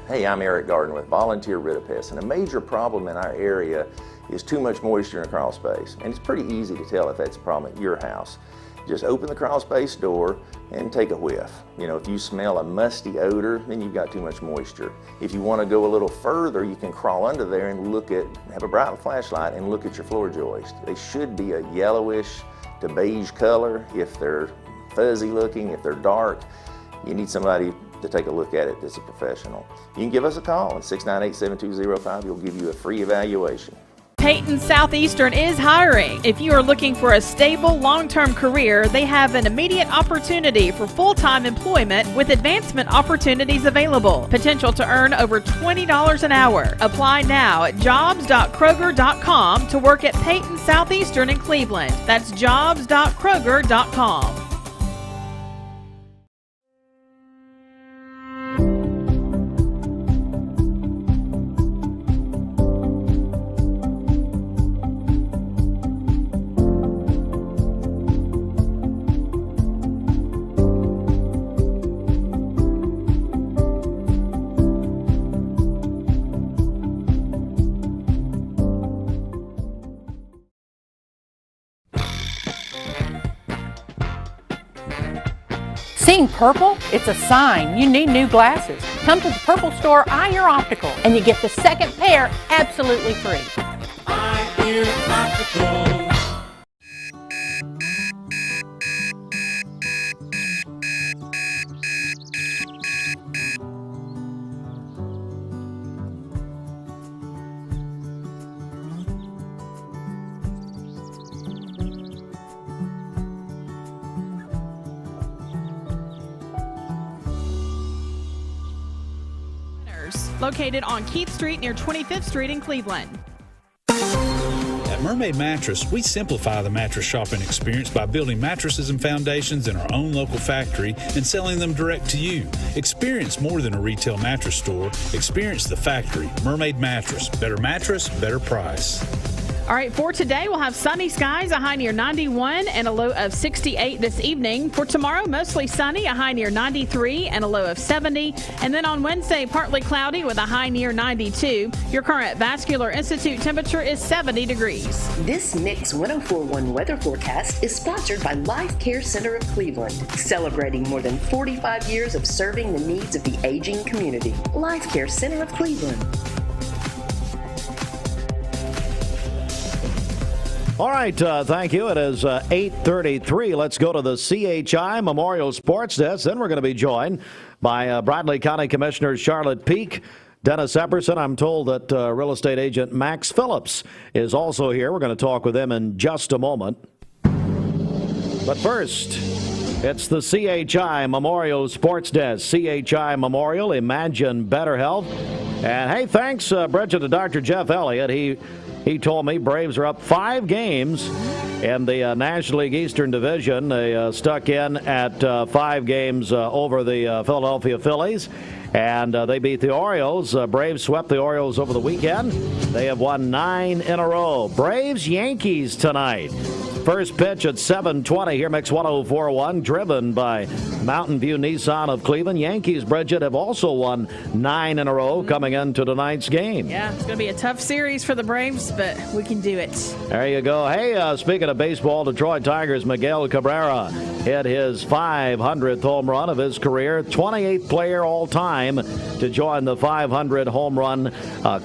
Hey, I'm Eric Garden with Volunteer Rid-A-Pest, and a major problem in our area is too much moisture in a crawl space. And it's pretty easy to tell if that's a problem at your house. Just open the crawl space door and take a whiff. You know, if you smell a musty odor, then you've got too much moisture. If you want to go a little further, you can crawl under there and have a bright flashlight and look at your floor joists. They should be a yellowish to beige color. If they're fuzzy looking, if they're dark, you need somebody to take a look at it that's a professional. You can give us a call at 698-7205. We'll give you a free evaluation. Peyton Southeastern is hiring. If you are looking for a stable, long-term career, they have an immediate opportunity for full-time employment with advancement opportunities available. Potential to earn over $20 an hour. Apply now at jobs.kroger.com to work at Peyton Southeastern in Cleveland. That's jobs.kroger.com. Seeing purple? It's a sign you need new glasses. Come to the Purple Store, Eye Your Optical, and you get the second pair absolutely free. Eye Your Optical. Located on Keith Street near 25th Street in Cleveland. At Mermaid Mattress, we simplify the mattress shopping experience by building mattresses and foundations in our own local factory and selling them direct to you. Experience more than a retail mattress store. Experience the factory. Mermaid Mattress. Better mattress, better price. All right, for today, we'll have sunny skies, a high near 91 and a low of 68 this evening. For tomorrow, mostly sunny, a high near 93 and a low of 70. And then on Wednesday, partly cloudy with a high near 92. Your current Vascular Institute temperature is 70 degrees. This Mix 1041 weather forecast is sponsored by Life Care Center of Cleveland, celebrating more than 45 years of serving the needs of the aging community. Life Care Center of Cleveland. All right, thank you. It is 8:33. Let's go to the CHI Memorial Sports Desk. Then we're going to be joined by Bradley County Commissioner Charlotte Peake, Dennis Epperson. I'm told that real estate agent Max Phillips is also here. We're going to talk with him in just a moment. But first, it's the CHI Memorial Sports Desk. CHI Memorial, imagine better health. And hey, thanks, Bridget, to Dr. Jeff Elliott. He told me Braves are up 5 games in the National League Eastern Division. They stuck in at 5 games over the Philadelphia Phillies, and they beat the Orioles. Braves swept the Orioles over the weekend. They have won 9 in a row. Braves-Yankees tonight. First pitch at 7:20 here, Mix 1041, driven by Mountain View Nissan of Cleveland. Yankees, Bridget, have also won 9 in a row coming into tonight's game. Yeah, it's going to be a tough series for the Braves, but we can do it. There you go. Hey, speaking of baseball, Detroit Tigers, Miguel Cabrera hit his 500th home run of his career, 28th player all time to join the 500 home run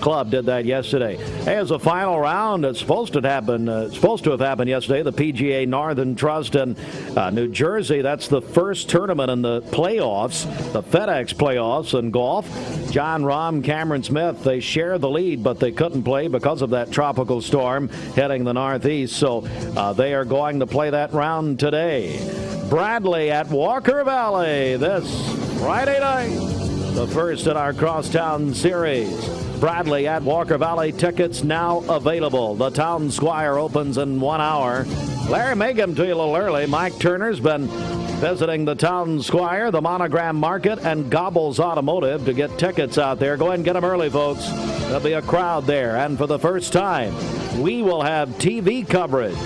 club. Did that yesterday. Hey, as a final round, it's supposed to have happened yesterday. The PGA Northern Trust in New Jersey. That's the first tournament in the playoffs, the FedEx playoffs in golf. John Rahm, Cameron Smith, they share the lead, but they couldn't play because of that tropical storm hitting the Northeast. So they are going to play that round today. Bradley at Walker Valley this Friday night, the first in our Crosstown Series. Bradley at Walker Valley, tickets now available. The Town Squire opens in 1 hour. Larry may give them to you a little early. Mike Turner's been visiting the Town Squire, the Monogram Market, and Gobbles Automotive to get tickets out there. Go ahead and get them early, folks. There'll be a crowd there. And for the first time, we will have TV coverage.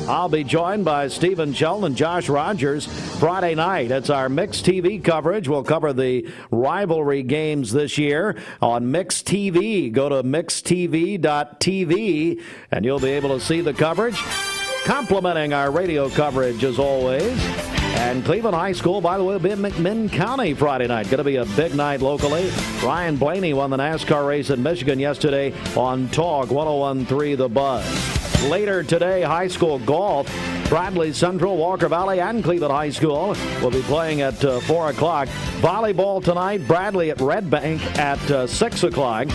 I'll be joined by Stephen Sheldon and Josh Rogers Friday night. It's our mixed TV coverage. We'll cover the rivalry games this year on Mixed TV. Go to mixedtv.tv and you'll be able to see the coverage. Complementing our radio coverage as always. And Cleveland High School, by the way, will be in McMinn County Friday night. Going to be a big night locally. Ryan Blaney won the NASCAR race in Michigan yesterday on TOG 101.3 The Buzz. Later today, high school golf. Bradley Central, Walker Valley, and Cleveland High School will be playing at 4 o'clock. Volleyball tonight, Bradley at Red Bank at 6 o'clock.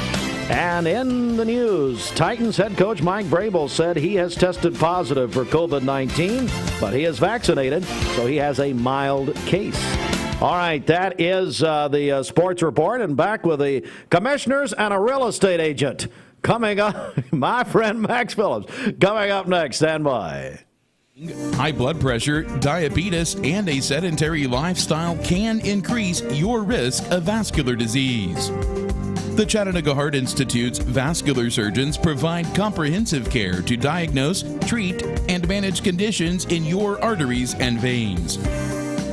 And in the news, Titans head coach Mike Brable said he has tested positive for COVID-19, but he is vaccinated, so he has a mild case. All right, that is the sports report, and back with the commissioners and a real estate agent. Coming up, my friend Max Phillips. Coming up next, stand by. High blood pressure, diabetes, and a sedentary lifestyle can increase your risk of vascular disease. The Chattanooga Heart Institute's vascular surgeons provide comprehensive care to diagnose, treat, and manage conditions in your arteries and veins.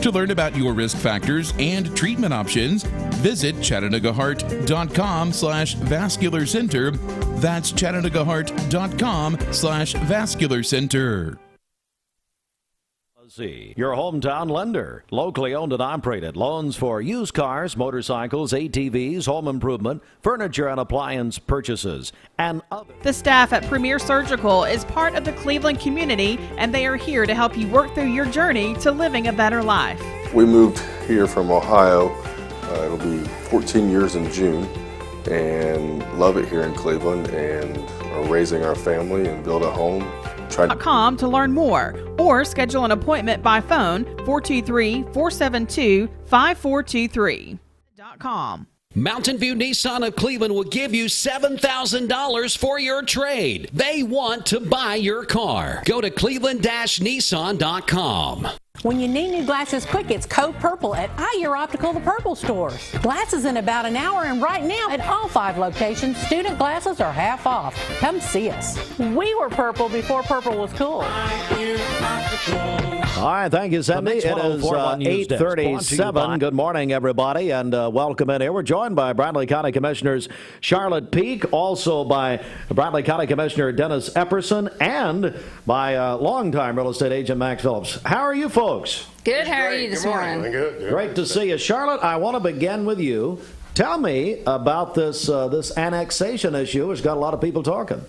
To learn about your risk factors and treatment options, visit ChattanoogaHeart.com/vascular center. That's ChattanoogaHeart.com/vascular center. Your hometown lender, locally owned and operated. Loans for used cars, motorcycles, ATVs, home improvement, furniture and appliance purchases, and other. The staff at Premier Surgical is part of the Cleveland community, and they are here to help you work through your journey to living a better life. We moved here from Ohio. It'll be 14 years in June, and love it here in Cleveland, and are raising our family and build a home. .com to learn more or schedule an appointment by phone 423-472-5423.com. Mountain View Nissan of Cleveland will give you $7,000 for your trade. They want to buy your car. Go to cleveland-nissan.com. When you need new glasses quick, it's Code Purple at Your Optical, the Purple stores. Glasses in about an hour, and right now at all 5 locations, student glasses are half off. Come see us. We were purple before purple was cool. All right, thank you, Cindy. It is 8:37. Good morning, everybody, and welcome in here. We're joined by Bradley County Commissioners Charlotte Peake, also by Bradley County Commissioner Dennis Epperson, and by longtime real estate agent Max Phillips. How are you folks? Good. How are you this morning? Good. Great to see you. Charlotte, I want to begin with you. Tell me about this annexation issue, which got a lot of people talking.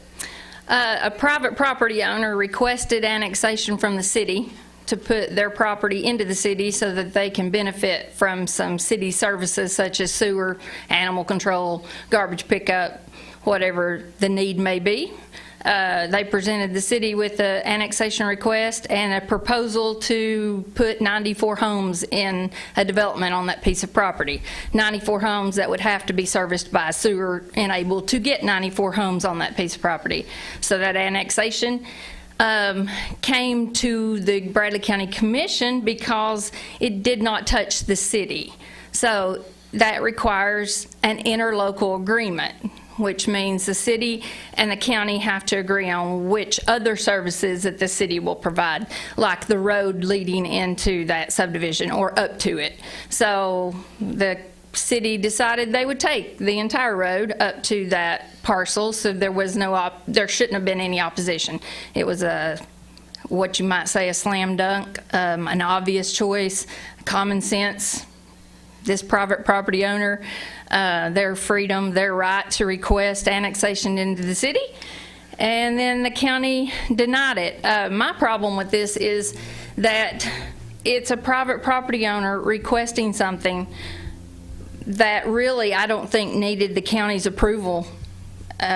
A private property owner requested annexation from the city to put their property into the city so that they can benefit from some city services such as sewer, animal control, garbage pickup, whatever the need may be. They presented the city with an annexation request and a proposal to put 94 homes in a development on that piece of property. 94 homes that would have to be serviced by sewer and able to get 94 homes on that piece of property. So that annexation came to the Bradley County Commission because it did not touch the city. So that requires an interlocal agreement, which means the city and the county have to agree on which other services that the city will provide, like the road leading into that subdivision or up to it. So the city decided they would take the entire road up to that parcel, so there was there shouldn't have been any opposition. It was what you might say a slam dunk, an obvious choice, common sense. This private property owner, their freedom, their right to request annexation into the city, and then the county denied it. My problem with this is that it's a private property owner requesting something that really I don't think needed the county's approval.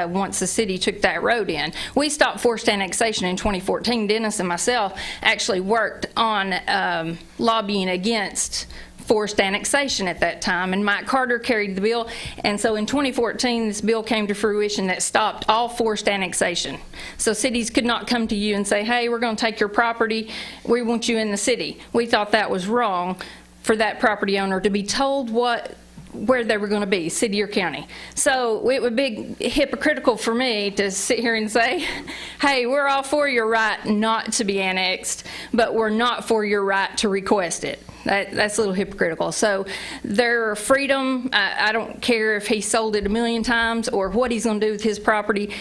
Once the city took that road in. We stopped forced annexation in 2014. Dennis and myself actually worked on lobbying against forced annexation at that time, and Mike Carter carried the bill, and so in 2014 this bill came to fruition that stopped all forced annexation. So cities could not come to you and say, hey, we're going to take your property, we want you in the city. We thought that was wrong for that property owner to be told where they were going to be, city or county. So it would be hypocritical for me to sit here and say, hey, we're all for your right not to be annexed, but we're not for your right to request it. That's a little hypocritical. So their freedom, I don't care if he sold it 1 million times or what he's going to do with his property,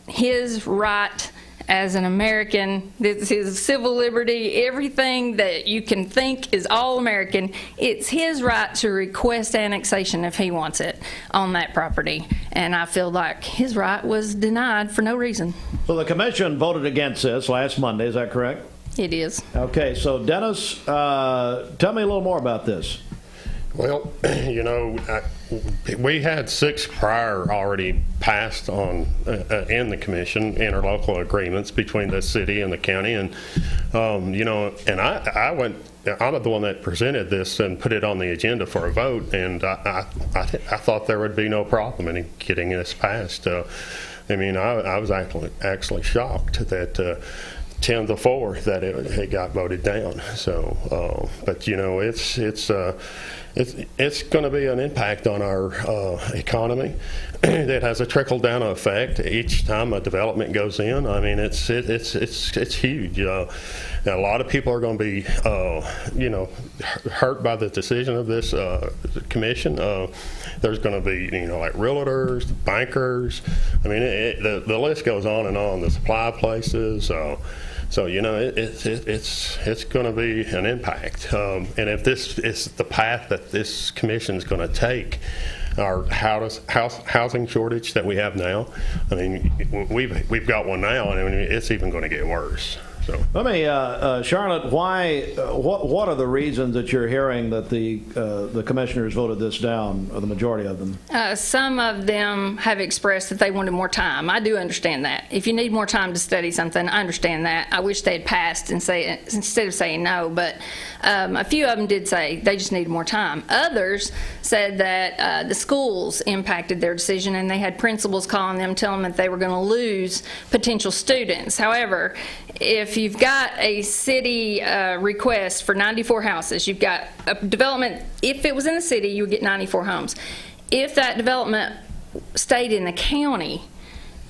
his right as an American, this is civil liberty, everything that you can think is all American, it's his right to request annexation if he wants it on that property. And I feel like his right was denied for no reason. So the commission voted against this last Monday, is that correct? It is. Okay, so Dennis, tell me a little more about this. Well, you know, we had 6 prior already passed on in the commission, interlocal agreements between the city and the county, and you know, and I'm the one that presented this and put it on the agenda for a vote, and I thought there would be no problem in getting this passed. I mean, I was actually shocked that 10-4 that it got voted down. So, but you know, it's going to be an impact on our economy. That has a trickle-down effect each time a development goes in. I mean, it's huge. A lot of people are going to be, you know, hurt by the decision of this commission. There's going to be, you know, like realtors, bankers. I mean, the list goes on and on. The supply places. So you know, it's going to be an impact, and if this is the path that this commission is going to take, our housing shortage that we have now, I mean, we've got one now, and I mean, it's even going to get worse. So let me, Charlotte, what are the reasons that you're hearing that the commissioners voted this down, or the majority of them? Some of them have expressed that they wanted more time. I do understand that. If you need more time to study something, I understand that. I wish they had passed and say instead of saying no, but a few of them did say they just needed more time. Others said that the schools impacted their decision, and they had principals calling them, telling them that they were going to lose potential students. However, if you've got a city request for 94 houses, you've got a development, if it was in the city, you would get 94 homes. If that development stayed in the county,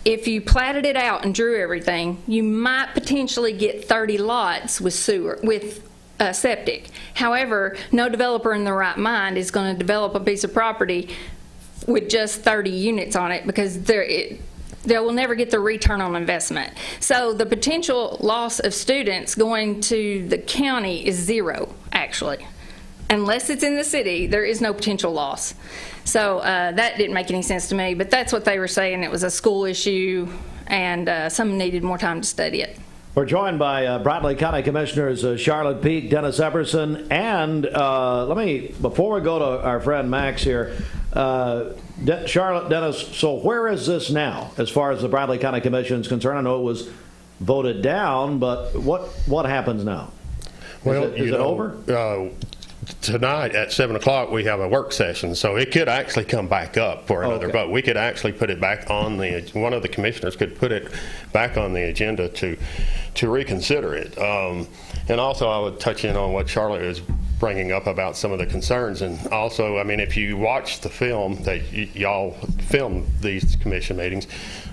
if you platted it out and drew everything, you might potentially get 30 lots with sewer, with septic. However, no developer in their right mind is going to develop a piece of property with just 30 units on it, because they will never get the return on investment. So the potential loss of students going to the county is zero, actually. Unless it's in the city, there is no potential loss. So that didn't make any sense to me, but that's what they were saying. It was a school issue, and some needed more time to study it. We're joined by Bradley County Commissioners Charlotte Peake, Dennis Epperson, and before we go to our friend Max here, Charlotte, Dennis, so where is this now as far as the Bradley County Commission is concerned? I know it was voted down, but what happens now? Well, is it over? Tonight at 7 o'clock we have a work session, so it could actually come back up for another vote. We could actually put it back on one of the commissioners could put it back on the agenda to reconsider it. And also I would touch in on what Charlotte is bringing up about some of the concerns, and also, I mean, if you watch the film that y'all filmed these commission meetings,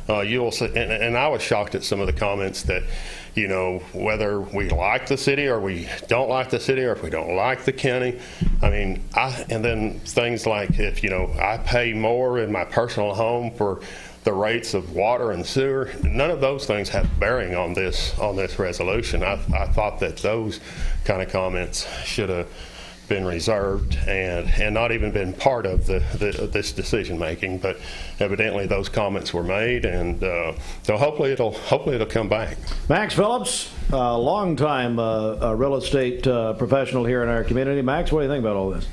you will see, and I was shocked at some of the comments that, you know, whether we like the city or we don't like the city, or if we don't like the county. I mean, and then things like, if, you know, I pay more in my personal home for the rates of water and sewer, none of those things have bearing on this resolution. I thought that those kind of comments should have been reserved and not even been part of this decision making. But evidently those comments were made, and so hopefully it'll come back. Max Phillips, a longtime real estate professional here in our community. Max, what do you think about all this?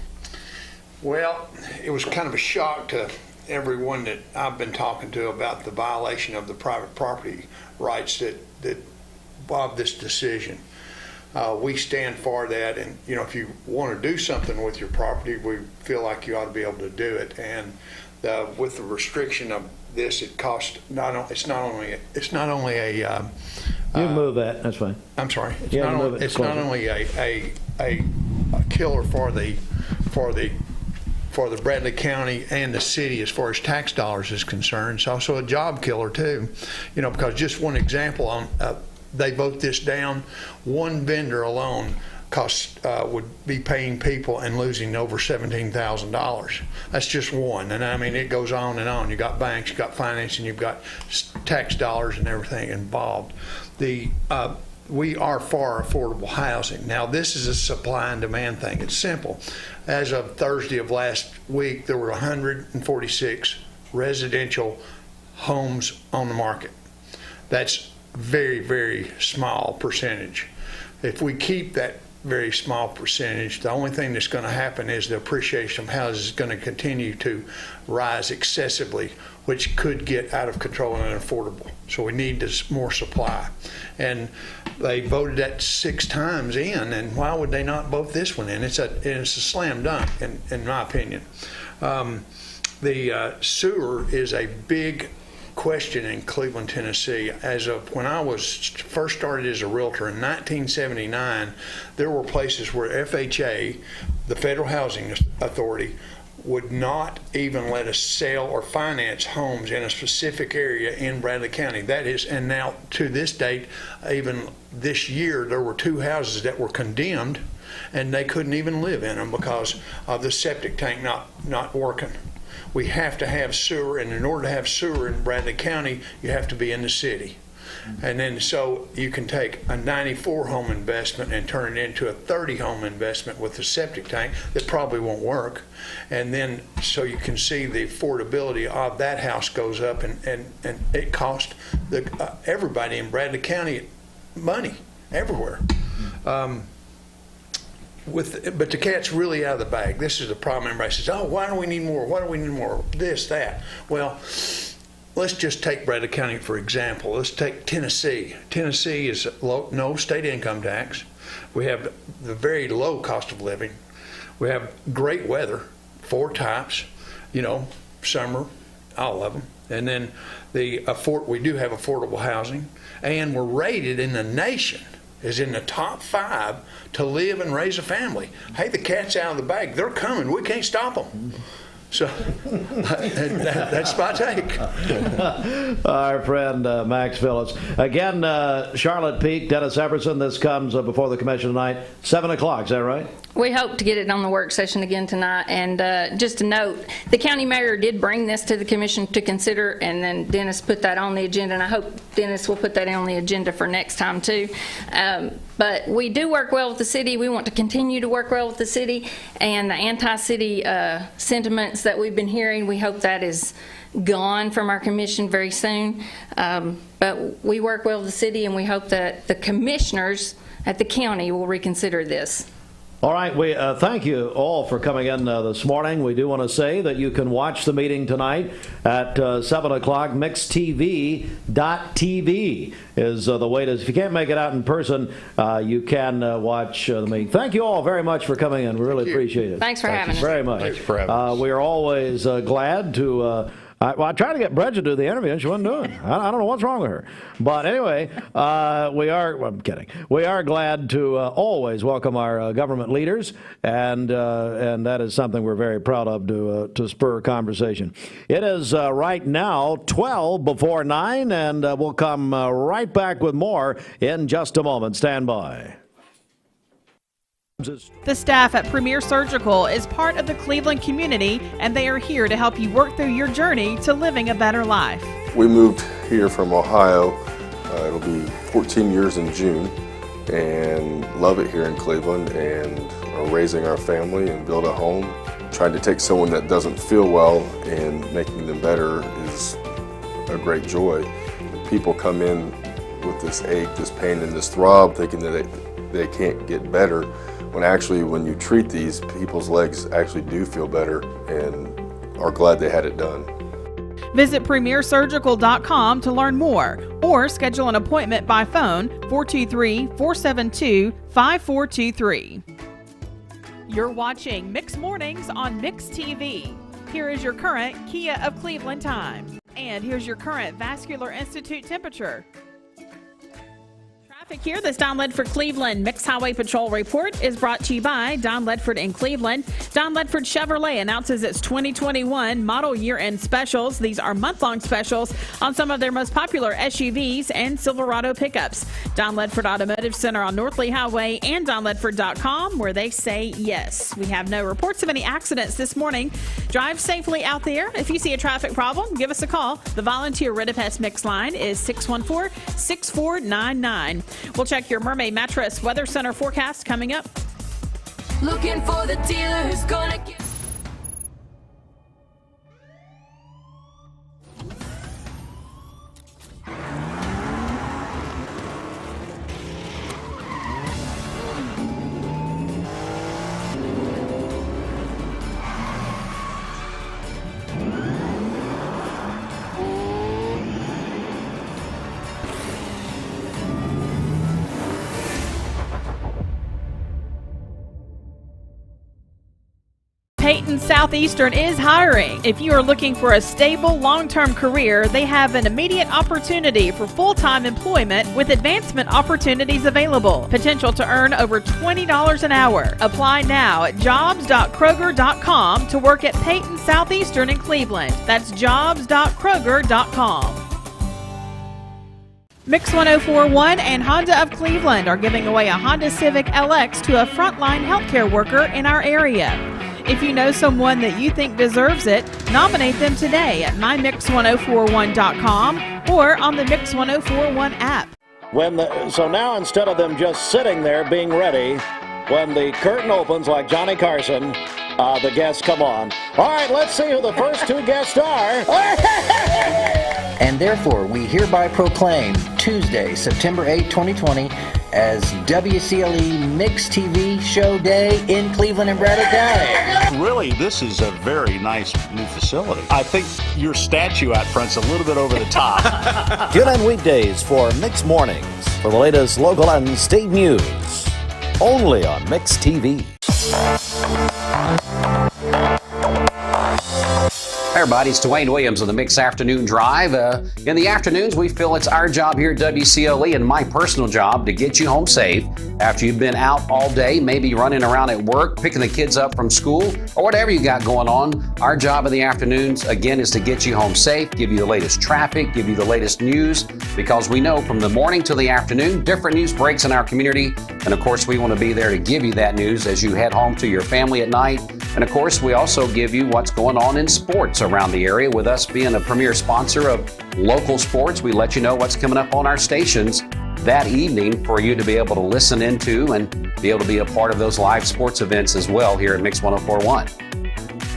Well, it was kind of a shock to everyone that I've been talking to about the violation of the private property rights that of this decision. We stand for that, and if you want to do something with your property, we feel like you ought to be able to do it. And with the restriction of this, it costs it's not only a you can move that. That's fine. I'm sorry. It's not only a killer for the Bradley County and the city as far as tax dollars is concerned. It's also a job killer too, because just one example on they vote this down. One vendor alone would be paying people and losing over $17,000. That's just one, and I mean it goes on and on. You got banks, you got financing, you've got tax dollars and everything involved. We are for affordable housing. Now this is a supply and demand thing. It's simple. As of Thursday of last week, there were 146 residential homes on the market. That's very, very small percentage. If we keep that very small percentage, the only thing that's going to happen is the appreciation of houses is going to continue to rise excessively, which could get out of control and unaffordable. So we need this more supply. And they voted that 6 times in, and why would they not vote this one in? It's a slam dunk, in my opinion. The sewer is a big question in Cleveland, Tennessee. As of when I was first started as a realtor in 1979, there were places where FHA, the Federal Housing Authority, would not even let us sell or finance homes in a specific area in Bradley County. That is, and now to this date, even this year, there were 2 houses that were condemned and they couldn't even live in them because of the septic tank not working. We have to have sewer, and in order to have sewer in Bradley County, you have to be in the city. And then so you can take a 94 home investment and turn it into a 30 home investment with a septic tank that probably won't work. And then so you can see the affordability of that house goes up, and it costs everybody in Bradley County money everywhere. But the cat's really out of the bag. This is the problem. Everybody says, oh, why do we need more? Why do we need more? This, that. Well, let's just take Bradley County for example. Let's take Tennessee. Tennessee is no state income tax. We have the very low cost of living. We have great weather, 4 types, summer, all of them. And then we do have affordable housing, and we're rated in the nation is in the top 5 to live and raise a family. Hey, the cat's out of the bag. They're coming. We can't stop them. So that's my take. Our friend Max Phillips. Again, Charlotte Peake, Dennis Epperson, this comes before the commission tonight, 7 o'clock, is that right? We hope to get it on the work session again tonight. And just a note, the county mayor did bring this to the commission to consider, and then Dennis put that on the agenda, and I hope Dennis will put that on the agenda for next time too. But we do work well with the city. We want to continue to work well with the city, and the anti-city sentiments that we've been hearing, we hope that is gone from our commission very soon. But we work well with the city, and we hope that the commissioners at the county will reconsider this. All right, we thank you all for coming in this morning. We do want to say that you can watch the meeting tonight at 7 o'clock. Mixtv.tv is the way to, if you can't make it out in person, you can watch the meeting. Thank you all very much for coming in. We really appreciate it. Thanks for having us. Very much. Thanks for having us. We are always glad to I tried to get Brett to do the interview, and she wasn't doing it. I don't know what's wrong with her. But anyway, I'm kidding. We are glad to always welcome our government leaders, and that is something we're very proud of to spur conversation. It is right now 12 before 9, and we'll come right back with more in just a moment. Stand by. The staff at Premier Surgical is part of the Cleveland community, and they are here to help you work through your journey to living a better life. We moved here from Ohio. It'll be 14 years in June, and love it here in Cleveland, and are raising our family and build a home. Trying to take someone that doesn't feel well and making them better is a great joy. People come in with this ache, this pain, and this throb thinking that they can't get better, when actually when you treat these, people's legs actually do feel better and are glad they had it done. Visit premiersurgical.com to learn more or schedule an appointment by phone 423-472-5423. You're watching Mix Mornings on Mix TV. Here is your current Kia of Cleveland time. And here's your current Vascular Institute temperature. Traffic here, this Don Ledford Cleveland Mix Highway Patrol report is brought to you by Don Ledford in Cleveland. Don Ledford Chevrolet announces its 2021 model year-end specials. These are month-long specials on some of their most popular SUVs and Silverado pickups. Don Ledford Automotive Center on North Lee Highway and DonLedford.com, where they say yes. We have no reports of any accidents this morning. Drive safely out there. If you see a traffic problem, give us a call. The volunteer Ridipest Mix line is 614-6499. We'll check your Mermaid Mattress Weather Center forecast coming up. Looking for the dealer who's gonna get. Peyton Southeastern is hiring. If you are looking for a stable, long-term career, they have an immediate opportunity for full-time employment with advancement opportunities available. Potential to earn over $20 an hour. Apply now at jobs.kroger.com to work at Peyton Southeastern in Cleveland. That's jobs.kroger.com. Mix 1041 and Honda of Cleveland are giving away a Honda Civic LX to a frontline healthcare worker in our area. If you know someone that you think deserves it, nominate them today at mymix1041.com or on the Mix 1041 app. So now instead of them just sitting there being ready, when the curtain opens like Johnny Carson, the guests come on. All right, let's see who the first two guests are. And therefore, we hereby proclaim Tuesday, September 8, 2020, as WCLE Mix TV Show Day in Cleveland and Braddock County. Really, this is a very nice new facility. I think your statue out front's a little bit over the top. Tune in weekdays for Mix Mornings for the latest local and state news. Only on Mix TV. Hey everybody, it's Dwayne Williams of the Mix Afternoon Drive. In the afternoons, we feel it's our job here at WCLE and my personal job to get you home safe after you've been out all day, maybe running around at work, picking the kids up from school, or whatever you got going on. Our job in the afternoons, again, is to get you home safe, give you the latest traffic, give you the latest news, because we know from the morning till the afternoon, different news breaks in our community. And of course, we want to be there to give you that news as you head home to your family at night. And of course, we also give you what's going on in sports around the area. With us being a premier sponsor of local sports, we let you know what's coming up on our stations that evening for you to be able to listen into and be able to be a part of those live sports events as well here at Mix 1041.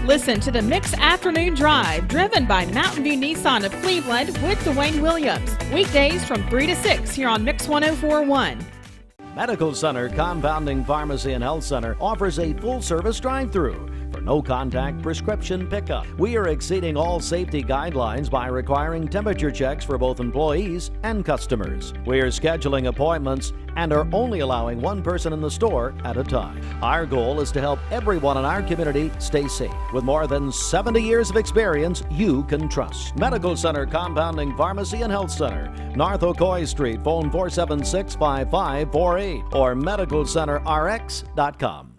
Listen to the Mix Afternoon Drive, driven by Mountain View Nissan of Cleveland with Dwayne Williams. Weekdays from 3 to 6 here on Mix 1041. Medical Center Compounding Pharmacy and Health Center offers a full-service drive-through for no-contact prescription pickup. We are exceeding all safety guidelines by requiring temperature checks for both employees and customers. We are scheduling appointments and are only allowing one person in the store at a time. Our goal is to help everyone in our community stay safe. With more than 70 years of experience you can trust. Medical Center Compounding Pharmacy and Health Center, North Ocoee Street, phone 476-5548 or medicalcenterrx.com.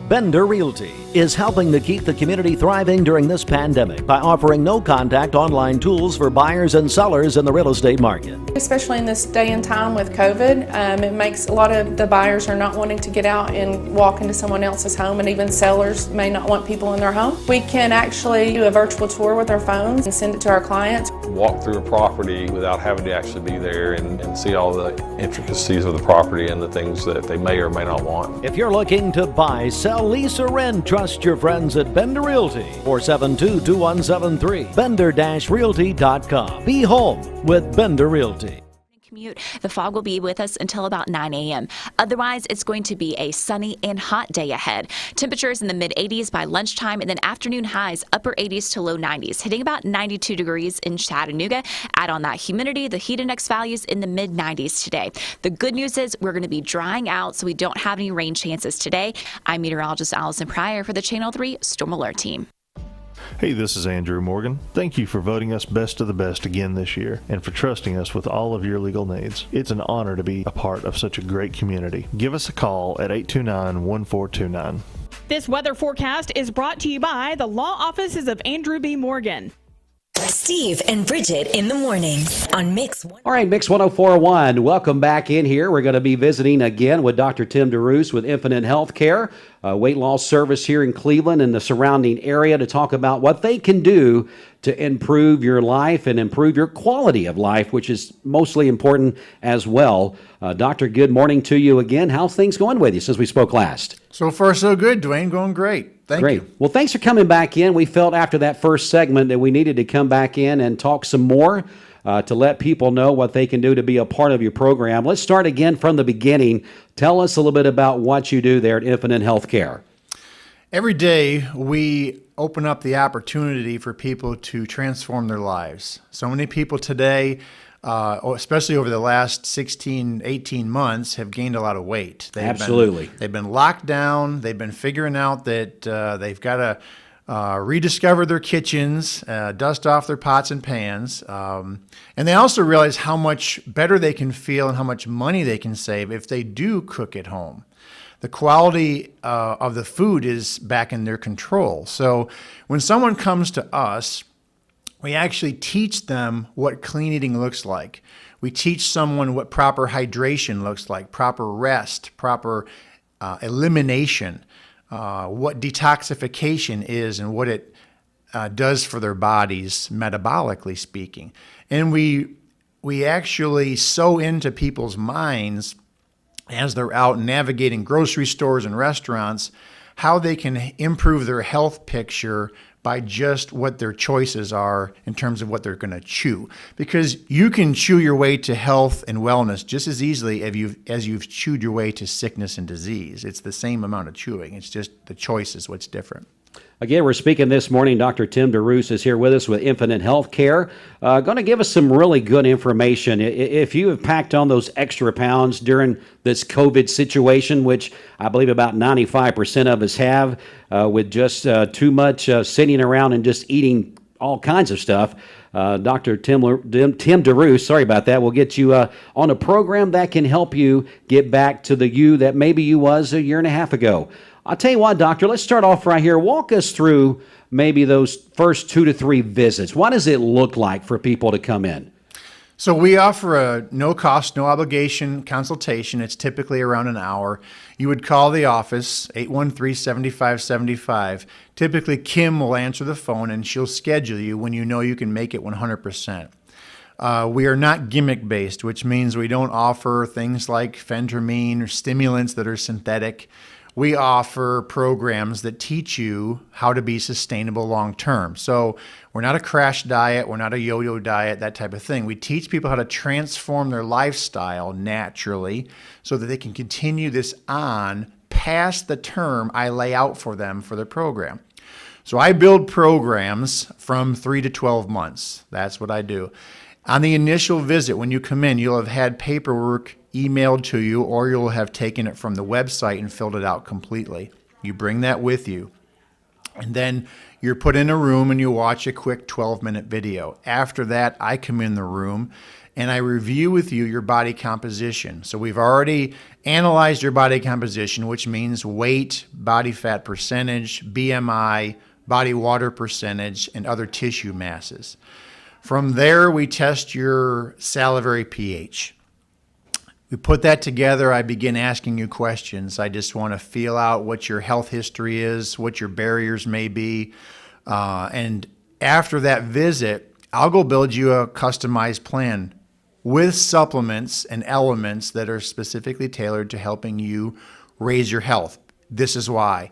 Bender Realty is helping to keep the community thriving during this pandemic by offering no-contact online tools for buyers and sellers in the real estate market. Especially in this day and time with COVID, it makes a lot of the buyers are not wanting to get out and walk into someone else's home, and even sellers may not want people in their home. We can actually do a virtual tour with our phones and send it to our clients. walk through a property without having to actually be there and see all the intricacies of the property and the things that they may or may not want. If you're looking to buy, sell, lease, or rent, trust your friends at Bender Realty. 472-2173. Bender-Realty.com. Be home with Bender Realty. Commute. The fog will be with us until about 9 a.m. Otherwise, it's going to be a sunny and hot day ahead. Temperatures in the mid-80s by lunchtime, and then afternoon highs upper 80s to low 90s, hitting about 92 degrees in Chattanooga. Add on that humidity, the heat index values in the mid-90s today. The good news is we're going to be drying out, so we don't have any rain chances today. I'm meteorologist Allison Pryor for the Channel 3 Storm Alert Team. Hey, this is Andrew Morgan. Thank you for voting us best of the best again this year and for trusting us with all of your legal needs. It's an honor to be a part of such a great community. Give us a call at 829-1429. This weather forecast is brought to you by the law offices of Andrew B. Morgan. Steve and Bridget in the morning on Mix. All right, Mix 104.1. Welcome back in here. We're going to be visiting again with Dr. Tim Deroos with Infinite Healthcare, weight loss service here in Cleveland and the surrounding area, to talk about what they can do to improve your life and improve your quality of life, which is mostly important as well. Doctor, good morning to you again. How's things going with you since we spoke last? So far, so good, Dwayne. Going great. Thank you. Well, thanks for coming back in. We felt after that first segment that we needed to come back in and talk some more to let people know what they can do to be a part of your program. Let's start again from the beginning. Tell us a little bit about what you do there at Infinite Healthcare. Every day, we open up the opportunity for people to transform their lives. So many people today, especially over the last 16, 18 months, have gained a lot of weight. Absolutely. They've been locked down. They've been figuring out that they've got to rediscover their kitchens, dust off their pots and pans. And they also realize how much better they can feel and how much money they can save if they do cook at home. The quality of the food is back in their control. So when someone comes to us, we actually teach them what clean eating looks like. We teach someone what proper hydration looks like, proper rest, proper elimination, what detoxification is and what it does for their bodies, metabolically speaking. And we actually sow into people's minds as they're out navigating grocery stores and restaurants, how they can improve their health picture by just what their choices are in terms of what they're going to chew. Because you can chew your way to health and wellness just as easily as you've chewed your way to sickness and disease. It's the same amount of chewing. It's just the choice is what's different. Again, we're speaking this morning. Dr. Tim Deroos is here with us with Infinite Healthcare. Going to give us some really good information. If you have packed on those extra pounds during this COVID situation, which I believe about 95% of us have, with just too much sitting around and just eating all kinds of stuff, Dr. Tim Deroos, sorry about that, will get you on a program that can help you get back to the you that maybe you was a year and a half ago. I'll tell you what, Doctor, let's start off right here. Walk us through maybe those first 2 to 3 visits. What does it look like for people to come in? So we offer a no-cost, no-obligation consultation. It's typically around an hour. You would call the office, 813-7575. Typically, Kim will answer the phone, and she'll schedule you when you know you can make it 100%. We are not gimmick-based, which means we don't offer things like phentermine or stimulants that are synthetic. We offer programs that teach you how to be sustainable long-term. So we're not a crash diet, we're not a yo-yo diet, that type of thing. We teach people how to transform their lifestyle naturally so that they can continue this on past the term I lay out for them for the program. So I build programs from 3 to 12 months. That's what I do. On the initial visit, when you come in, you'll have had paperwork emailed to you, or you'll have taken it from the website and filled it out completely. You bring that with you. And then you're put in a room and you watch a quick 12-minute video. After that, I come in the room and I review with you your body composition. So we've already analyzed your body composition, which means weight, body fat percentage, BMI, body water percentage, and other tissue masses. From there, we test your salivary pH. We put that together. I begin asking you questions. I just want to feel out what your health history is, what your barriers may be. And after that visit, I'll go build you a customized plan with supplements and elements that are specifically tailored to helping you raise your health. This is why.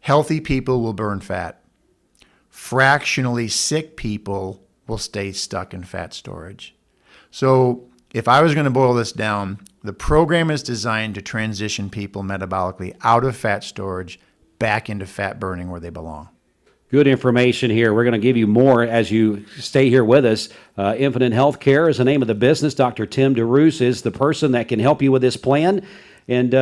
Healthy people will burn fat. Fractionally sick people will stay stuck in fat storage. So if I was going to boil this down, the program is designed to transition people metabolically out of fat storage back into fat burning where they belong. Good information here. We're going to give you more as you stay here with us. Infinite Healthcare is the name of the business. Dr. Tim Deroos is the person that can help you with this plan. And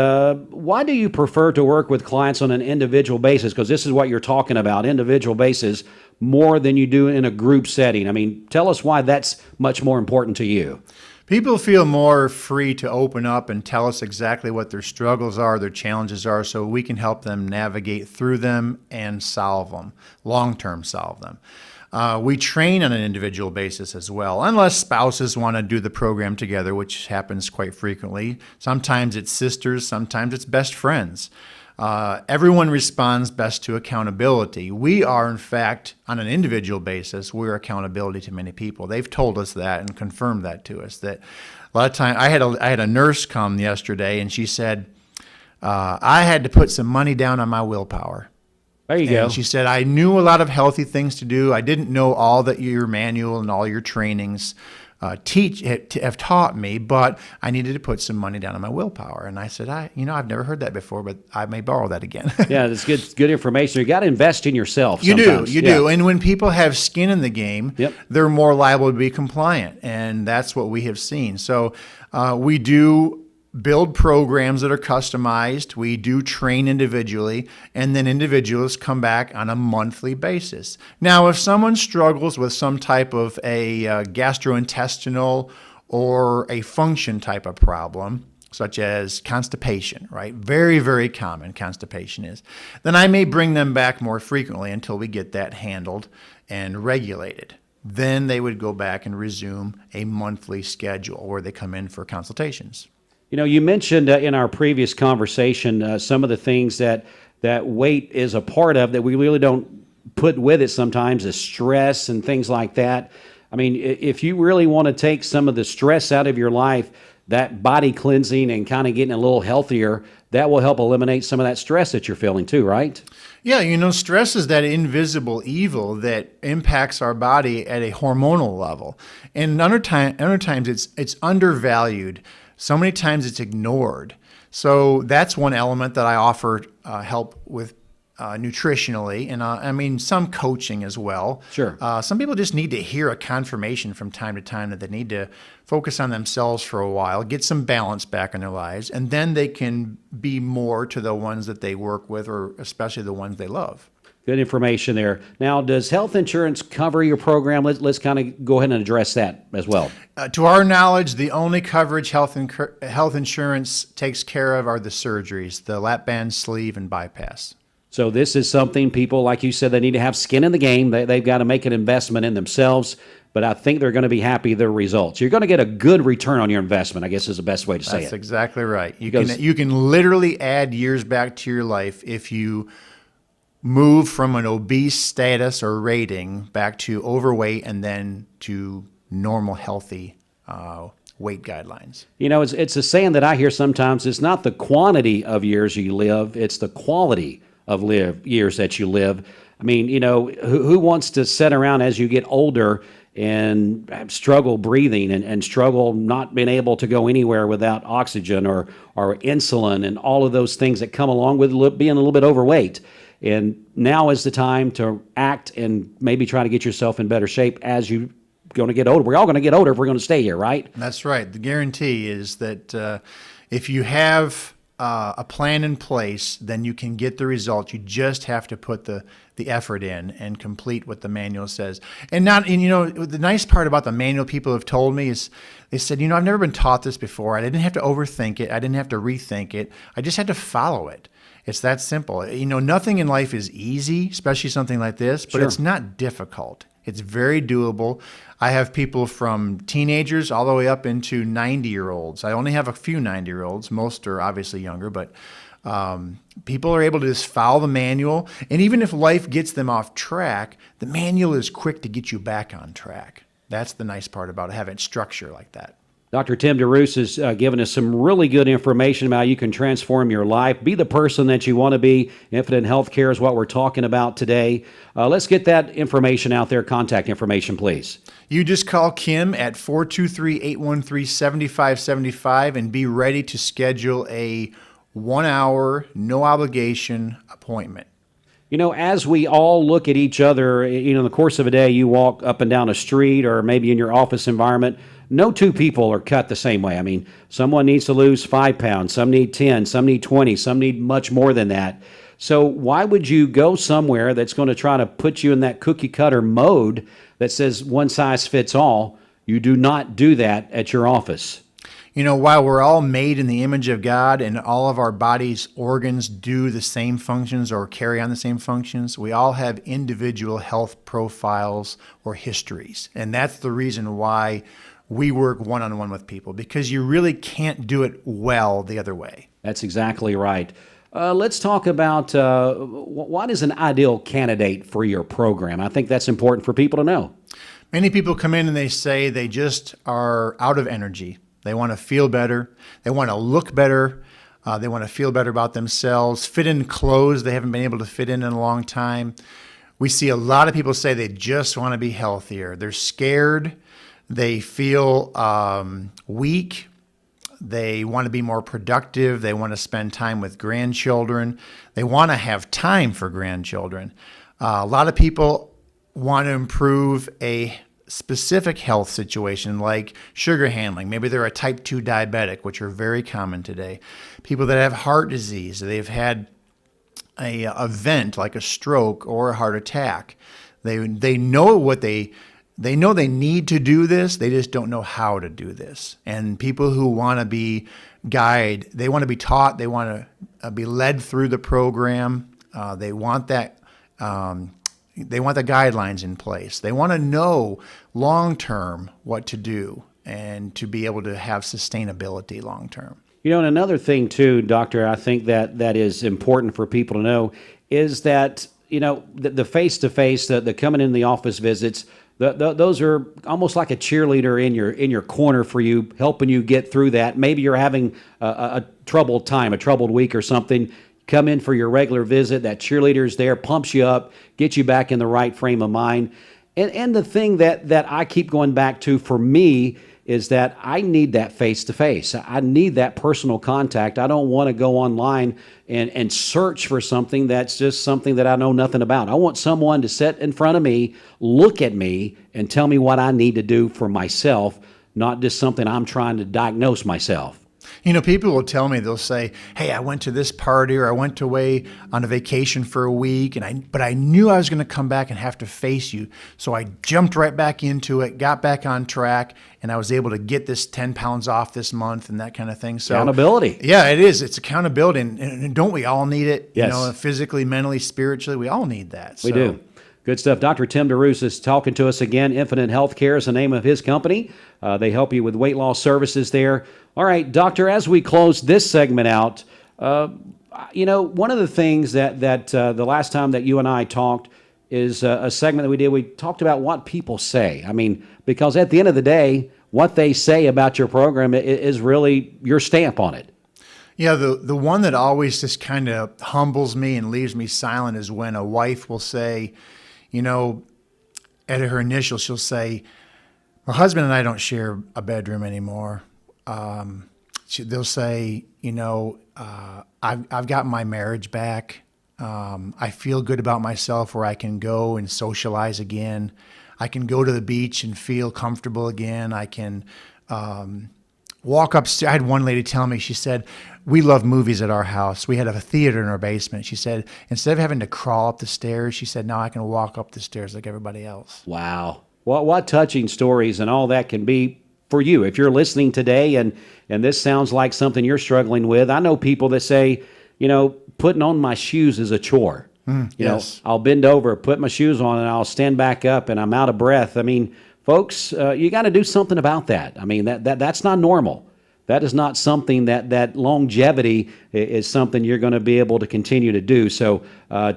why do you prefer to work with clients on an individual basis? Because this is what you're talking about, individual basis, more than you do in a group setting. I mean, tell us why that's much more important to you. People feel more free to open up and tell us exactly what their struggles are, their challenges are, so we can help them navigate through them and solve them, long-term solve them. We train on an individual basis as well, unless spouses want to do the program together, which happens quite frequently. Sometimes it's sisters, sometimes it's best friends. Everyone responds best to accountability. We are, in fact, on an individual basis, we're accountability to many people. They've told us that and confirmed that to us. That a lot of time, I had a nurse come yesterday, and she said, I had to put some money down on my willpower. There you go. She said, I knew a lot of healthy things to do. I didn't know all that your manual and all your trainings have taught me, but I needed to put some money down on my willpower. And I said, I've never heard that before, but I may borrow that again. Yeah, that's good information. You got to invest in yourself. You sometimes. You do. And when people have skin in the game, Yep. they're more liable to be compliant. And that's what we have seen. So we do build programs that are customized. We do train individually, and then individuals come back on a monthly basis. Now, if someone struggles with some type of a gastrointestinal or a function type of problem, such as constipation, right? Very, very common constipation is. Then I may bring them back more frequently until we get that handled and regulated. Then they would go back and resume a monthly schedule where they come in for consultations. You know, you mentioned in our previous conversation some of the things that weight is a part of that we really don't put with it sometimes, is stress and things like that. I mean, if you really want to take some of the stress out of your life, that body cleansing and kind of getting a little healthier, that will help eliminate some of that stress that you're feeling too, right? Yeah, stress is that invisible evil that impacts our body at a hormonal level. And other times it's undervalued. So many times it's ignored. So that's one element that I offer help with nutritionally, and some coaching as well. Sure. Some people just need to hear a confirmation from time to time that they need to focus on themselves for a while, get some balance back in their lives, and then they can be more to the ones that they work with, or especially the ones they love. Good information there. Now, does health insurance cover your program? Let's kind of go ahead and address that as well. To our knowledge, the only coverage health insurance takes care of are the surgeries, the lap band, sleeve, and bypass. So this is something people, like you said, they need to have skin in the game. They've got to make an investment in themselves, but I think they're going to be happy with their results. You're going to get a good return on your investment, I guess is the best way to say it. That's exactly right. You can literally add years back to your life if you move from an obese status or rating back to overweight and then to normal, healthy weight guidelines. It's a saying that I hear sometimes. It's not the quantity of years you live, it's the quality of years that you live. I mean, who wants to sit around as you get older and struggle breathing and struggle not being able to go anywhere without oxygen or insulin and all of those things that come along with being a little bit overweight? And now is the time to act and maybe try to get yourself in better shape as you're going to get older. We're all going to get older if we're going to stay here, right? That's right. The guarantee is that if you have a plan in place, then you can get the result. You just have to put the effort in and complete what the manual says. And the nice part about the manual people have told me is they said, I've never been taught this before. I didn't have to overthink it. I didn't have to rethink it. I just had to follow it. It's that simple. Nothing in life is easy, especially something like this, but It's not difficult. It's very doable. I have people from teenagers all the way up into 90-year-olds. I only have a few 90-year-olds. Most are obviously younger, but People are able to just follow the manual, and even if life gets them off track, the manual is quick to get you back on track. That's the nice part about having structure like that. Dr. Tim Deroos has given us some really good information about how you can transform your life, be the person that you want to be. Infinite Healthcare is what we're talking about today. Let's get that information out there. Contact information, please. You just call Kim at 423-813-7575 and be ready to schedule a 1-hour, no obligation appointment. You know, as we all look at each other, you know, in the course of a day, you walk up and down a street or maybe in your office environment, no two people are cut the same way. I mean, someone needs to lose 5 pounds, some need 10, some need 20, some need much more than that. So why would you go somewhere that's going to try to put you in that cookie cutter mode that says one size fits all? You do not do that at your office. You know, while we're all made in the image of God and all of our body's organs do the same functions or carry on the same functions, we all have individual health profiles or histories. And that's the reason why we work one-on-one with people, because you really can't do it well the other way. That's exactly right. Let's talk about what is an ideal candidate for your program. I think that's important for people to know. Many people come in and they say they just are out of energy. They want to feel better. They want to look better. They want to feel better about themselves, fit in clothes they haven't been able to fit in a long time. We see a lot of people say they just want to be healthier. They're scared. They feel weak. They want to be more productive. They want to spend time with grandchildren. They want to have time for grandchildren. A lot of people want to improve a specific health situation like sugar handling. Maybe they're a type 2 diabetic, which are very common today. People that have heart disease, they've had a event like a stroke or a heart attack. They know what they know they need to do this, they just don't know how to do this. And people who want to be guided, they want to be taught, they want to be led through the program. They want that. They want the guidelines in place. They want to know long-term what to do and to be able to have sustainability long-term. You know, and another thing too, Doctor, I think that is important for people to know is that, you know, the face-to-face, the coming in the office visits, those are almost like a cheerleader in your corner for you, helping you get through that. Maybe you're having a troubled time, a troubled week or something. Come in for your regular visit. That cheerleader's there, pumps you up, gets you back in the right frame of mind. And the thing that I keep going back to for me is that I need that face-to-face. I need that personal contact. I don't want to go online and search for something that's just something that I know nothing about. I want someone to sit in front of me, look at me, and tell me what I need to do for myself, not just something I'm trying to diagnose myself. You know, people will tell me, they'll say, hey, I went to this party or I went away on a vacation for a week, but I knew I was going to come back and have to face you. So I jumped right back into it, got back on track, and I was able to get this 10 pounds off this month and that kind of thing. So accountability. Yeah, it is. It's accountability. And don't we all need it? Yes. You know, physically, mentally, spiritually, we all need that. We do. Good stuff. Dr. Tim Deroos is talking to us again. Infinite Healthcare is the name of his company. They help you with weight loss services there. All right, Doctor, as we close this segment out, you know, one of the things that the last time that you and I talked is a segment that we did. We talked about what people say. I mean, because at the end of the day, what they say about your program is really your stamp on it. Yeah, the one that always just kind of humbles me and leaves me silent is when a wife will say, you know, at her initial, she'll say, my husband and I don't share a bedroom anymore. They'll say, you know, I've got my marriage back. I feel good about myself where I can go and socialize again. I can go to the beach and feel comfortable again. I can walk upstairs. I had one lady tell me, she said, we love movies at our house. We had a theater in our basement. She said, instead of having to crawl up the stairs, she said, now I can walk up the stairs like everybody else. Wow. What touching stories and all that can be for you. If you're listening today and this sounds like something you're struggling with, I know people that say, you know, putting on my shoes is a chore. You know, I'll bend over, put my shoes on, and I'll stand back up, and I'm out of breath. I mean, folks, you got to do something about that. I mean, that's not normal. that is not something that longevity is something you're going to be able to continue to do. So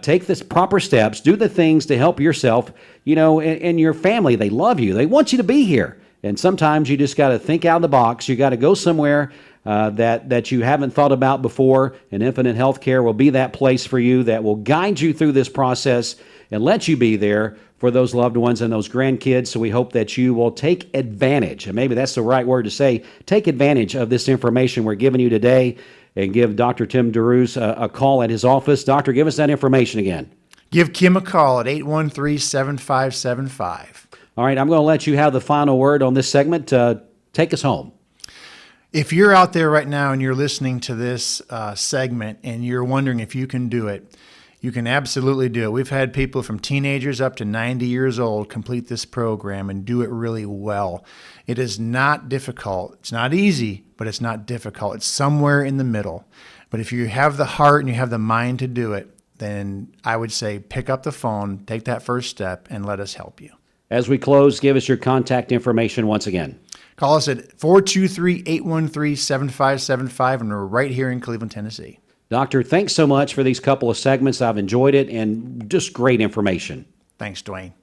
take the proper steps, do the things to help yourself, and your family. They love you. They want you to be here. And sometimes you just got to think out of the box. You got to go somewhere that you haven't thought about before, and Infinite Healthcare will be that place for you that will guide you through this process and let you be there for those loved ones and those grandkids. So we hope that you will take advantage, and maybe that's the right word to say, take advantage of this information we're giving you today, and give Dr. Tim Deroos a call at his office. Doctor, give us that information again. Give Kim a call at 813-7575. All right, I'm going to let you have the final word on this segment. Take us home. If you're out there right now and you're listening to this segment and you're wondering if you can do it, you can absolutely do it. We've had people from teenagers up to 90 years old complete this program and do it really well. It is not difficult. It's not easy, but it's not difficult. It's somewhere in the middle. But if you have the heart and you have the mind to do it, then I would say pick up the phone, take that first step, and let us help you. As we close, give us your contact information once again. Call us at 423-813-7575, and we're right here in Cleveland, Tennessee. Doctor, thanks so much for these couple of segments. I've enjoyed it, and just great information. Thanks, Dwayne.